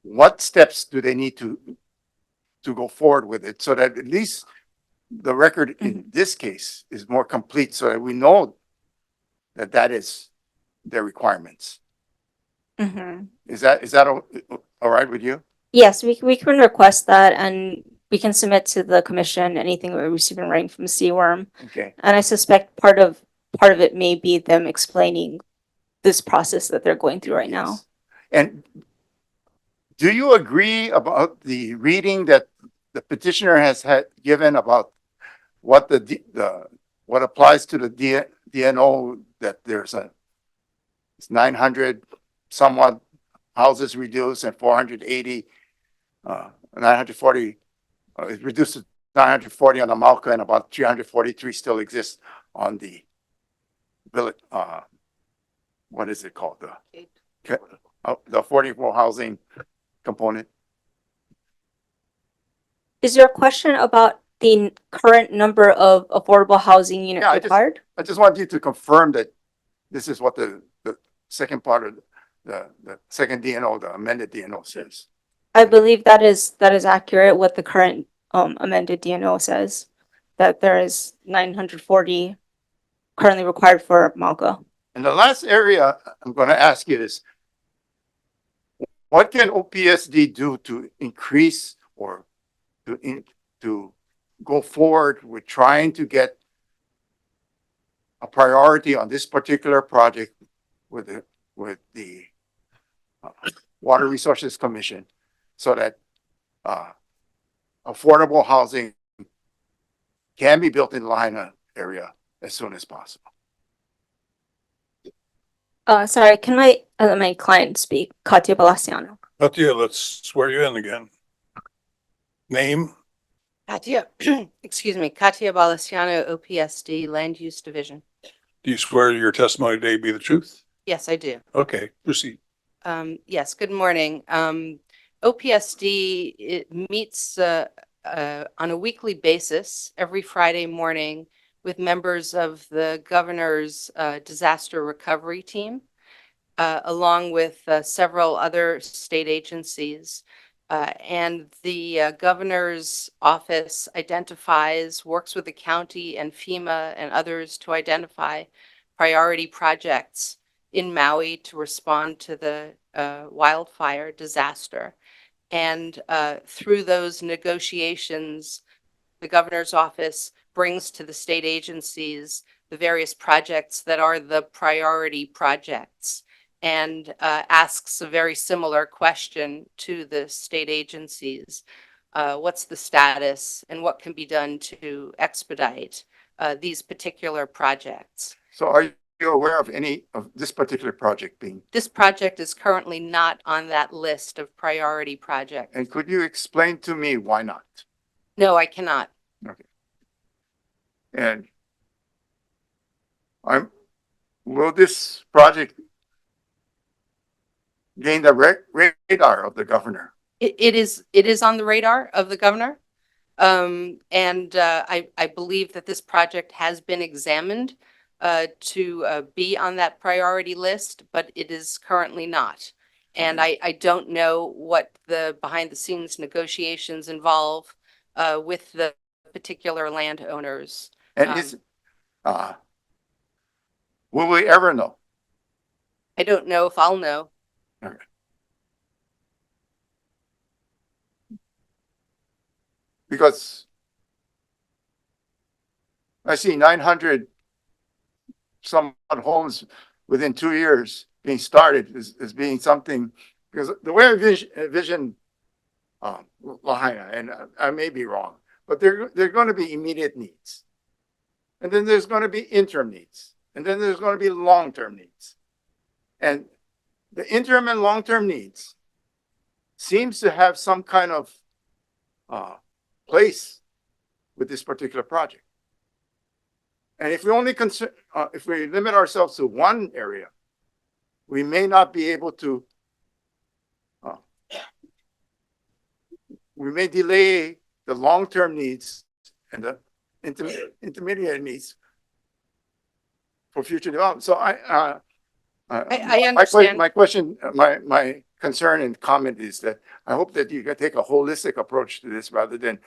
what steps do they need to go forward with it so that at least the record in this case is more complete so that we know that that is their requirements. Mhm. Is that all right with you? Yes, we can request that, and we can submit to the commission anything we receive in writing from Seaworm. Okay. And I suspect part of it may be them explaining this process that they're going through right now. Yes. And do you agree about the reading that the petitioner has had given about what what applies to the DNO, that there's it's 900 somewhat houses reduced and 480, 940, it reduced to 940 on the Mauka and about 343 still exist on the village, what is it called? The affordable housing component. Is there a question about the current number of affordable housing units Yeah, required? I just want you to confirm that this is what the second part of the second DNO, the amended DNO says. I believe that is accurate what the current amended DNO says, that there is 940 currently required for Malka. And the last area I'm going to ask you is, what can OPSD do to increase or to go forward with trying to get a priority on this particular project with the Water Resources Commission, so that affordable housing can be built in Lahaina area as soon as possible. Sorry, can my client speak? Katia Balaciano. Katia, let's swear you in again. Name, Katia, excuse me, Katia Balaciano, OPSD, Land Use Division. do you swear your testimony today be the truth? Yes, I do. Okay, proceed. Yes, good morning. OPSD, it meets on a weekly basis every Friday morning with members of the governor's disaster recovery team, along with several other state agencies. And the governor's office works with the county and FEMA and others to identify priority projects in Maui to respond to the wildfire disaster. And through those negotiations, the governor's office brings to the state agencies the various projects that are the priority projects, and asks a very similar question to the state agencies. What's the status and what can be done to expedite these particular projects? So are you aware of any of this particular project being? This project is currently not on that list of priority projects. And could you explain to me why not? No, I cannot. Okay. And will this project gain the radar of the governor? It is on the radar of the governor. And I believe that this project has been examined to be on that priority list, but it is currently not. And I don't know what the behind the scenes negotiations involve with the particular landowners. And will we ever know? I don't know if I'll know. Okay. Because I see 900 some odd homes within 2 years being started as being something, because the way I envision Lahaina, and I may be wrong, but there are going to be immediate needs. And then there's going to be interim needs. And then there's going to be long-term needs. And the interim and long-term needs seems to have some kind of place with this particular project. And if we only if we limit ourselves to one area, we may not be able to, we may delay the long-term needs and the intermediate needs for future development. So I understand. My question, my concern and comment is that I hope that you can take a holistic approach to this rather than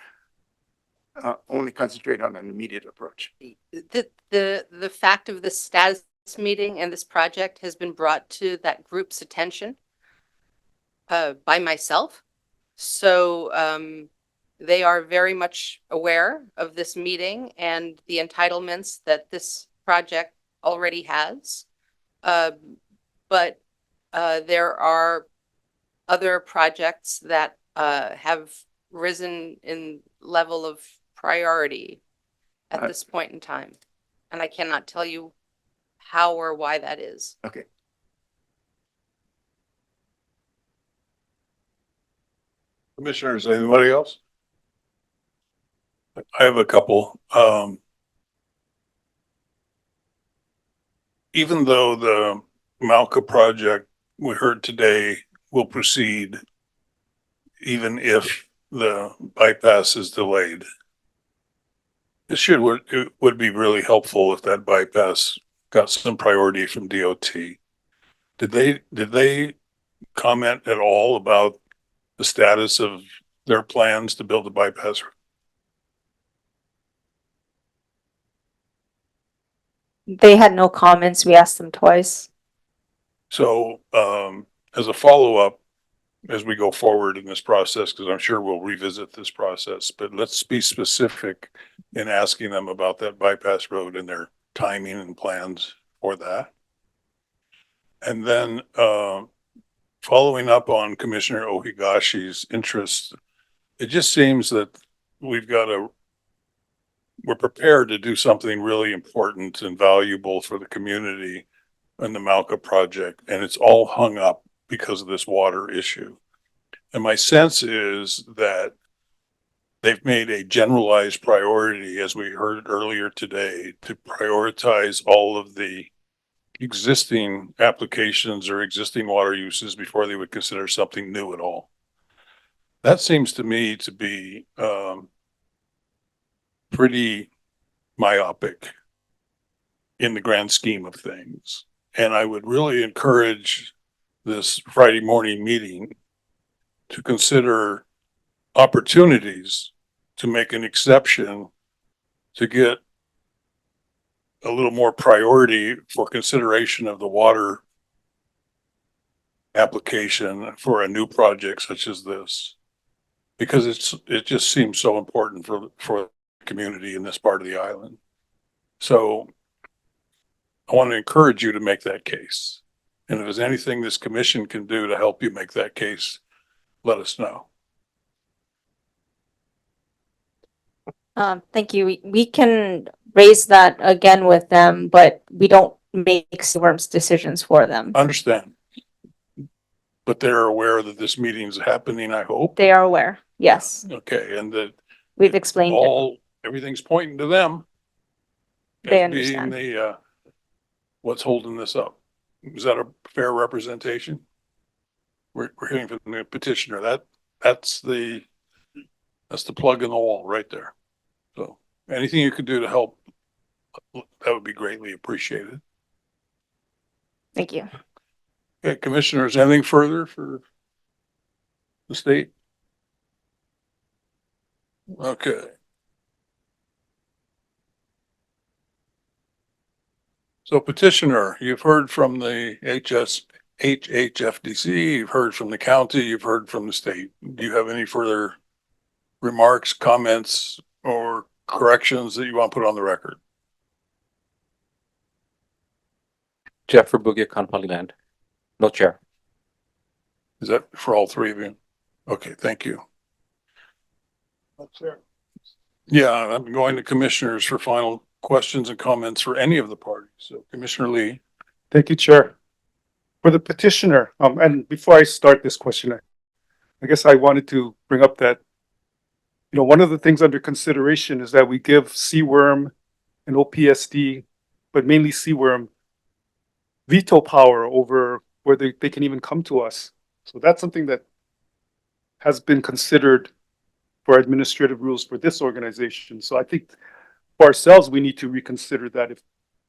only concentrate on an immediate approach. The fact of the status meeting and this project has been brought to that group's attention by myself. So they are very much aware of this meeting and the entitlements that this project already has. But there are other projects that have risen in level of priority at this point in time. And I cannot tell you how or why that is. Okay. Commissioners, anybody else? I have a couple. Even though the Malka project we heard today will proceed, even if the bypass is delayed, it would be really helpful if that bypass got some priority from DOT. Did they comment at all about the status of their plans to build a bypass? They had no comments. We asked them twice. So, as a follow-up, as we go forward in this process, because I'm sure we'll revisit this process, but let's be specific in asking them about that bypass road and their timing and plans for that. And then, following up on Commissioner Ohigashi's interest it just seems that we're prepared to do something really important and valuable for the community in the Malka project, and it's all hung up because of this water issue. And my sense is that they've made a generalized priority, as we heard earlier today, to prioritize all of the existing applications or existing water uses before they would consider something new at all. That seems to me to be pretty myopic in the grand scheme of things. And I would really encourage this Friday morning meeting to consider opportunities to make an exception to get a little more priority for consideration of the water application for a new project such as this. Because it just seems so important for the community in this part of the island. So I want to encourage you to make that case. And if there's anything this commission can do to help you make that case, let us know. Thank you. We can raise that again with them, but we don't make Seaworms decisions for them. Understand. But they're aware that this meeting is happening, I hope. They are aware. Yes, Okay, and that we've explained it. everything's pointing to them They as being understand. the, what's holding this up. Is that a fair representation? We're hearing from the petitioner. That's the plug in the wall right there. So anything you could do to help, that would be greatly appreciated. Thank you. Okay, commissioners, anything further for the state? Okay. So petitioner, you've heard from the HHFDC, you've heard from the county, you've heard from the state. Do you have any further remarks, comments, or corrections that you want to put on the record? Jeff Verbugia, Kaanapali Land. No chair. Is that for all three of you? Okay, thank you. Yeah, I'm going to commissioners for final questions and comments for any of the parties. So Commissioner Lee. Thank you, Chair. For the petitioner, and before I start this question, I guess I wanted to bring up that, one of the things under consideration is that we give Seaworm and OPSD, but mainly Seaworm, veto power over where they can even come to us. So that's something that has been considered for administrative rules for this organization. So I think for ourselves, we need to reconsider that. If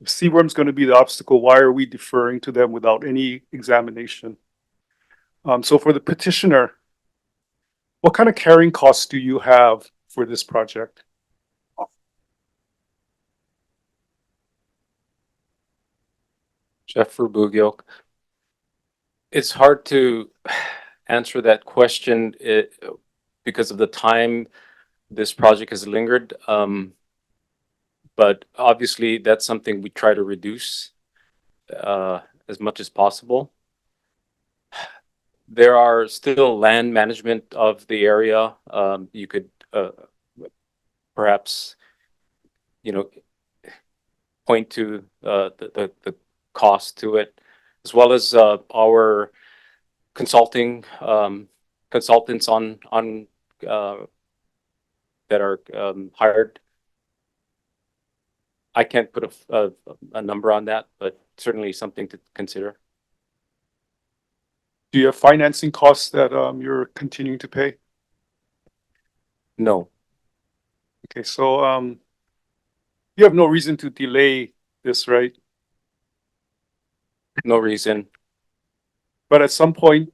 Seaworm's going to be the obstacle, why are we deferring to them without any examination? So for the petitioner, what kind of carrying costs do you have for this project? Jeff Verbugia. It's hard to answer that question because of the time this project has lingered. But obviously that's something we try to reduce as much as possible. There are still land management of the area. You could perhaps, point to the cost to it, as well as our consultants on that are hired. I can't put a number on that, but certainly something to consider. Do you have financing costs that you're continuing to pay? No. Okay, so you have no reason to delay this, right? No reason. But at some point,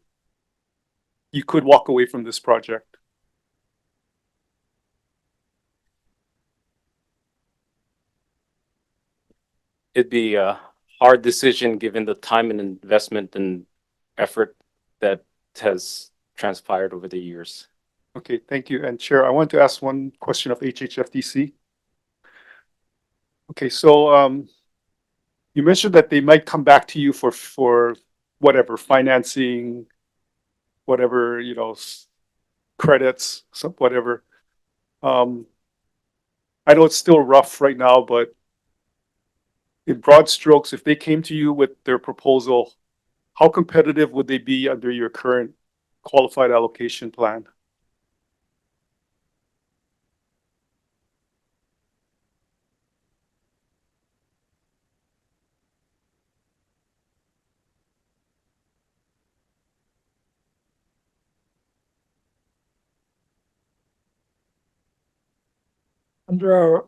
you could walk away from this project. It'd be a hard decision given the time and investment and effort that has transpired over the years. Okay, thank you. And Chair, I want to ask one question of HHFDC. Okay, so you mentioned that they might come back to you for whatever financing, whatever, credits, some, whatever. I know it's still rough right now, but in broad strokes, if they came to you with their proposal, how competitive would they be under your current qualified allocation plan?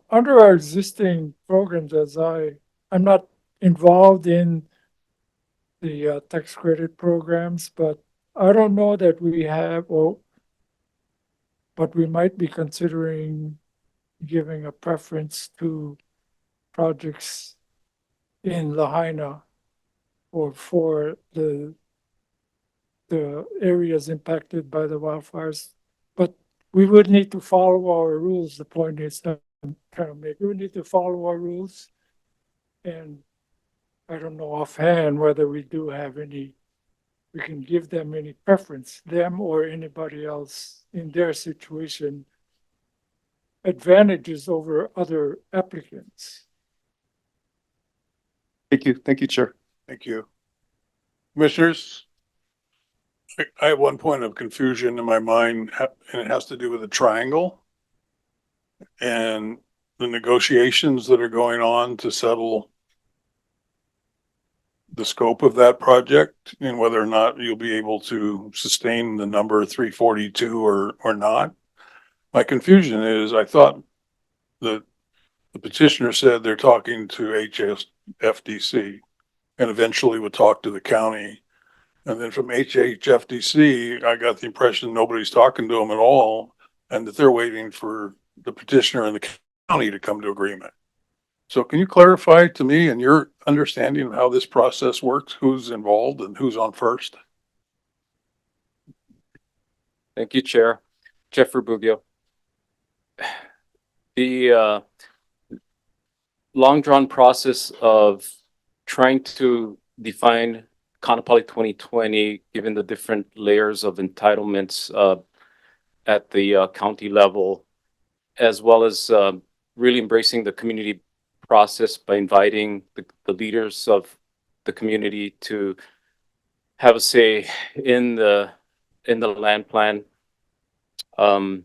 Under our existing programs, I'm not involved in the tax credit programs, but I don't know that we have, or but we might be considering giving a preference to projects in Lahaina or for the areas impacted by the wildfires. But we would need to follow our rules. The point is that I'm trying to make, we would need to follow our rules. And I don't know offhand whether we do have any, we can give them any preference, them or anybody else in their situation, advantages over other applicants. Thank you, Chair. Thank you. Commissioners? I have one point of confusion in my mind, and it has to do with the triangle and the negotiations that are going on to settle the scope of that project and whether or not you'll be able to sustain the number 342 or not. My confusion is I thought that the petitioner said they're talking to HFDC and eventually would talk to the county. And then from HFDC, I got the impression nobody's talking to them at all and that they're waiting for the petitioner and the county to come to agreement. So can you clarify to me and your understanding of how this process works, who's involved and who's on first? Thank you, Chair. Jeff Rubugio. The long drawn process of trying to define Kaanapali 2020, given the different layers of entitlements at the county level, as well as really embracing the community process by inviting the leaders of the community to have a say in the land plan. The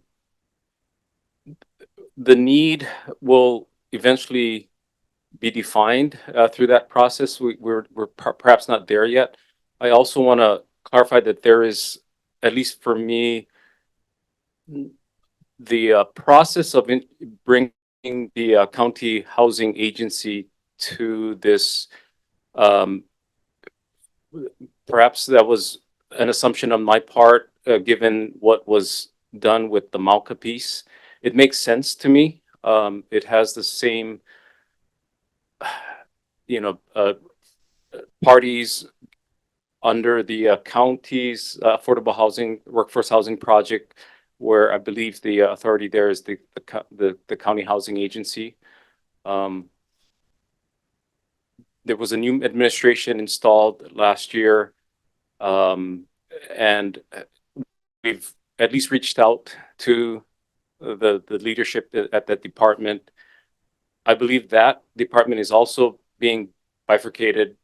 need will eventually be defined through that process. We're perhaps not there yet. I also want to clarify that there is, at least for me, the process of bringing the county housing agency to this. Perhaps that was an assumption on my part, given what was done with the Malka piece. It makes sense to me. It has the same, parties under the county's affordable housing, workforce housing project, where I believe the authority there is the county housing agency. There was a new administration installed last year, and we've at least reached out to the leadership at that department. I believe that department is also being bifurcated,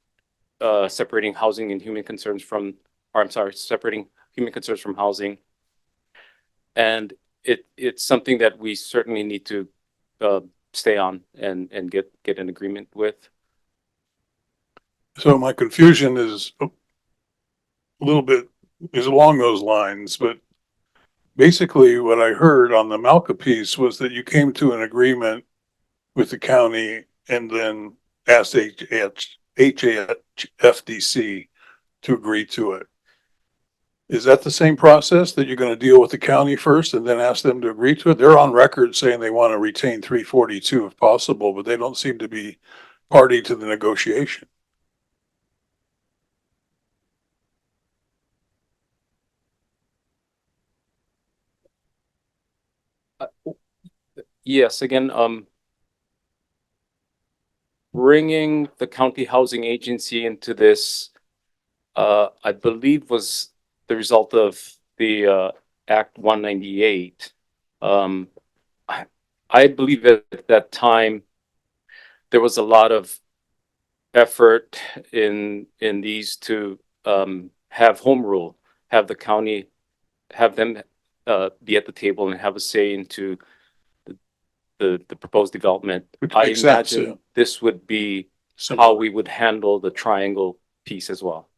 separating housing and human concerns from, or I'm sorry, separating human concerns from housing. And it's something that we certainly need to stay on and get an agreement with. So my confusion is a little bit is along those lines, but basically what I heard on the Malka piece was that you came to an agreement with the county and then asked HFDC to agree to it. Is that the same process that you're going to deal with the county first and then ask them to agree to it? They're on record saying they want to retain 342 if possible, but they don't seem to be party to the negotiation. Yes, again, bringing the county housing agency into this, I believe was the result of the Act 198. I believe at that time there was a lot of effort in these to have home rule, have the county, have them be at the table and have a say into the proposed development. Which I makes sense, yeah. imagine this would be how Simple. we would handle the triangle piece as well.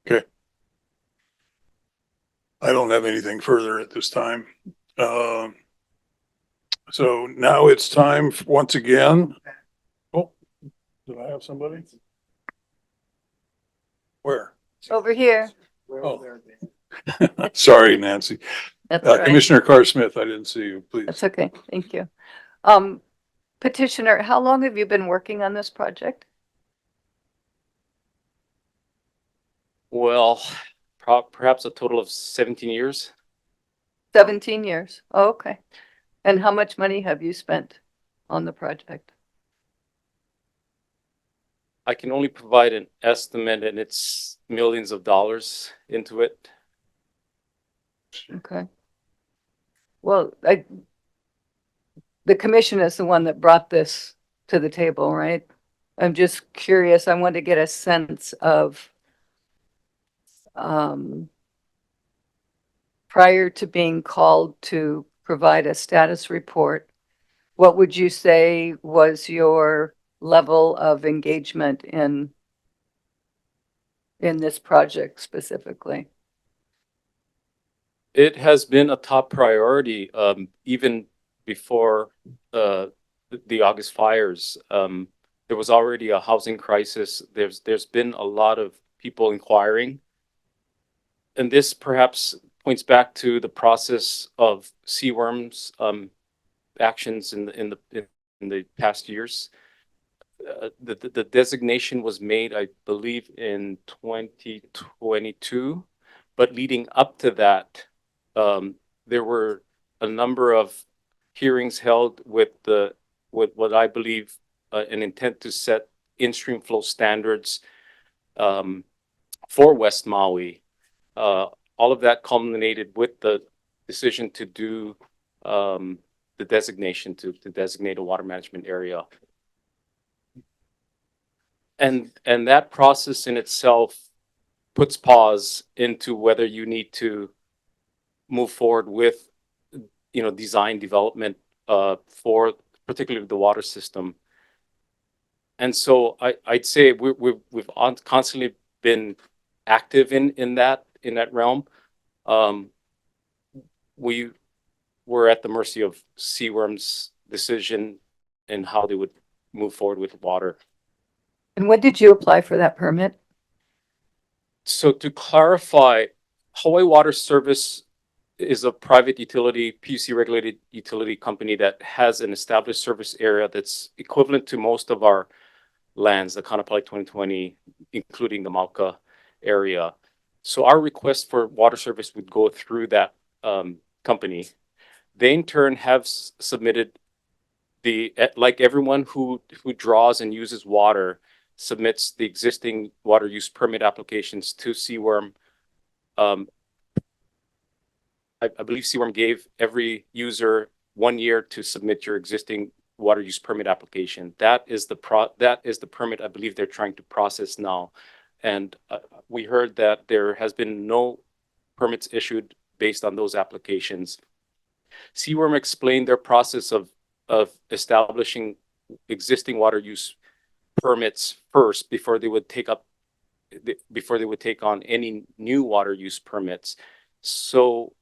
I don't have anything further at this time. So now it's time once again. Oh, did I have somebody? Where? Over here. Oh. Sorry, Nancy. That's all right. Commissioner Carr Smith, I didn't see you, please. That's okay. Thank you. Petitioner, how long have you been working on this project? Well, perhaps a total of 17 years. 17 years. Oh, okay. And how much money have you spent on the project? I can only provide an estimate, and it's millions of dollars into it. Okay. Well, the commission is the one that brought this to the table, right? I'm just curious. I want to get a sense of prior to being called to provide a status report, what would you say was your level of engagement in this project specifically? It has been a top priority, even before the August fires. There was already a housing crisis. There's been a lot of people inquiring, and this perhaps points back to the process of seaworms actions in the past years. The designation was made, I believe, in 2022, but leading up to that, there were a number of hearings held with what I believe an intent to set in-stream flow standards for West Maui. All of that culminated with the decision to do the designation to designate a water management area. And that process in itself puts pause into whether you need to move forward with, design development for particularly the water system. And so I'd say we've constantly been active in that realm. We were at the mercy of Seaworm's decision and how they would move forward with water. And when did you apply for that permit? So to clarify, Hawaii Water Service is a private utility, PUC regulated utility company that has an established service area that's equivalent to most of our lands, the Kaanapali 2020, including the Mauka area. So our request for water service would go through that company. They in turn have submitted like everyone who draws and uses water, submits the existing water use permit applications to Seaworm. I believe Seaworm gave every user 1 year to submit your existing water use permit application. That is the permit I believe they're trying to process now. And we heard that there has been no permits issued based on those applications. Seaworm explained their process of establishing existing water use permits first before they would take on any new water use permits. So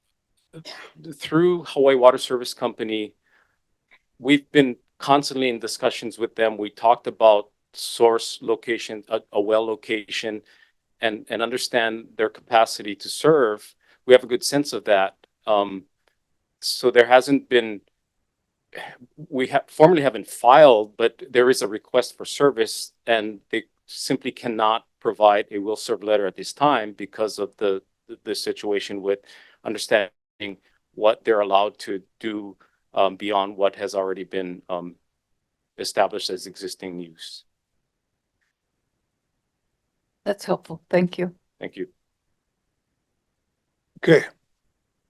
through Hawaii Water Service Company, we've been constantly in discussions with them. We talked about source location, a well location, and understand their capacity to serve. We have a good sense of that. So there hasn't been, we formally haven't filed, but there is a request for service, and they simply cannot provide a will serve letter at this time because of the situation with understanding what they're allowed to do beyond what has already been established as existing use. That's helpful. Thank you. Thank you. Okay.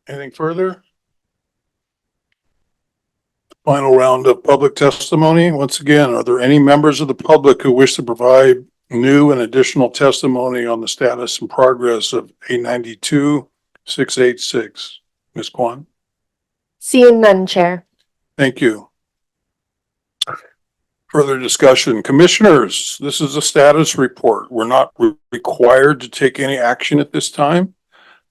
Anything further? Final round of public testimony. Once again, are there any members of the public who wish to provide new and additional testimony on the status and progress of A92-686? Ms. Kwan? Seeing none, Chair. Thank you. Further discussion. Commissioners, this is a status report. We're not required to take any action at this time.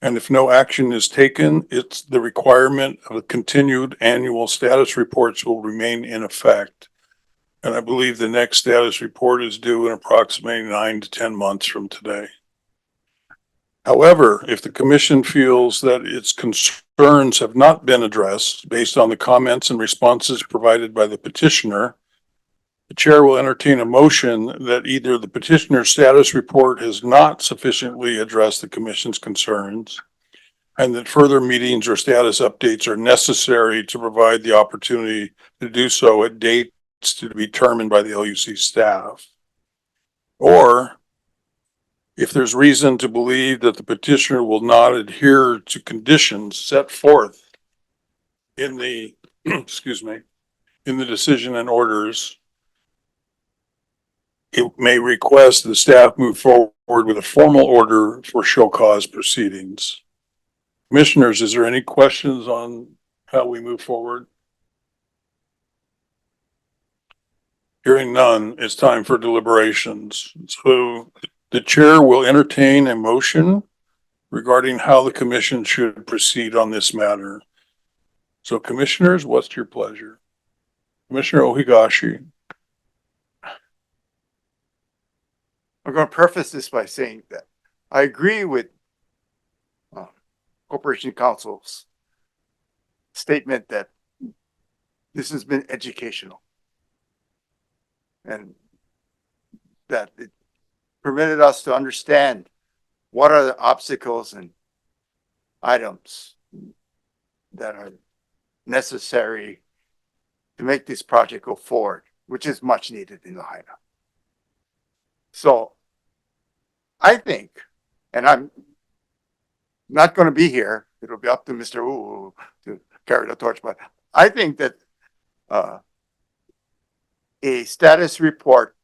And if no action is taken, it's the requirement of a continued annual status reports will remain in effect. And I believe the next status report is due in approximately 9 to 10 months from today. However, if the commission feels that its concerns have not been addressed based on the comments and responses provided by the petitioner, the chair will entertain a motion that either the petitioner's status report has not sufficiently addressed the commission's concerns, and that further meetings or status updates are necessary to provide the opportunity to do so at dates to be determined by the LUC staff. Or if there's reason to believe that the petitioner will not adhere to conditions set forth in the, excuse me, in the decision and orders, it may request the staff move forward with a formal order for show cause proceedings. Commissioners, is there any questions on how we move forward? Hearing none, it's time for deliberations. So the chair will entertain a motion regarding how the commission should proceed on this matter. So commissioners, what's your pleasure? Commissioner Ohigashi. I'm going to preface this by saying that I agree with Corporation Counsel's statement that this has been educational and that it permitted us to understand what are the obstacles and items that are necessary to make this project go forward, which is much needed in Lahaina. So I think, and I'm not going to be here, it'll be up to Mr. Wu to carry the torch, but I think that a status report,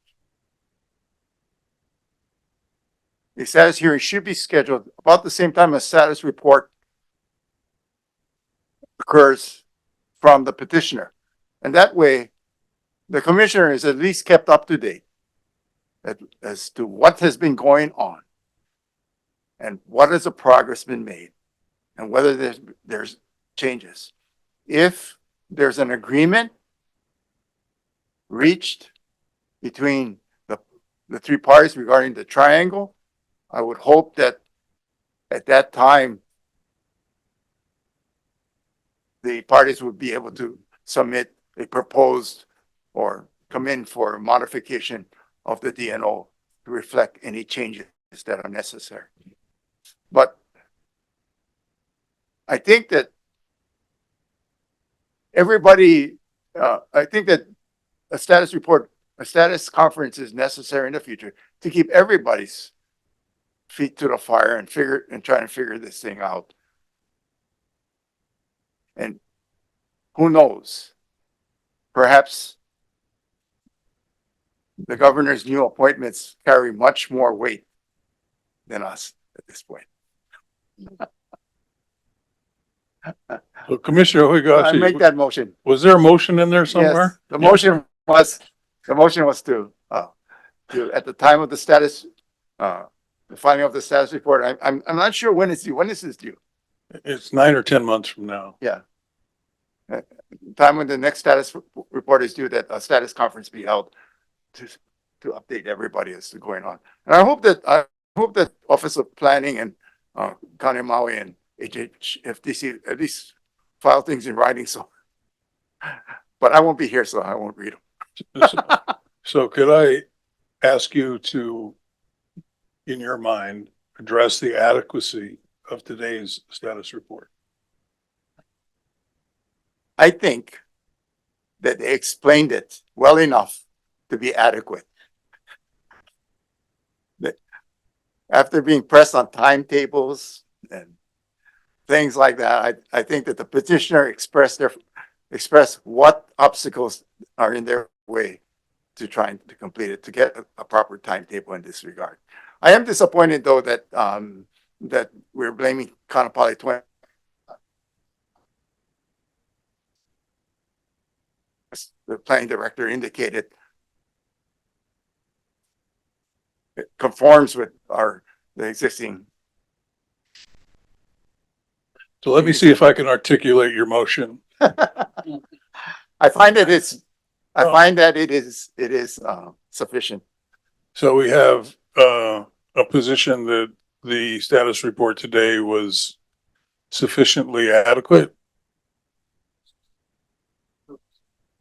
a status hearing should be scheduled about the same time a status report occurs from the petitioner. And that way, the commissioner is at least kept up to date as to what has been going on and what has the progress been made and whether there's changes. If there's an agreement reached between the three parties regarding the triangle, I would hope that at that time, the parties would be able to submit a proposed or come in for a modification of the DNO to reflect any changes that are necessary. But I think that everybody, I think that a status report, a status conference is necessary in the future to keep everybody's feet to the fire and try and figure this thing out. And who knows? Perhaps the governor's new appointments carry much more weight than us at this point. So Commissioner I Ohigashi, make that motion. was there a motion in there somewhere? Yes, the motion was to at the time of the status, the filing of the status report. I'm not sure when it's due. When is this due? It's 9 or 10 months from now. Yeah. Time when the next status report is due, that a status conference be held to update everybody as to going on. And I hope that Office of Planning and County of Maui and HHFDC at least file things in writing. So, but I won't be here, so I won't read them. So could I ask you to, in your mind, address the adequacy of today's status report? I think that they explained it well enough to be adequate. After being pressed on timetables and things like that. I think that the petitioner expressed what obstacles are in their way to trying to complete it, to get a proper timetable in this regard. I am disappointed though that, that we're blaming Kaanapali 20. The planning director indicated it conforms with the existing. So let me see if I can articulate your motion. I find that it is sufficient. So we have, a position that the status report today was sufficiently adequate.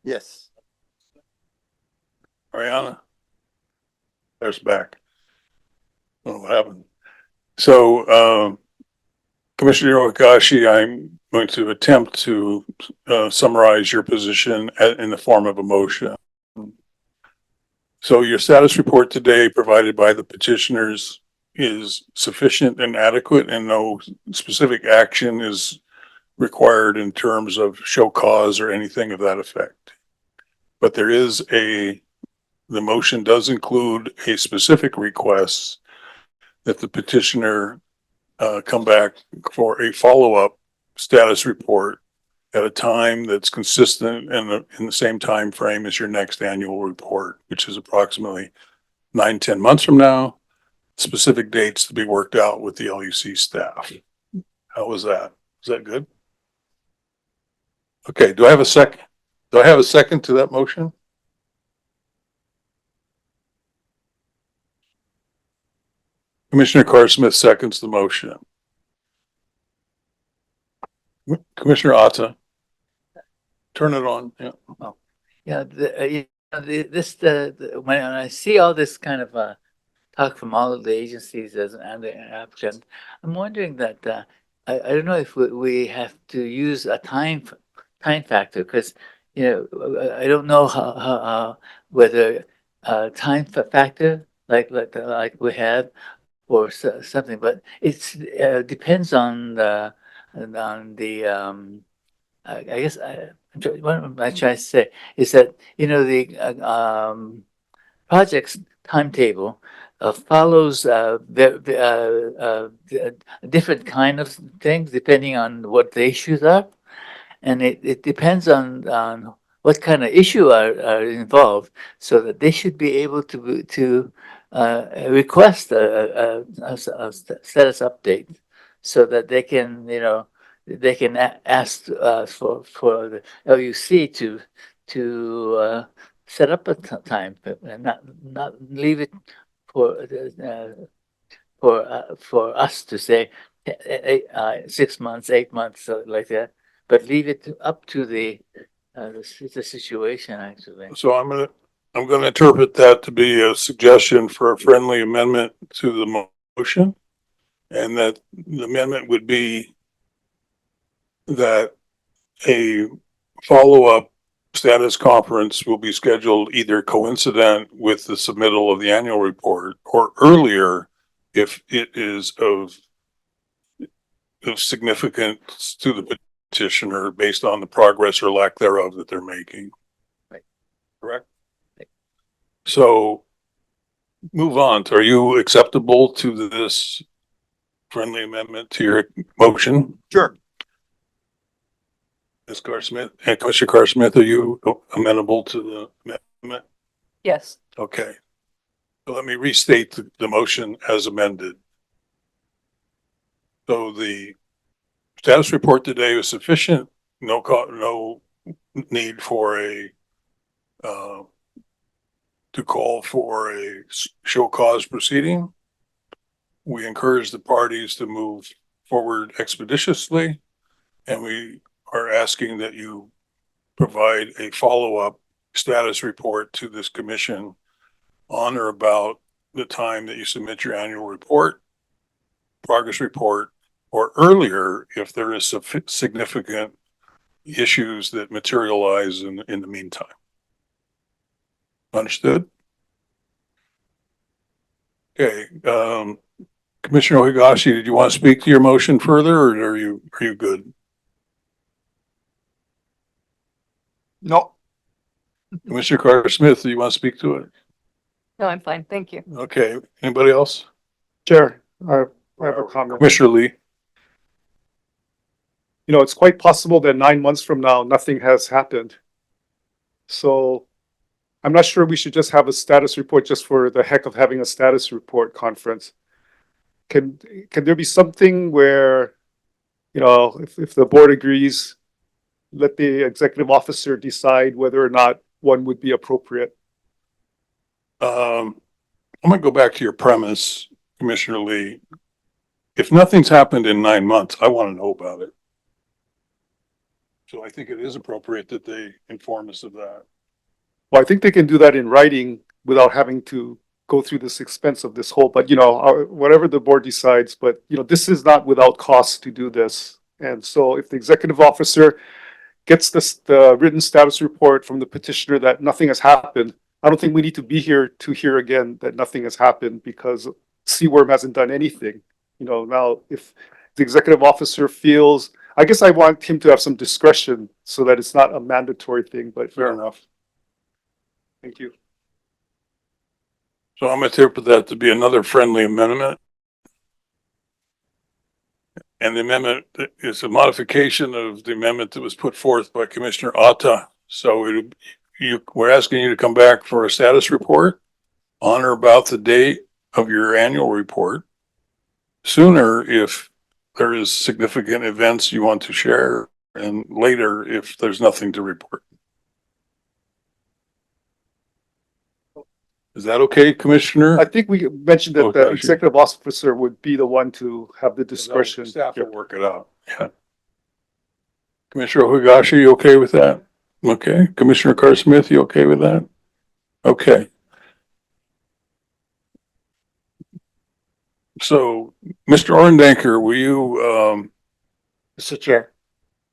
Yes. Ariana? There's back. I don't know what happened. So, Commissioner Okashi, I'm going to attempt to summarize your position in the form of a motion. So your status report today provided by the petitioners is sufficient and adequate, and no specific action is required in terms of show cause or anything of that effect. But there is the motion does include a specific request that the petitioner come back for a follow-up status report at a time that's consistent and in the same time frame as your next annual report, which is approximately 9-10 months from now. Specific dates to be worked out with the LUC staff. How was that? Is that good? Okay, do I have a second? Do I have a second to that motion? Commissioner Carr-Smith seconds the motion. Commissioner Atta. Turn it on. Yeah. Yeah, when I see all this kind of talk from all of the agencies and the applicant, I'm wondering that I don't know if we have to use a time factor, because I don't know how whether time factor like we have or something, but it's depends on the I guess what am I trying to say is that the project's timetable follows the different kind of things depending on what the issues are, and it depends on what kind of issue are involved, so that they should be able to request a status update, so that they can they can ask for the LUC to set up a time and not leave it for for us to say 6 months, 8 months, so like that, but leave it up to the situation actually. So I'm gonna interpret that to be a suggestion for a friendly amendment to the motion. And that the amendment would be that a follow-up status conference will be scheduled either coincident with the submittal of the annual report or earlier if it is of significance to the petitioner based on the progress or lack thereof that they're making. Right. Correct? Right. So move on. Are you acceptable to this friendly amendment to your motion? Sure. Ms. Carr-Smith and Commissioner Carr-Smith, are you amenable to the amendment? Yes. Okay. So let me restate the motion as amended. So the status report today was sufficient. No need for to call for a show cause proceeding. We encourage the parties to move forward expeditiously, and we are asking that you provide a follow-up status report to this commission on or about the time that you submit your annual report, progress report, or earlier if there is significant issues that materialize in the meantime. Understood? Okay. Commissioner Higashi, did you want to speak to your motion further, or are you good? No, Commissioner Carter Smith, do you want to speak to it? No, I'm fine. Thank you. Okay, anybody else? Chair, I have a comment. Commissioner Lee? You know, it's quite possible that 9 months from now, nothing has happened. So I'm not sure we should just have a status report just for the heck of having a status report conference. Can there be something where, you know, if the board agrees, let the executive officer decide whether or not one would be appropriate? I'm gonna go back to your premise, Commissioner Lee. If nothing's happened in 9 months, I want to know about it. So I think it is appropriate that they inform us of that. Well, I think they can do that in writing without having to go through this expense of this whole, but you know, whatever the board decides, but you know, this is not without cost to do this. And so if the executive officer gets the written status report from the petitioner that nothing has happened, I don't think we need to be here to hear again that nothing has happened because CWORM hasn't done anything. You know, now if the executive officer feels, I guess I want him to have some discretion so that it's not a mandatory thing, but Fair enough. thank you. So I'm gonna interpret that to be another friendly amendment. And the amendment is a modification of the amendment that was put forth by Commissioner Atta. So we're asking you to come back for a status report on or about the date of your annual report. Sooner if there is significant events you want to share, and later if there's nothing to report. Is that okay, Commissioner? I think we mentioned that the Okay. executive officer would be the one to have the discretion. Staff will work it out. Yeah. Commissioner Higashi, you okay with that? Okay. Commissioner Carr Smith, you okay with that? Okay. So, Mr. Orndanker, will you, Mr. Chair.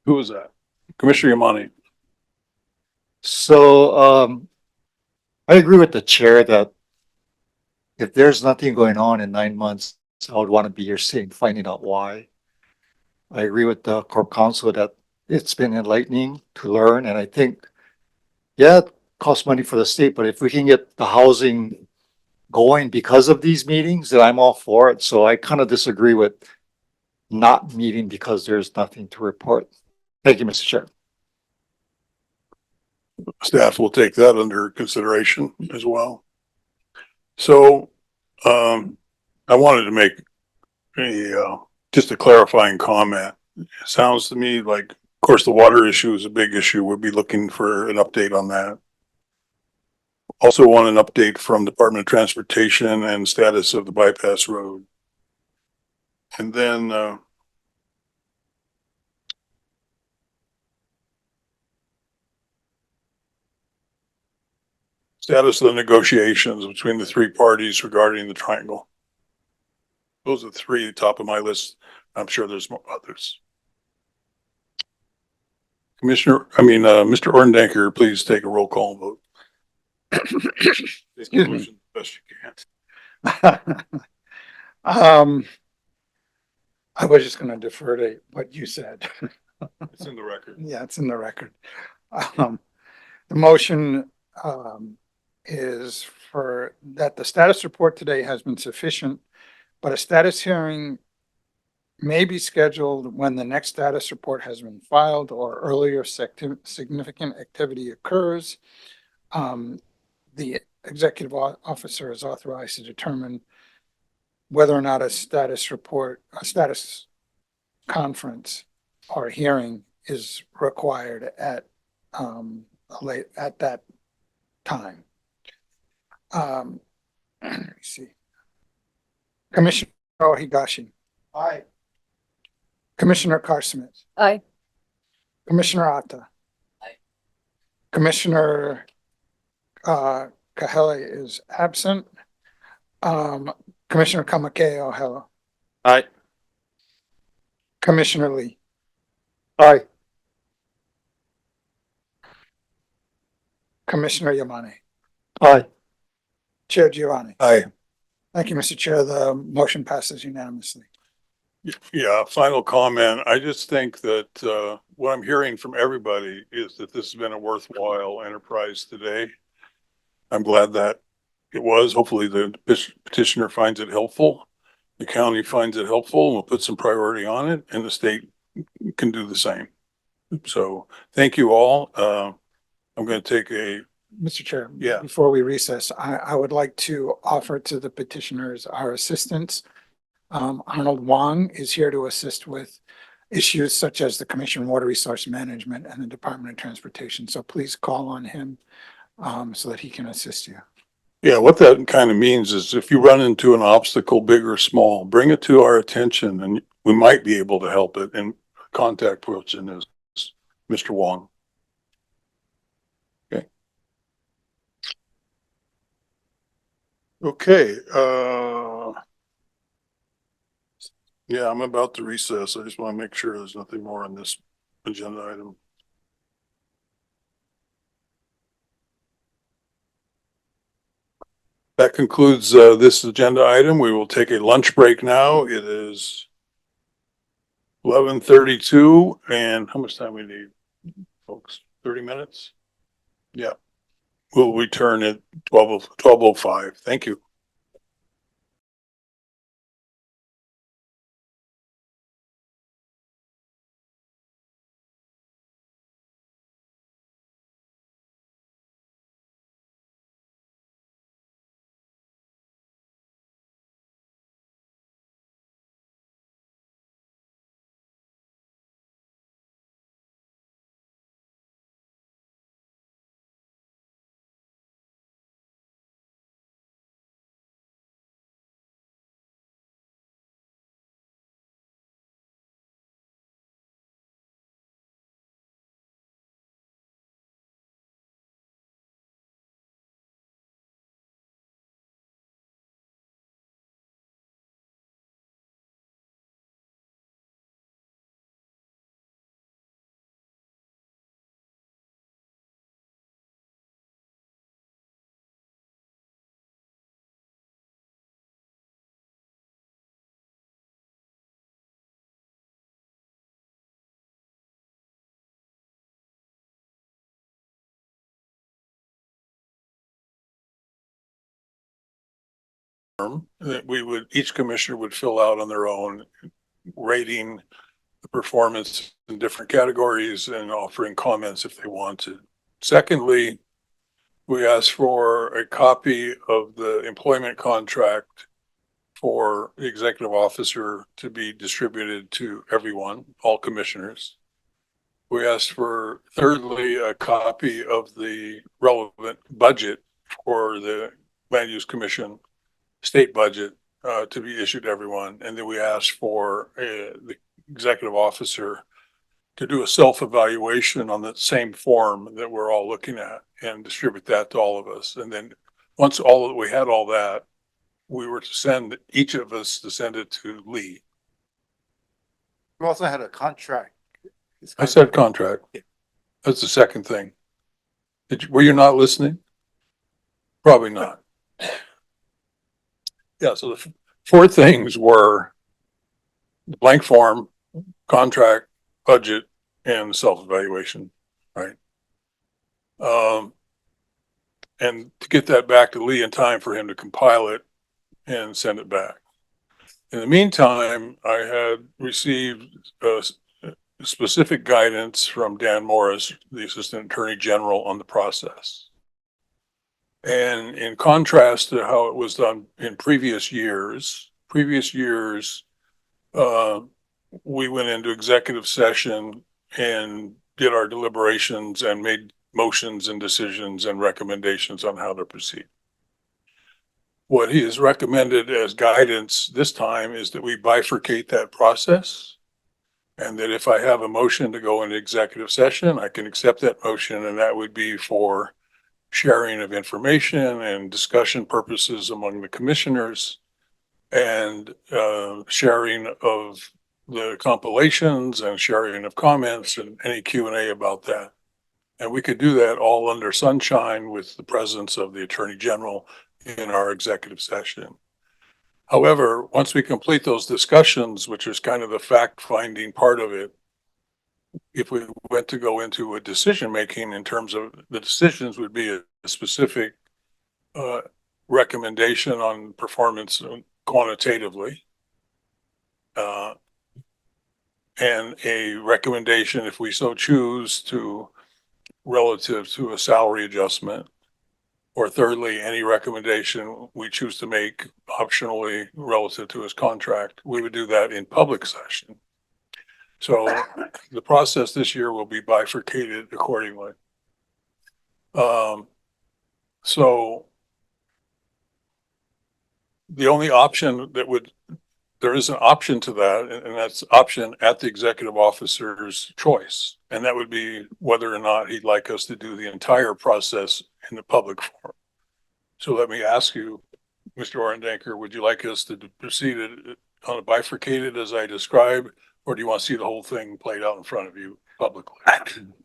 who was that? Commissioner Yamani. So, I agree with the chair that if there's nothing going on in 9 months, I would want to be here seeing, finding out why. I agree with the Corp Council that it's been enlightening to learn, and I think, yeah, it costs money for the state, but if we can get the housing going because of these meetings, then I'm all for it. So I kind of disagree with not meeting because there's nothing to report. Thank you, Mr. Chair. Staff will take that under consideration as well. So, I wanted to make just a clarifying comment. It sounds to me like, of course, the water issue is a big issue. We'll be looking for an update on that. Also want an update from Department of Transportation and status of the bypass road. And then, status of the negotiations between the three parties regarding the triangle. Those are the three top of my list. I'm sure there's more others. Mr. Orndanker, please take a roll call vote. Excuse me. Best you can. I was just gonna defer to what you said. It's in the record. Yeah, it's in the record. The motion, is for that the status report today has been sufficient, but a status hearing may be scheduled when the next status report has been filed or earlier significant activity occurs. The executive officer is authorized to determine whether or not a status conference or hearing is required at that time. Let me see. Commissioner Higashi. Aye. Commissioner Carr Smith. Aye. Commissioner Atta. Aye. Commissioner Kahele is absent. Commissioner Kamakeo, hello. Aye. Commissioner Lee. Aye. Commissioner Yamane. Aye. Chair Giovanni. Aye. Thank you, Mr. Chair. The motion passes unanimously. Yeah, final comment. I just think that, what I'm hearing from everybody is that this has been a worthwhile enterprise today. I'm glad that it was. Hopefully the petitioner finds it helpful. The county finds it helpful and we'll put some priority on it and the state can do the same. So thank you all. I'm going to take a, Mr. Chair. Yeah. Before we recess, I would like to offer to the petitioners our assistance. Arnold Wong is here to assist with issues such as the Commission Water Resource Management and the Department of Transportation. So please call on him so that he can assist you. yeah, what that kind of means is if you run into an obstacle, big or small, bring it to our attention and we might be able to help it. And contact person is Mr. Wong. Okay. Okay, yeah, I'm about to recess. I just want to make sure there's nothing more on this agenda item. That concludes this agenda item. We will take a lunch break now. It is 11:32 and how much time we need, folks? 30 minutes? Yeah. We'll return at 12:05. Thank you. That we would, each commissioner would fill out on their own, rating the performance in different categories and offering comments if they wanted. Secondly, we asked for a copy of the employment contract for the executive officer to be distributed to everyone, all commissioners. We asked for, thirdly, a copy of the relevant budget for the Land Use Commission state budget to be issued to everyone. And then we asked for the executive officer to do a self-evaluation on that same form that we're all looking at and distribute that to all of us. And then once we had all that, we were to send, each of us to send it to Lee. We also had a contract. I said contract. That's the second thing. Were you not listening? Probably not. Yeah, so the four things were the blank form, contract, budget, and self-evaluation, right? And to get that back to Lee in time for him to compile it and send it back. In the meantime, I had received specific guidance from Dan Morris, the Assistant Attorney General, on the process. And in contrast to how it was done in previous years, we went into executive session and did our deliberations and made motions and decisions and recommendations on how to proceed. What he has recommended as guidance this time is that we bifurcate that process. And that if I have a motion to go into executive session, I can accept that motion, and that would be for sharing of information and discussion purposes among the commissioners and sharing of the compilations and sharing of comments and any Q&A about that. And we could do that all under sunshine with the presence of the Attorney General in our executive session. However, once we complete those discussions, which is kind of the fact-finding part of it, if we went to go into a decision-making in terms of the decisions would be a specific recommendation on performance quantitatively. And a recommendation, if we so choose, to relative to a salary adjustment. Or thirdly, any recommendation we choose to make optionally relative to his contract, we would do that in public session. So the process this year will be bifurcated accordingly. So the only option that would, there is an option to that, and that's option at the executive officer's choice. And that would be whether or not he'd like us to do the entire process in the public forum. So let me ask you, Mr. Orendanker, would you like us to proceed on a bifurcated as I described, or do you want to see the whole thing played out in front of you publicly?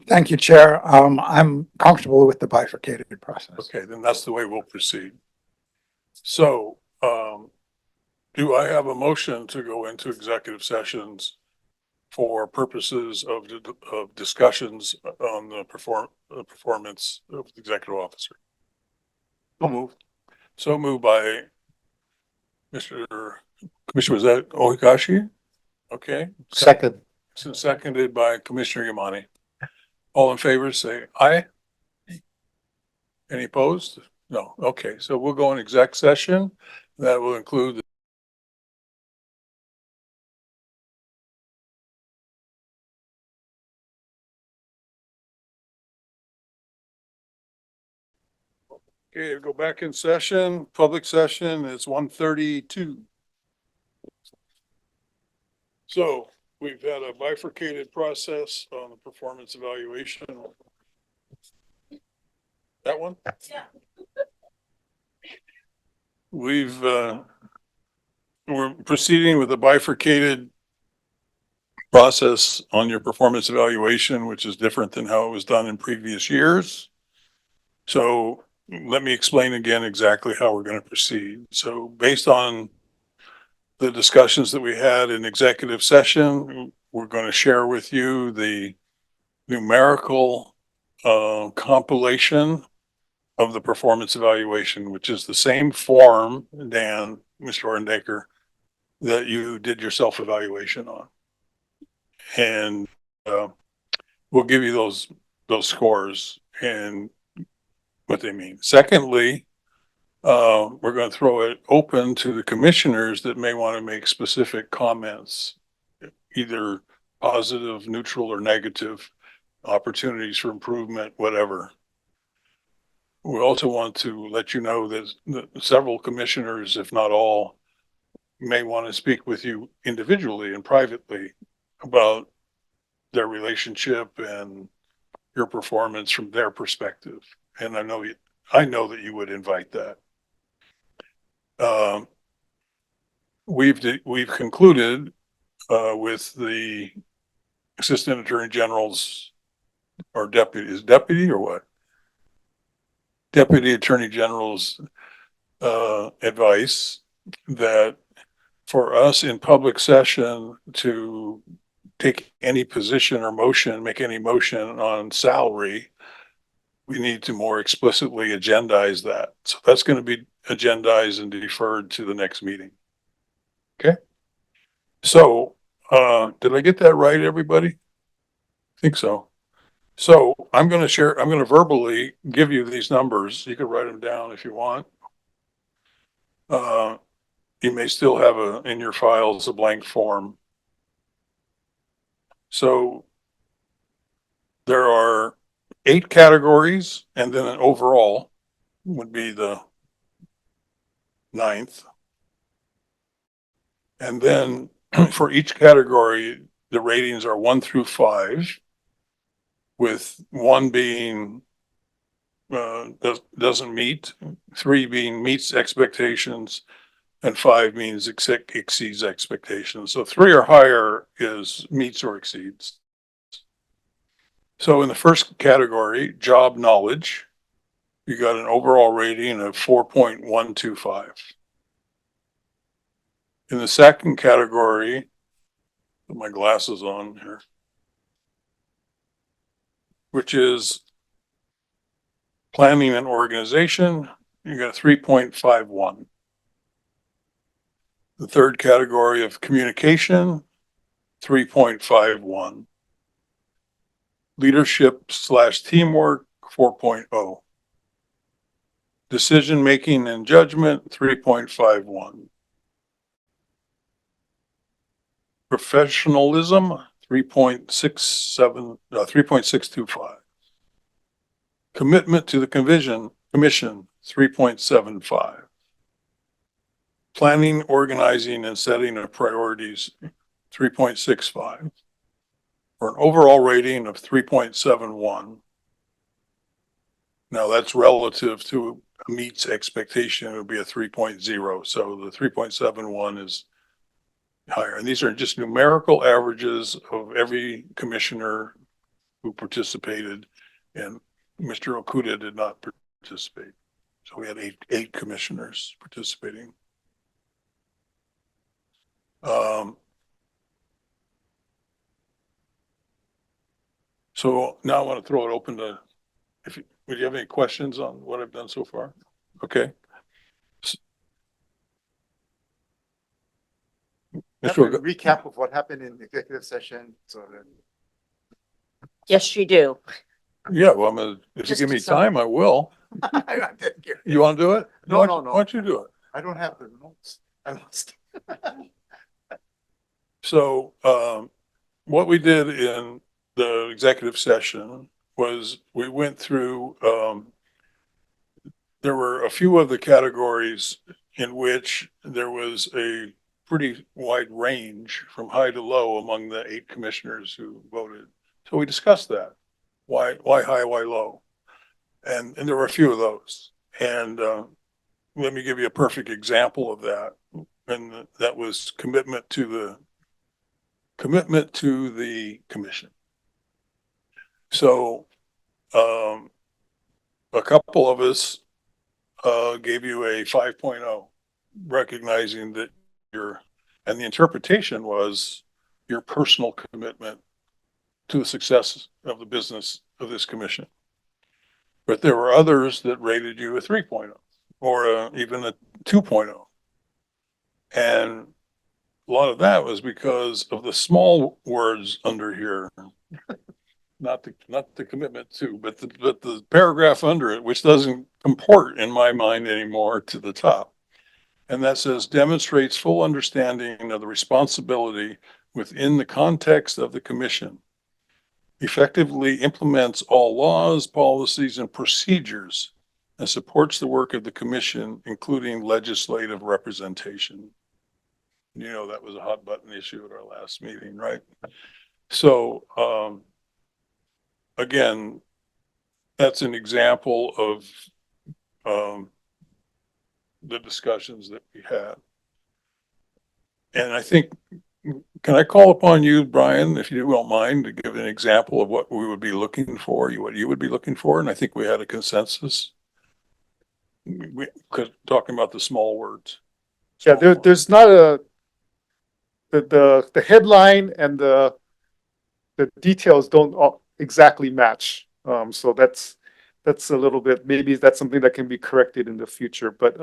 Thank you, Chair. I'm comfortable with the bifurcated process. Okay, then that's the way we'll proceed. So, do I have a motion to go into executive sessions for purposes of discussions on the performance of the executive officer? So moved. So moved by Mr. Commissioner, was that Ohigashi? Okay. Second. Seconded by Commissioner Yamani. All in favor, say aye. Any opposed? No. Okay, so we'll go in exec session. That will include okay, go back in session. Public session is 1:32. So we've had a bifurcated process on the performance evaluation. That one? Yeah. We're proceeding with a bifurcated process on your performance evaluation, which is different than how it was done in previous years. So let me explain again exactly how we're going to proceed. So based on the discussions that we had in executive session, we're going to share with you the numerical compilation of the performance evaluation, which is the same form, Dan, Mr. Orendaker, that you did your self-evaluation on. And we'll give you those scores and what they mean. Secondly, we're going to throw it open to the commissioners that may want to make specific comments, either positive, neutral, or negative, opportunities for improvement, whatever. We also want to let you know that several commissioners, if not all, may want to speak with you individually and privately about their relationship and your performance from their perspective. And I know that you would invite that. We've concluded with the Assistant Attorney General's or deputy or what? Deputy Attorney General's advice that for us in public session to take any position or motion, make any motion on salary, we need to more explicitly agendize that. So that's going to be agendized and deferred to the next meeting. Okay. So, did I get that right, everybody? I think so. So I'm going to verbally give you these numbers. You can write them down if you want. You may still have in your files a blank form. So there are 8 categories, and then an overall would be the 9th. And then for each category, the ratings are 1 through 5, with 1 being doesn't meet, 3 being meets expectations, and 5 means exceeds expectations. So 3 or higher is meets or exceeds. So in the first category, job knowledge, you got an overall rating of 4.125. In the second category, put my glasses on here, which is planning and organization, you got 3.51. The third category of communication, 3.51. Leadership / teamwork, 4.0. Decision making and judgment, 3.51. Professionalism, 3.67, 3.625. Commitment to the commission, 3.75. Planning, organizing, and setting of priorities, 3.65. For an overall rating of 3.71. Now that's relative to meets expectation, it would be a 3.0. So the 3.71 is higher. And these are just numerical averages of every commissioner who participated, and Mr. Okuda did not participate. So we had eight commissioners participating. So now I want to throw it open to, would you have any questions on what I've done so far? Okay. Have Mr. a recap of what happened in the executive session, so that. Yes, you do. Yeah, well, if you Just give me some- time, I will. You want to do it? No, Why no, don't- no. Why don't you do it? I don't have the notes. I lost. So, what we did in the executive session was we went through, there were a few of the categories in which there was a pretty wide range from high to low among the 8 commissioners who voted. So we discussed that. Why high, why low? And there were a few of those. And, let me give you a perfect example of that. And that was commitment to the commission. So, a couple of us, gave you a 5.0, recognizing that and the interpretation was your personal commitment to the success of the business of this commission. But there were others that rated you a 3.0 or even a 2.0. And a lot of that was because of the small words under here, not the commitment to, but the paragraph under it, which doesn't comport in my mind anymore to the top. And that says demonstrates full understanding of the responsibility within the context of the commission, effectively implements all laws, policies, and procedures, and supports the work of the commission, including legislative representation. You know, that was a hot button issue at our last meeting, right? So, again, that's an example of the discussions that we had. And I think, can I call upon you, Brian, if you don't mind, to give an example of what we would be looking for, what you would be looking for? And I think we had a consensus. Talking about the small words. Yeah, there's not the headline and the details don't exactly match. So that's a little bit, maybe that's something that can be corrected in the future, but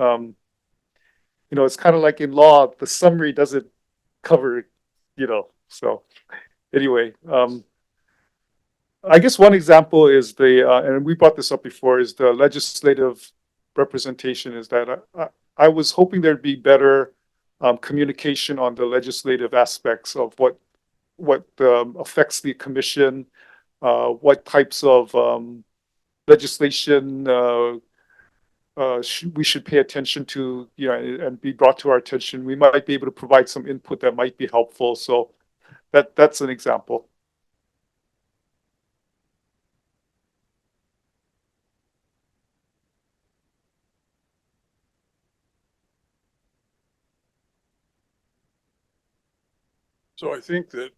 it's kind of like in law, the summary doesn't cover, so anyway, I guess one example is and we brought this up before, is the legislative representation. Is that I was hoping there'd be better communication on the legislative aspects of what affects the commission, what types of legislation we should pay attention to, and be brought to our attention. We might be able to provide some input that might be helpful. So that's an example. So I think that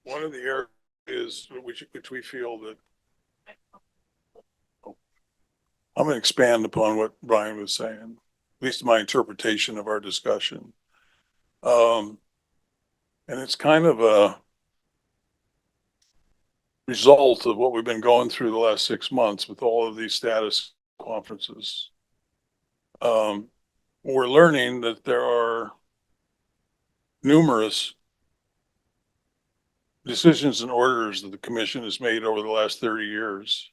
one of the areas which we feel that I'm going to expand upon what Brian was saying, at least my interpretation of our discussion. And it's kind of a result of what we've been going through the last 6 months with all of these status conferences. We're learning that there are numerous decisions and orders that the commission has made over the last 30 years,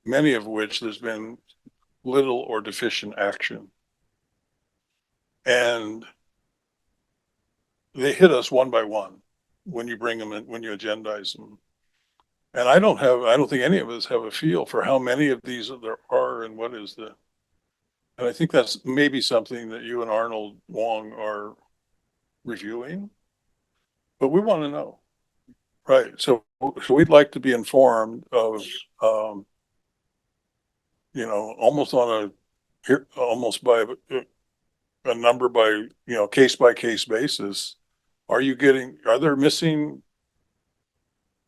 many of which there's been little or deficient action. And they hit us one by one when you bring them in, when you agendize them. And I don't think any of us have a feel for how many of these there are and what is the, and I think that's maybe something that you and Arnold Wong are reviewing, but we want to know. Right. So we'd like to be informed of, almost on almost by a number by, case by case basis. Are there missing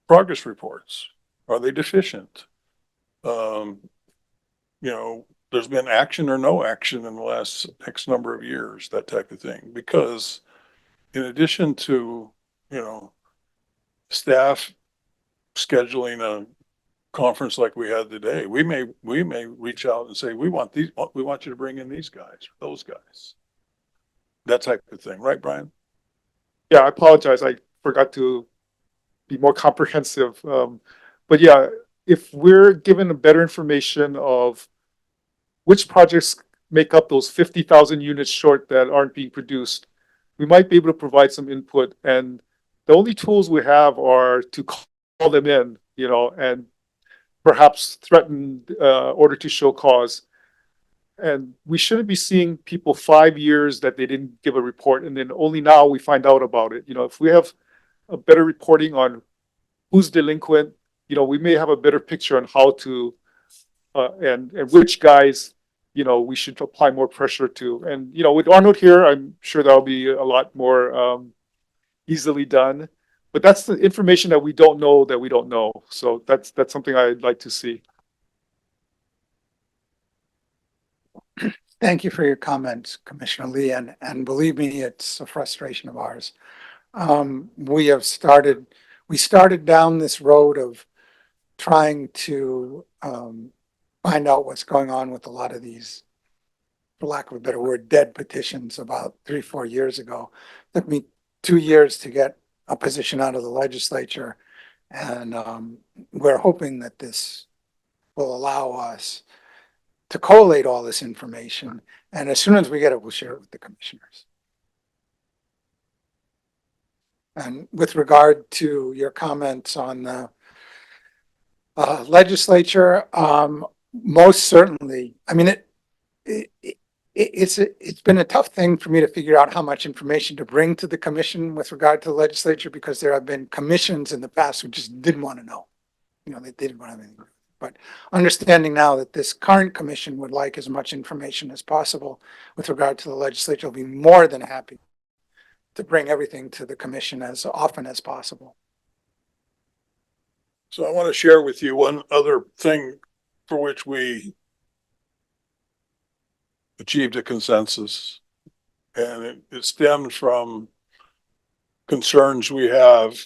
progress reports? Are they deficient? There's been action or no action in the last X number of years, that type of thing. Because in addition to, staff scheduling a conference like we had today, we may reach out and say, we want you to bring in these guys, those guys. That type of thing. Right, Brian? Yeah, I apologize. I forgot to be more comprehensive. But yeah, if we're given a better information of which projects make up those 50,000 units short that aren't being produced, we might be able to provide some input. And the only tools we have are to call them in, and perhaps threaten order to show cause. And we shouldn't be seeing people 5 years that they didn't give a report, and then only now we find out about it. If we have a better reporting on who's delinquent, we may have a better picture on how to and which guys we should apply more pressure to. And with Arnold here, I'm sure that'll be a lot more easily done. But that's the information that we don't know. So that's something I'd like to see. Thank you for your comments, Commissioner Lee, and believe me, it's a frustration of ours. We started down this road of trying to find out what's going on with a lot of these, for lack of a better word, dead petitions about 3-4 years ago. It took me 2 years to get a position out of the legislature, and we're hoping that this will allow us to collate all this information, and as soon as we get it, we'll share it with the commissioners. And with regard to your comments on the legislature, most certainly, I mean, it's been a tough thing for me to figure out how much information to bring to the commission with regard to the legislature, because there have been commissions in the past who just didn't want to know. They didn't want to have anything. But understanding now that this current commission would like as much information as possible with regard to the legislature, will be more than happy to bring everything to the commission as often as possible. So I want to share with you one other thing for which we achieved a consensus. And it stemmed from concerns we have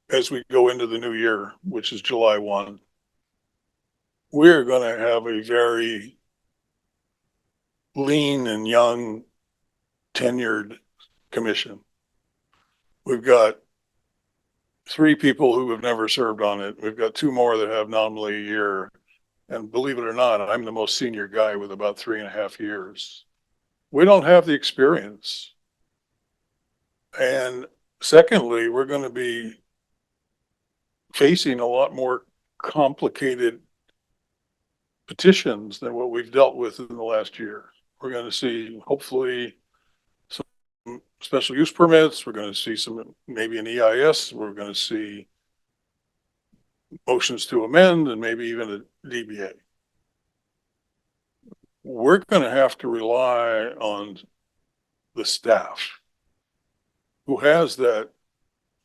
as we go into the new year, which is July 1. We're going to have a very lean and young tenured commission. We've got 3 people who have never served on it. We've got 2 more that have nominally a year. And believe it or not, I'm the most senior guy with about 3.5 years. We don't have the experience. And secondly, we're going to be facing a lot more complicated petitions than what we've dealt with in the last year. We're going to see, hopefully, some special use permits. We're going to see maybe an EIS. We're going to see motions to amend and maybe even a DBA. We're going to have to rely on the staff who has that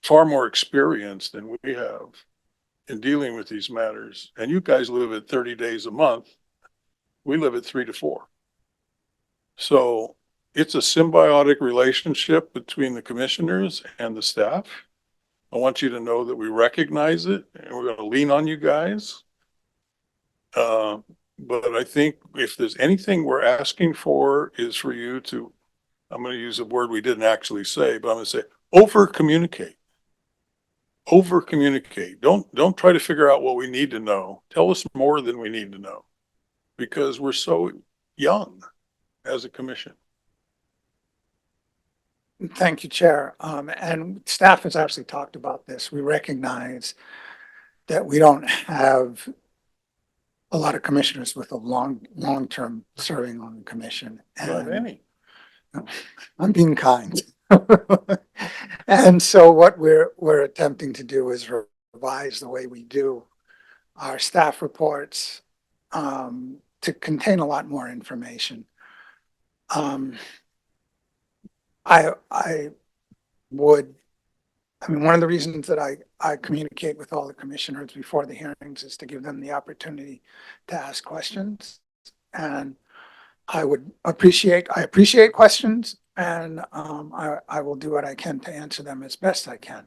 far more experience than we have in dealing with these matters. And you guys live at 30 days a month. We live at 3 to 4. So it's a symbiotic relationship between the commissioners and the staff. I want you to know that we recognize it and we're going to lean on you guys. But I think if there's anything we're asking for is for you to, I'm going to use a word we didn't actually say, but I'm going to say over communicate. Over communicate. Don't try to figure out what we need to know. Tell us more than we need to know because we're so young as a commission. Thank you, Chair. And staff has actually talked about this. We recognize that we don't have a lot of commissioners with a long-term serving on the commission. Not And any. I'm being kind. And so what we're attempting to do is revise the way we do our staff reports to contain a lot more information. I mean, one of the reasons that I communicate with all the commissioners before the hearings is to give them the opportunity to ask questions. And I appreciate questions, and I will do what I can to answer them as best I can.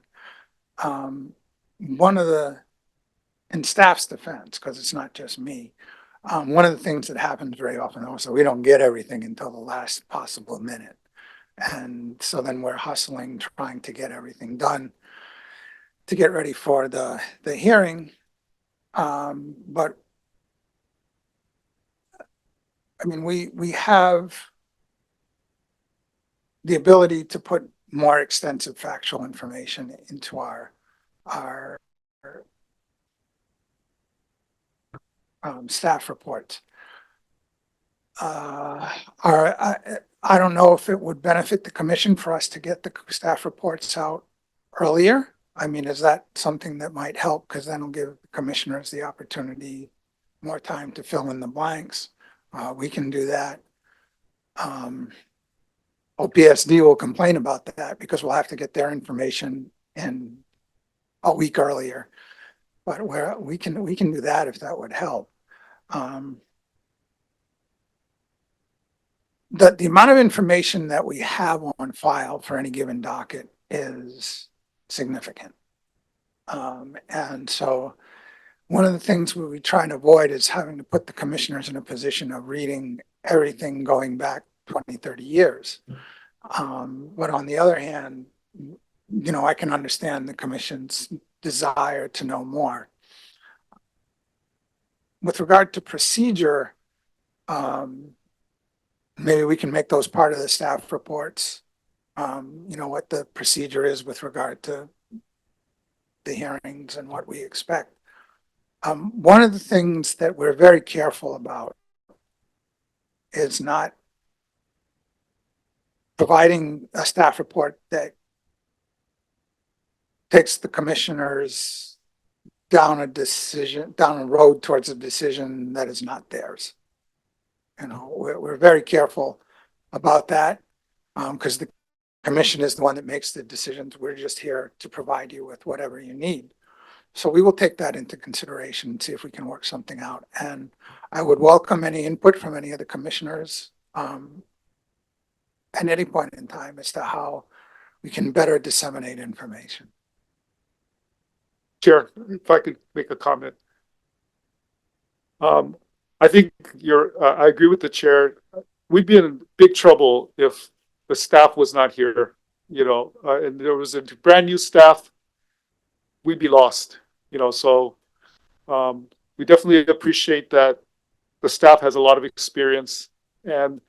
In staff's defense, because it's not just me, one of the things that happens very often also, we don't get everything until the last possible minute. And so then we're hustling, trying to get everything done to get ready for the hearing. But I mean, we have the ability to put more extensive factual information into our staff reports. I don't know if it would benefit the commission for us to get the staff reports out earlier. I mean, is that something that might help? Because then it'll give the commissioners the opportunity, more time to fill in the blanks. We can do that. OPSD will complain about that because we'll have to get their information in a week earlier. But we can do that if that would help. The amount of information that we have on file for any given docket is significant. And so one of the things we try and avoid is having to put the commissioners in a position of reading everything going back 20, 30 years. But on the other hand, you know, I can understand the commission's desire to know more. With regard to procedure, maybe we can make those part of the staff reports. You know, what the procedure is with regard to the hearings and what we expect. One of the things that we're very careful about is not providing a staff report that takes the commissioners down a road towards a decision that is not theirs. You know, we're very careful about that because the commission is the one that makes the decisions. We're just here to provide you with whatever you need. So we will take that into consideration and see if we can work something out. And I would welcome any input from any of the commissioners at any point in time as to how we can better disseminate information. Chair, if I could make a comment. I think I agree with the chair. We'd be in big trouble if the staff was not here, you know, and there was a brand new staff, we'd be lost, you know, so we definitely appreciate that the staff has a lot of experience, and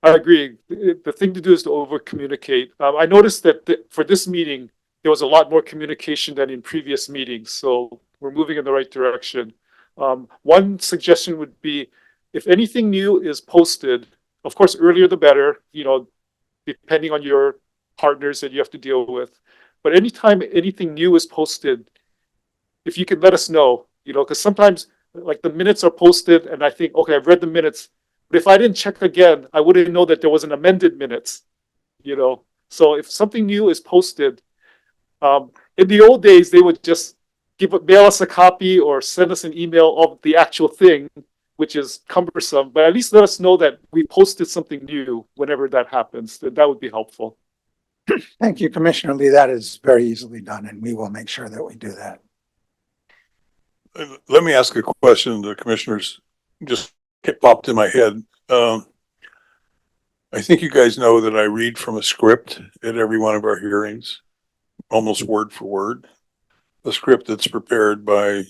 I agree. The thing to do is to over communicate. I noticed that for this meeting, there was a lot more communication than in previous meetings, so we're moving in the right direction. One suggestion would be, if anything new is posted, of course, earlier the better, you know, depending on your partners that you have to deal with. But anytime anything new is posted, if you could let us know, you know, because sometimes like the minutes are posted and I think, okay, I've read the minutes, but if I didn't check again, I wouldn't know that there was an amended minutes, you know. So if something new is posted, in the old days, they would just mail us a copy or send us an email of the actual thing. which is cumbersome, but at least let us know that we posted something new whenever that happens. That would be helpful. Thank you, Commissioner Lee. That is very easily done, and we will make sure that we do that. Let me ask a question. The commissioners just popped in my head. I think you guys know that I read from a script at every one of our hearings, almost word for word. A script that's prepared by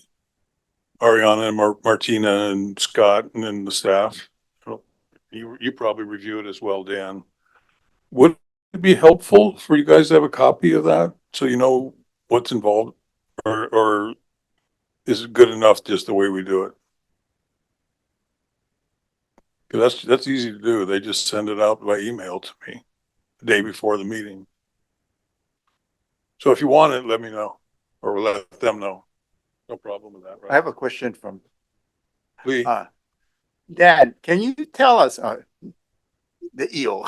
Ariana and Martina and Scott and then the staff. You probably review it as well, Dan. Would it be helpful for you guys to have a copy of that so you know what's involved, or is it good enough just the way we do it? Because that's easy to do. They just send it out by email to me the day before the meeting. So if you want it, let me know, or let them know. No problem with that, right? I have a question from Lee. Dan. Can you tell us the EO?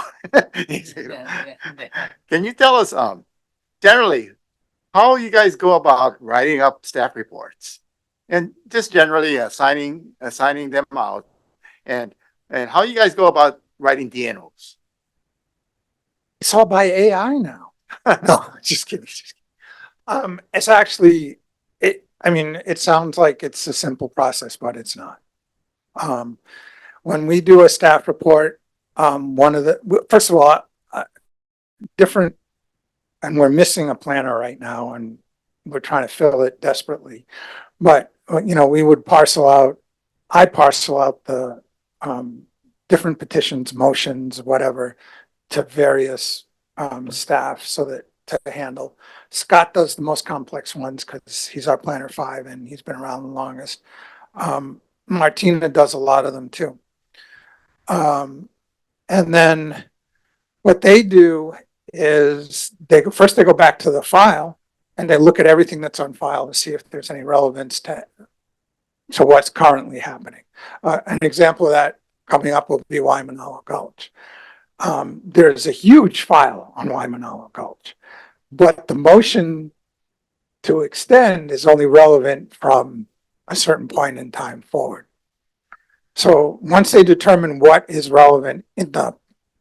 Can you tell us generally how you guys go about writing up staff reports, and just generally assigning them out, and how you guys go about writing DNOs? It's all by AI now. No, just kidding. It's actually, I mean, it sounds like it's a simple process, but it's not. When we do a staff report, first of all, different, and we're missing a planner right now, and we're trying to fill it desperately. But, we would I parcel out the different petitions, motions, whatever, to various staff so that to handle. Scott does the most complex ones because he's our planner 5 and he's been around the longest. Martina does a lot of them too. And then what they do is they go back to the file and they look at everything that's on file to see if there's any relevance to what's currently happening. An example of that coming up will be Waimanalo Gulch. There's a huge file on Waimanalo Gulch, but the motion to extend is only relevant from a certain point in time forward. So once they determine what is relevant in the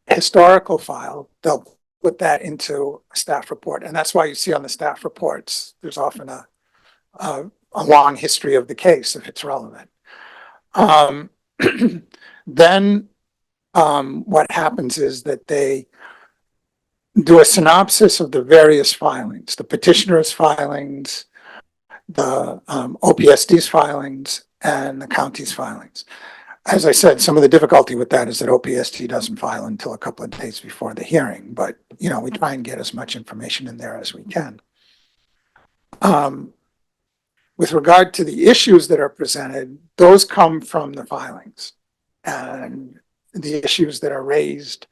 historical file, they'll put that into a staff report. And that's why you see on the staff reports, there's often a long history of the case if it's relevant. Then what happens is that they do a synopsis of the various filings, the petitioner's filings, the OPSD's filings, and the county's filings. As I said, some of the difficulty with that is that OPSD doesn't file until a couple of days before the hearing, but we try and get as much information in there as we can. With regard to the issues that are presented, those come from the filings, and the issues that are raised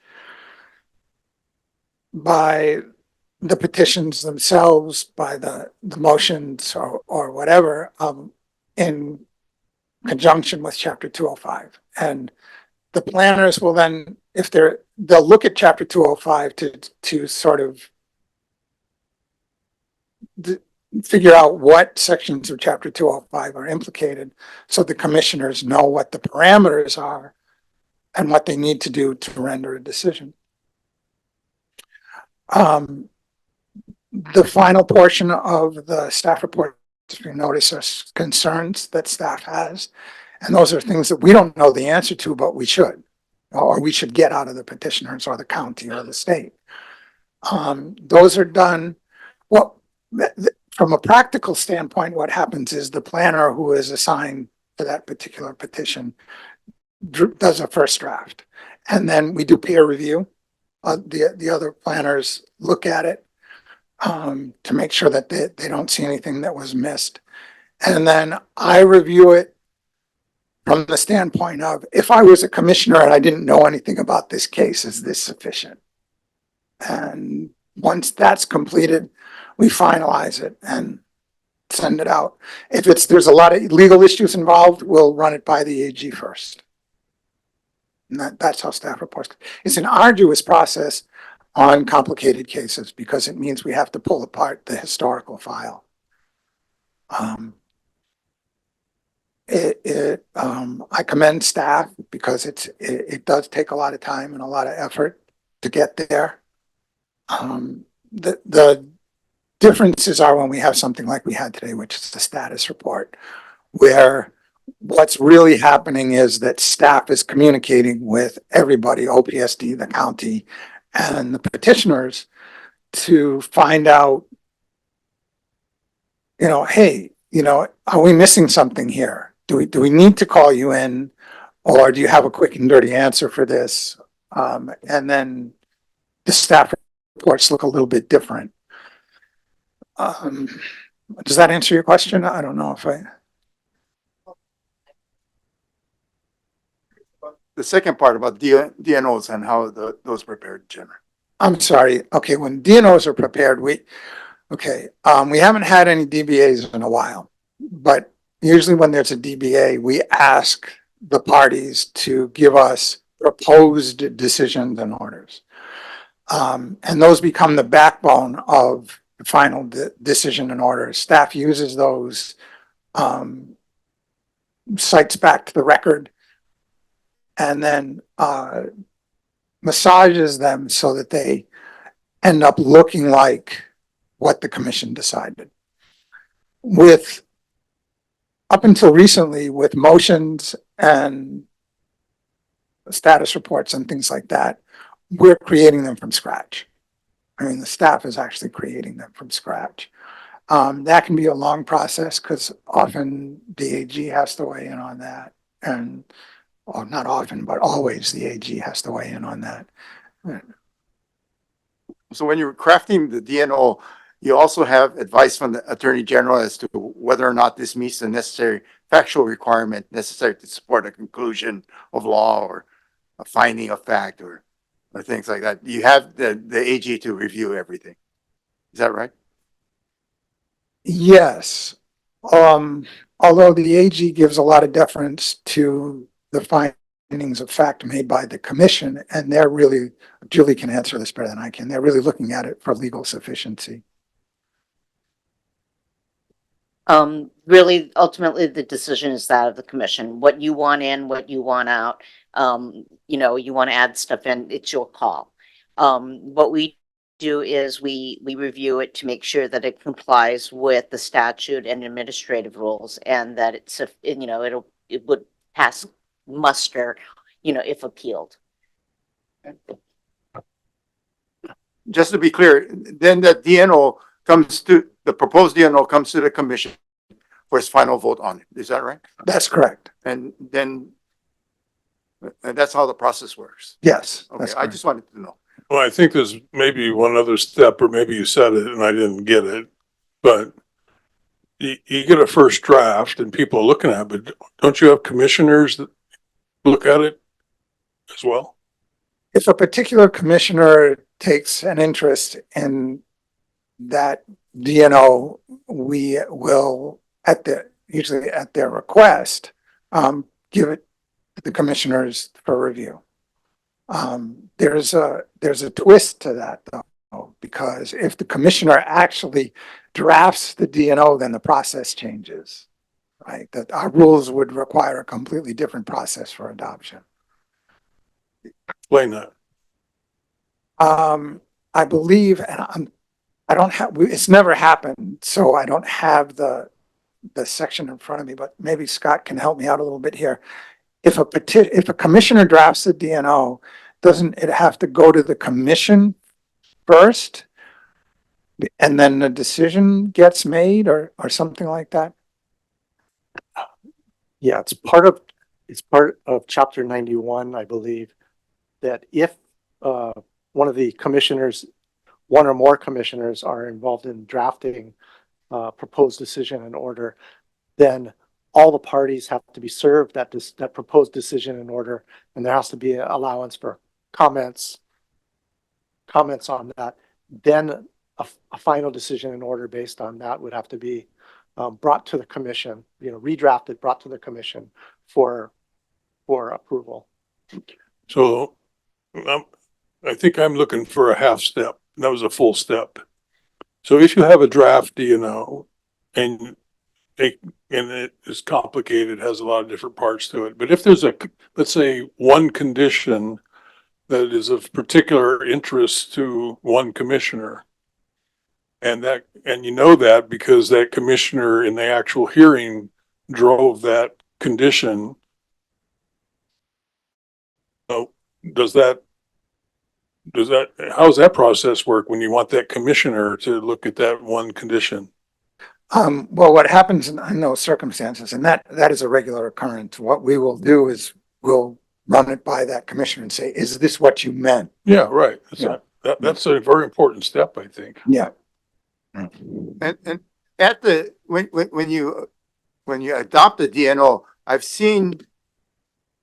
by the petitions themselves, by the motions or whatever, in conjunction with Chapter 205. And the planners will then, they'll look at Chapter 205 to sort of figure out what sections of Chapter 205 are implicated, so the commissioners know what the parameters are and what they need to do to render a decision. The final portion of the staff report, you notice, are concerns that staff has. And those are things that we don't know the answer to, but we should, or we should get out of the petitioners or the county or the state. Those are done. Well, from a practical standpoint, what happens is the planner who is assigned to that particular petition does a first draft. And then we do peer review. The other planners look at it to make sure that they don't see anything that was missed. And then I review it from the standpoint of, if I was a commissioner and I didn't know anything about this case, is this sufficient? And once that's completed, we finalize it and send it out. If there's a lot of legal issues involved, we'll run it by the AG first. And that's how staff reports. It's an arduous process on complicated cases because it means we have to pull apart the historical file. I commend staff because it does take a lot of time and a lot of effort to get there. The differences are when we have something like we had today, which is the status report, where what's really happening is that staff is communicating with everybody, OPSD, the county, and the petitioners to find out, hey, are we missing something here? Do we need to call you in, or do you have a quick and dirty answer for this? And then the staff reports look a little bit different. Does that answer your question? I don't know if I. The second part about DNOs and how those prepared, Jenner. I'm sorry. Okay, when DNOs are prepared, we haven't had any DBAs in a while, but usually when there's a DBA, we ask the parties to give us proposed decisions and orders. And those become the backbone of the final decision and order. Staff uses those, cites back to the record, and then massages them so that they end up looking like what the commission decided. Up until recently, with motions and status reports and things like that, we're creating them from scratch. I mean, the staff is actually creating them from scratch. That can be a long process because often the AG has to weigh in on that. And not often, but always the AG has to weigh in on that. So when you're crafting the DNO, you also have advice from the Attorney General as to whether or not this meets the necessary factual requirement necessary to support a conclusion of law or a finding of fact or things like that. You have the AG to review everything. Is that right? Yes. Although the AG gives a lot of deference to the findings of fact made by the commission, and they're really, Julie can answer this better than I can, they're really looking at it for legal sufficiency. Really, ultimately, the decision is that of the commission. What you want in, what you want out, you want to add stuff in, it's your call. What we do is we review it to make sure that it complies with the statute and administrative rules, and that it's, it would pass muster, if appealed. Just to be clear, then the proposed DNO comes to the commission for its final vote on it. Is that right? That's correct. And then, and that's how the process works. Yes. Okay, I just wanted to know. Well, I think there's maybe one other step, or maybe you said it and I didn't get it, but you get a first draft and people are looking at it, but don't you have commissioners that look at it as well? If a particular commissioner takes an interest in that DNO, we will, usually at their request, give it to the commissioners for review. There's a twist to that though, because if the commissioner actually drafts the DNO, then the process changes, right? That our rules would require a completely different process for adoption. Explain that. I believe, and I don't have, it's never happened, so I don't have the section in front of me, but maybe Scott can help me out a little bit here. If a commissioner drafts a DNO, doesn't it have to go to the commission first? And then the decision gets made or something like that? Yeah, it's part of chapter 91, I believe, that if one or more commissioners are involved in drafting proposed decision and order, then all the parties have to be served that proposed decision and order, and there has to be an allowance for comments on that. Then a final decision and order based on that would have to be brought to the commission, redrafted, brought to the commission for approval. So I think I'm looking for a half step. That was a full step. So if you have a draft DNO and and it is complicated, has a lot of different parts to it. But if there's let's say, one condition that is of particular interest to one commissioner, and you know that because that commissioner in the actual hearing drove that condition. So how does that process work when you want that commissioner to look at that one condition? Well, what happens in those circumstances, and that is a regular occurrence, what we will do is we'll run it by that commissioner and say, is this what you meant? Yeah, right. Yeah. That's a very important step, I think. Yeah. And at when you adopt the DNO, I've seen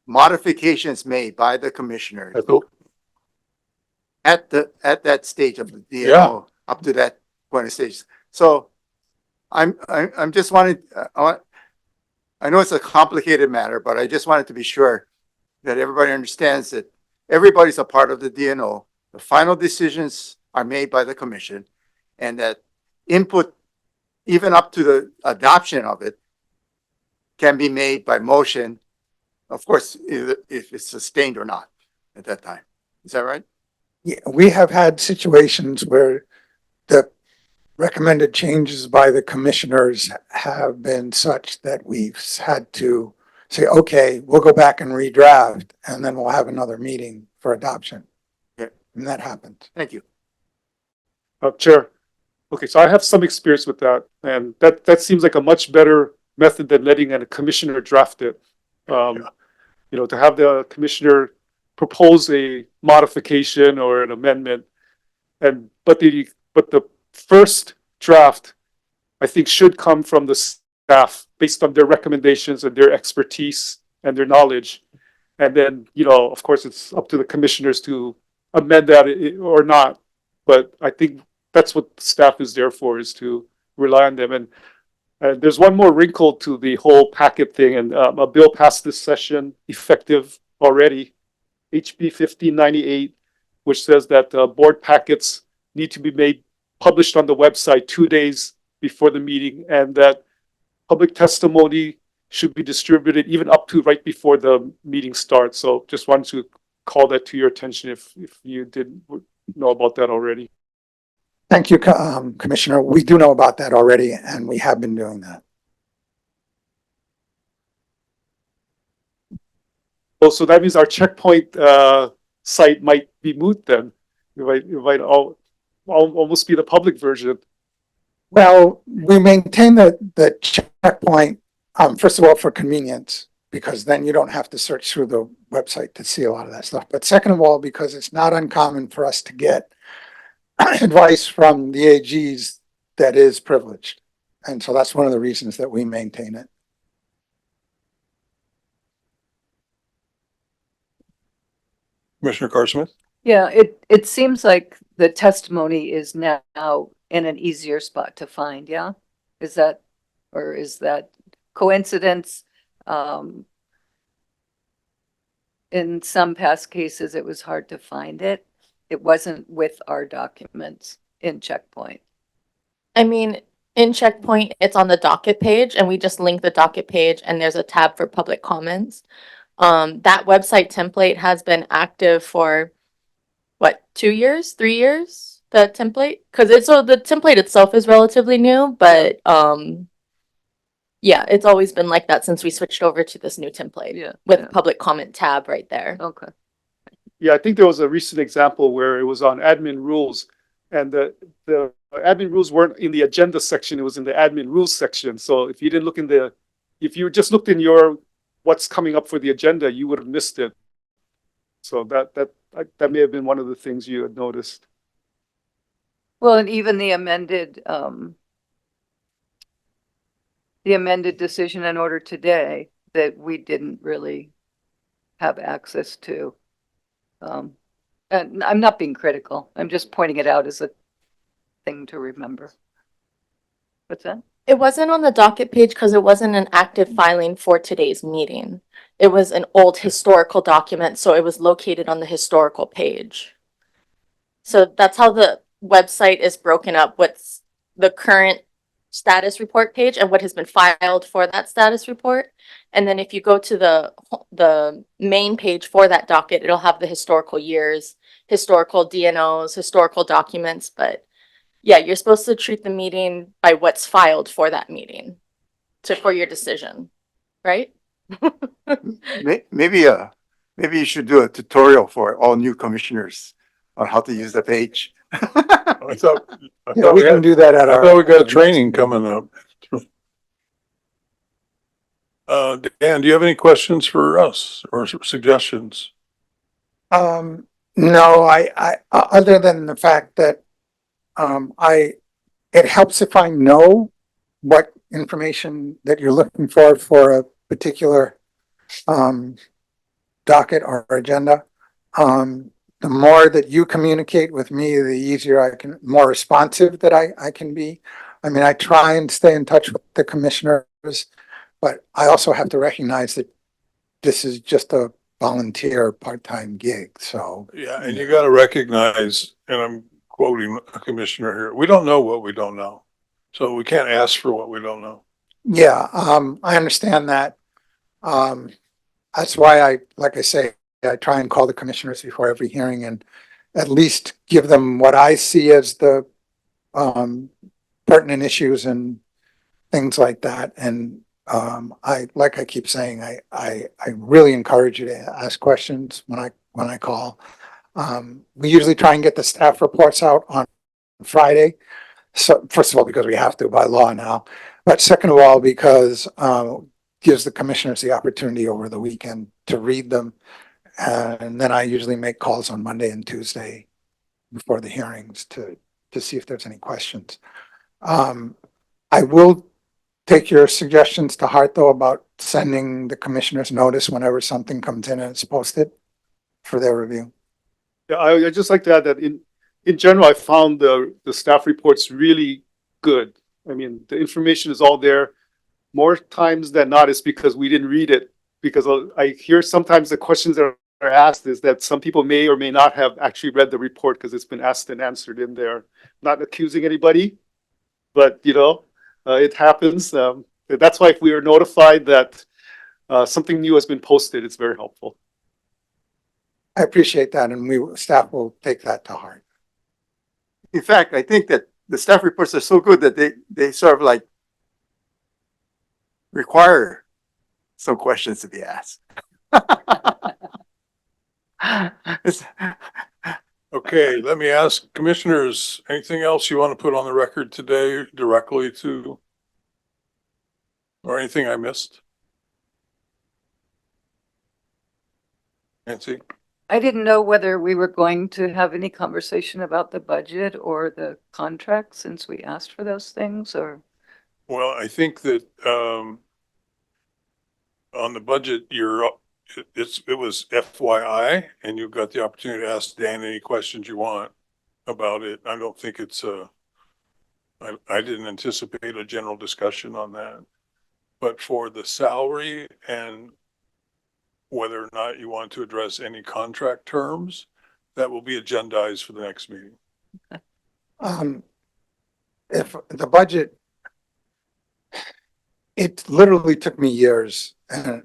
modifications made by the commissioners at that stage of the DNO, up to that point of stage. So I'm just wanted, I know it's a complicated matter, but I just wanted to be sure that everybody understands that everybody's a part of the DNO. The final decisions are made by the commission, and that input, even up to the adoption of it, can be made by motion, of course, if it's sustained or not at that time. Is that right? Yeah, we have had situations where the recommended changes by the commissioners have been such that we've had to say, okay, we'll go back and redraft, and then we'll have another meeting for adoption. Okay. And that happened. Thank you. Chair. Okay, so I have some experience with that, and that seems like a much better method than letting a commissioner draft it. You know, to have the commissioner propose a modification or an amendment, but the first draft, I think, should come from the staff based on their recommendations and their expertise and their knowledge. And then, you know, of course, it's up to the commissioners to amend that or not. But I think that's what staff is there for, is to rely on them. And there's one more wrinkle to the whole packet thing. And a bill passed this session, effective already, HB 1598, which says that board packets need to be published on the website 2 days before the meeting, and that public testimony should be distributed even up to right before the meeting starts. So just wanted to call that to your attention if you didn't know about that already. Thank you, Commissioner. We do know about that already, and we have been doing that. Well, so that means our checkpoint site might be moot then. It might almost be the public version. Well, we maintain the checkpoint, first of all, for convenience, because then you don't have to search through the website to see a lot of that stuff. But second of all, because it's not uncommon for us to get advice from the AGs that is privileged. And so that's one of the reasons that we maintain it. Commissioner Carsmith? Yeah, it seems like the testimony is now in an easier spot to find, yeah? Is that coincidence? In some past cases, it was hard to find it. It wasn't with our documents in Checkpoint. I mean, in Checkpoint, it's on the docket page, and we just link the docket page, and there's a tab for public comments. That website template has been active for what, 2 years, 3 years? The template, because the template itself is relatively new, but yeah, it's always been like that since we switched over to this new template. Yeah, with yeah. public comment tab right there. Okay. Yeah, I think there was a recent example where it was on admin rules, and the admin rules weren't in the agenda section, it was in the admin rules section. So if you didn't look if you just looked in your what's coming up for the agenda, you would have missed it. So that may have been one of the things you had noticed. Well, and even the amended decision in order today that we didn't really have access to. And I'm not being critical. I'm just pointing it out as a thing to remember. What's that? It wasn't on the docket page because it wasn't an active filing for today's meeting. It was an old historical document, so it was located on the historical page. So that's how the website is broken up. What's the current status report page and what has been filed for that status report. And then if you go to the main page for that docket, it'll have the historical years, historical DNOs, historical documents. But yeah, you're supposed to treat the meeting by what's filed for that meeting for your decision, right? Maybe you should do a tutorial for all new commissioners on how to use the page. I thought Yeah, we can do that at I our. thought we got training coming up. Dan, do you have any questions for us or suggestions? No, other than the fact that, it helps if I know what information that you're looking for a particular, docket or agenda. The more that you communicate with me, the easier more responsive that I can be. I mean, I try and stay in touch with the commissioners, but I also have to recognize that this is just a volunteer part-time gig, so. Yeah, and you got to recognize, and I'm quoting a commissioner here, we don't know what we don't know. So we can't ask for what we don't know. Yeah, I understand that. That's why like I say, I try and call the commissioners before every hearing and at least give them what I see as the pertinent issues and things like that. And like I keep saying, I really encourage you to ask questions when I call. We usually try and get the staff reports out on Friday. So first of all, because we have to by law now, but second of all, because gives the commissioners the opportunity over the weekend to read them. And then I usually make calls on Monday and Tuesday before the hearings to see if there's any questions. I will take your suggestions to heart, though, about sending the commissioners notice whenever something comes in and it's posted for their review. Yeah, I just like to add that in general, I found the staff reports really good. I mean, the information is all there. More times than not, it's because we didn't read it. Because I hear sometimes the questions that are asked is that some people may or may not have actually read the report because it's been asked and answered in there. Not accusing anybody, but it happens. That's why if we are notified that something new has been posted, it's very helpful. I appreciate that, and staff will take that to heart. In fact, I think that the staff reports are so good that they sort of like require some questions to be asked. Okay, let me ask commissioners, anything else you want to put on the record today directly to, or anything I missed? Nancy? I didn't know whether we were going to have any conversation about the budget or the contract since we asked for those things, or. Well, I think that on the budget, it was FYI, and you've got the opportunity to ask Dan any questions you want about it. I don't think it's I didn't anticipate a general discussion on that. But for the salary and whether or not you want to address any contract terms, that will be agendized for the next meeting. If the budget, it literally took me years,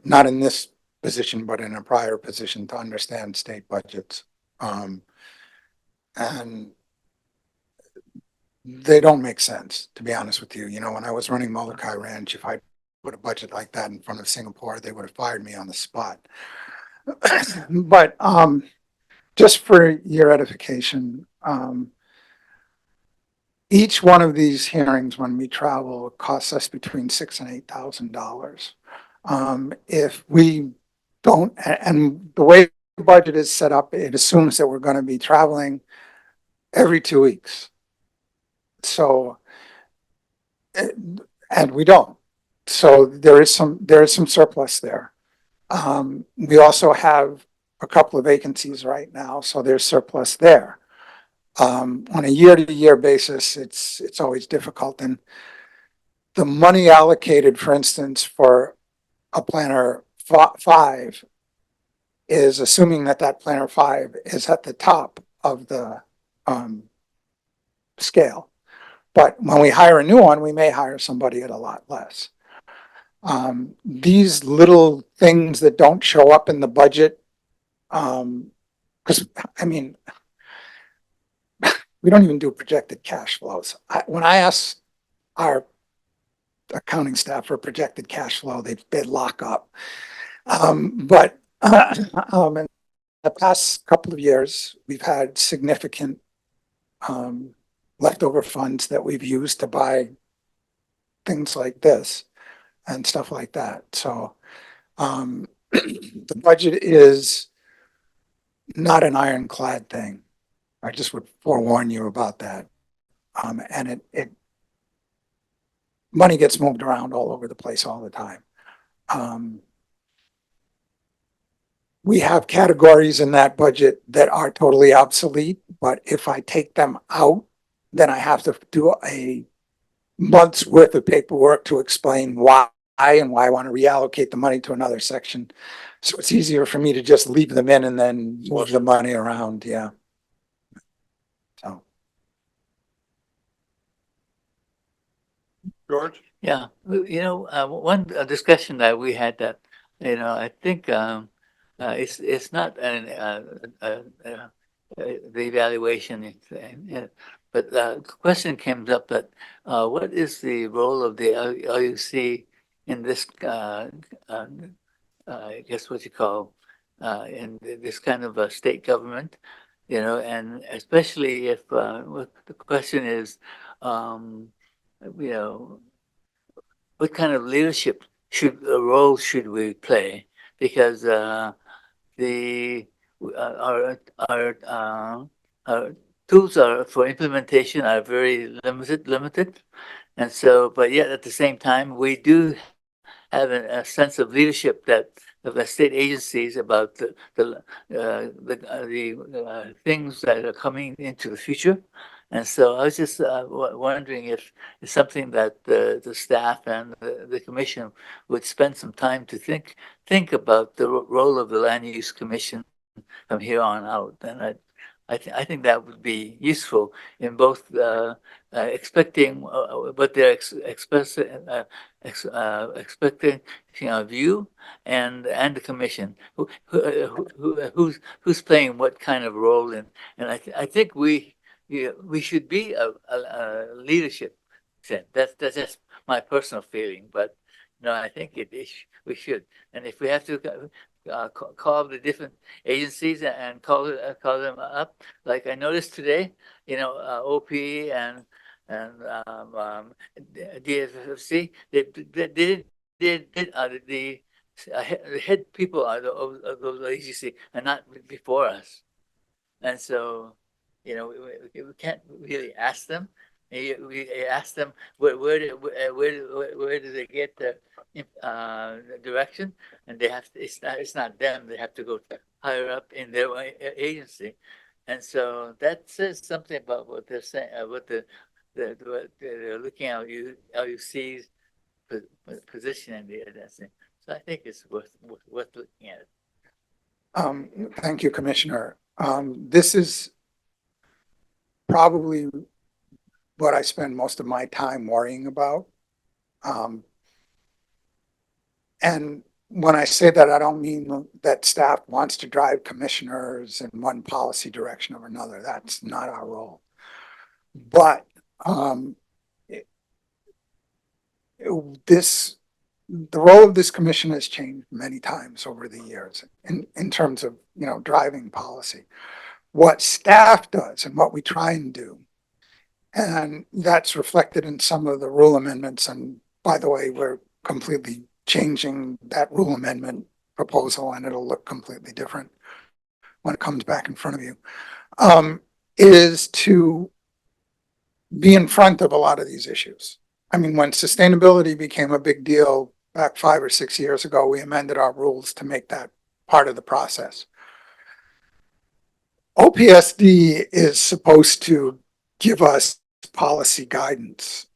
not in this position, but in a prior position, to understand state budgets. And they don't make sense, to be honest with you. When I was running Molokai Ranch, if I put a budget like that in front of Singapore, they would have fired me on the spot. But just for your edification, each one of these hearings, when we travel, costs us between $6,000 and $8,000. If we don't, and the way the budget is set up, it assumes that we're going to be traveling every 2 weeks. So, and we don't. So there is some surplus there. We also have a couple of vacancies right now, so there's surplus there. On a year-to-year basis, it's always difficult. And the money allocated, for instance, for a planner 5 is assuming that planner 5 is at the top of the scale. But when we hire a new one, we may hire somebody at a lot less. These little things that don't show up in the budget, because I mean, we don't even do projected cash flows. When I ask our accounting staff for projected cash flow, they lock up. But in the past couple of years, we've had significant leftover funds that we've used to buy things like this and stuff like that. So the budget is not an ironclad thing. I just would forewarn you about that. And money gets moved around all over the place all the time. We have categories in that budget that are totally obsolete, but if I take them out, then I have to do a month's worth of paperwork to explain why and why I want to reallocate the money to another section. So it's easier for me to just leave them in and then move the money around. Yeah. So. George? Yeah, one discussion that we had that, I think it's not the evaluation, but the question came up that what is the role of the LUC in this, I guess what you call, in this kind of a state government, and especially if what the question is, what kind of leadership role should we play? Because our tools are for implementation are very limited, and so, but yet at the same time, we do have a sense of leadership that of the state agencies about the things that are coming into the future. And so I was just wondering if it's something that the staff and the commission would spend some time to think about the role of the land use commission from here on out. And I think that would be useful in both expecting what they're expecting view and the commission who's playing what kind of role in. And I think we should be a leadership. That's just my personal feeling, but I think we should. And if we have to call the different agencies and call them up, like I noticed today, OP and DFFC, the head people of those agencies are not before us, and so we can't really ask them. We ask them where do they get the direction, and they have to, it's not them. They have to go higher up in their agency, and so that says something about what they're saying, what they're looking at LUC's position in the agency. So I think it's worth looking at it. Thank you, Commissioner. This is probably what I spend most of my time worrying about. And when I say that, I don't mean that staff wants to drive commissioners in one policy direction or another. That's not our role. But the role of this commission has changed many times over the years in terms of, driving policy. What staff does and what we try and do, and that's reflected in some of the rule amendments. And by the way, we're completely changing that rule amendment proposal, and it'll look completely different when it comes back in front of you, is to be in front of a lot of these issues. I mean, when sustainability became a big deal back 5 or 6 years ago, we amended our rules to make that part of the process. OPSD is supposed to give us policy guidance.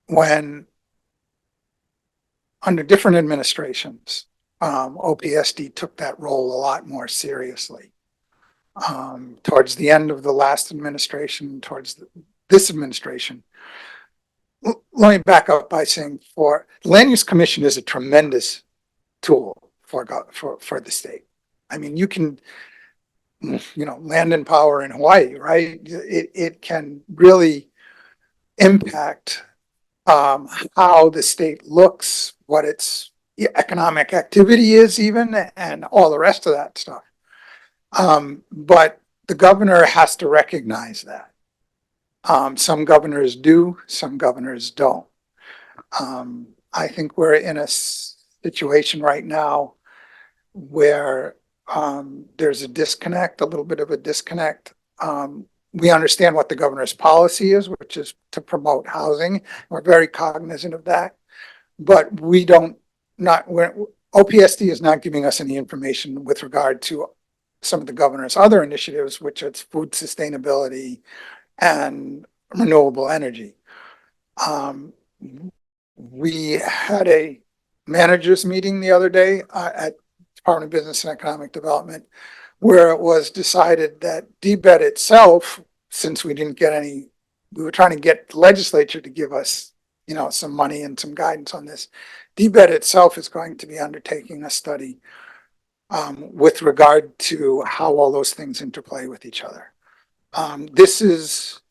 When under different administrations, OPSD took that role a lot more seriously. towards the end of the last administration, this administration. Let me back up by saying the Land Use Commission is a tremendous tool for the state. I mean, you can, land and power in Hawaii, right? It can really impact how the state looks, what its economic activity is even, and all the rest of that stuff. But the governor has to recognize that. Some governors do, some governors don't. I think we're in a situation right now where there's a disconnect, a little bit of a disconnect. We understand what the governor's policy is, which is to promote housing. We're very cognizant of that, but OPSD is not giving us any information with regard to some of the governor's other initiatives, which is food sustainability and renewable energy. We had a managers meeting the other day at Department of Business and Economic Development, where it was decided that DBED itself, since we were trying to get the legislature to give us, some money and some guidance on this. DBED itself is going to be undertaking a study with regard to how all those things interplay with each other. This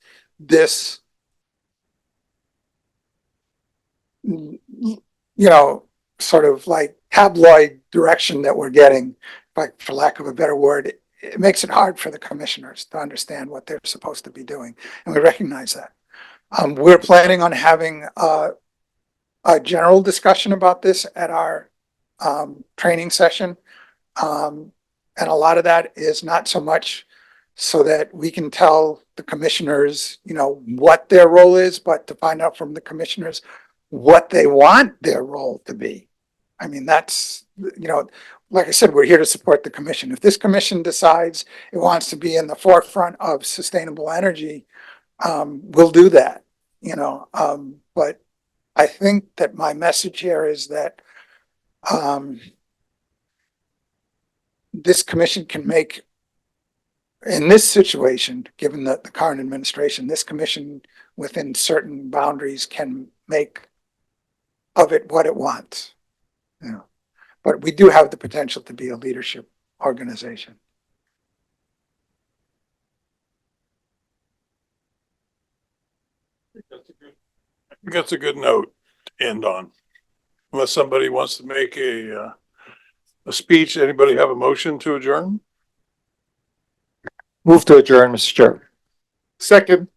sort of like tabloid direction that we're getting, like, for lack of a better word, it makes it hard for the commissioners to understand what they're supposed to be doing. And we recognize that. We're planning on having a general discussion about this at our training session. And a lot of that is not so much so that we can tell the commissioners, what their role is, but to find out from the commissioners what they want their role to be. I mean, that's, like I said, we're here to support the commission. If this commission decides it wants to be in the forefront of sustainable energy, we'll do that, but I think that my message here is that this commission can make, in this situation, given the current administration, this commission within certain boundaries can make of it what it wants. But we do have the potential to be a leadership organization. I think that's a good note to end on. Unless somebody wants to make a speech, anybody have a motion to adjourn? Move to adjourn, Mr. Chair. Second.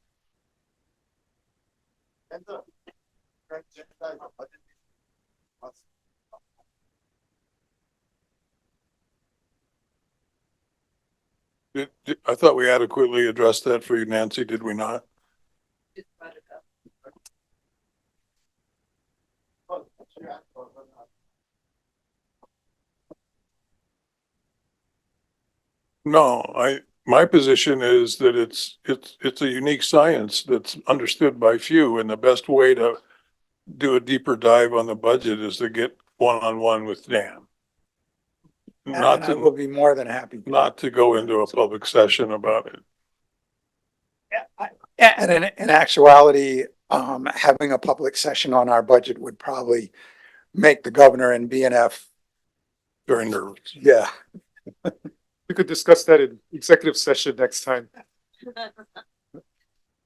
I thought we adequately addressed that for you, Nancy, did we not? No, my position is that it's a unique science that's understood by few, and the best way to do a deeper dive on the budget is to get one-on-one with Dan. And I will be more than happy. Not to go into a public session about it. And in actuality, having a public session on our budget would probably make the governor and BNF Very nervous. Yeah. We could discuss that in executive session next time.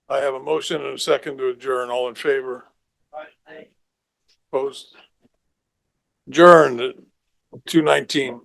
I have a motion and a second to adjourn. All in favor? Opposed? Adjourned at 2:19.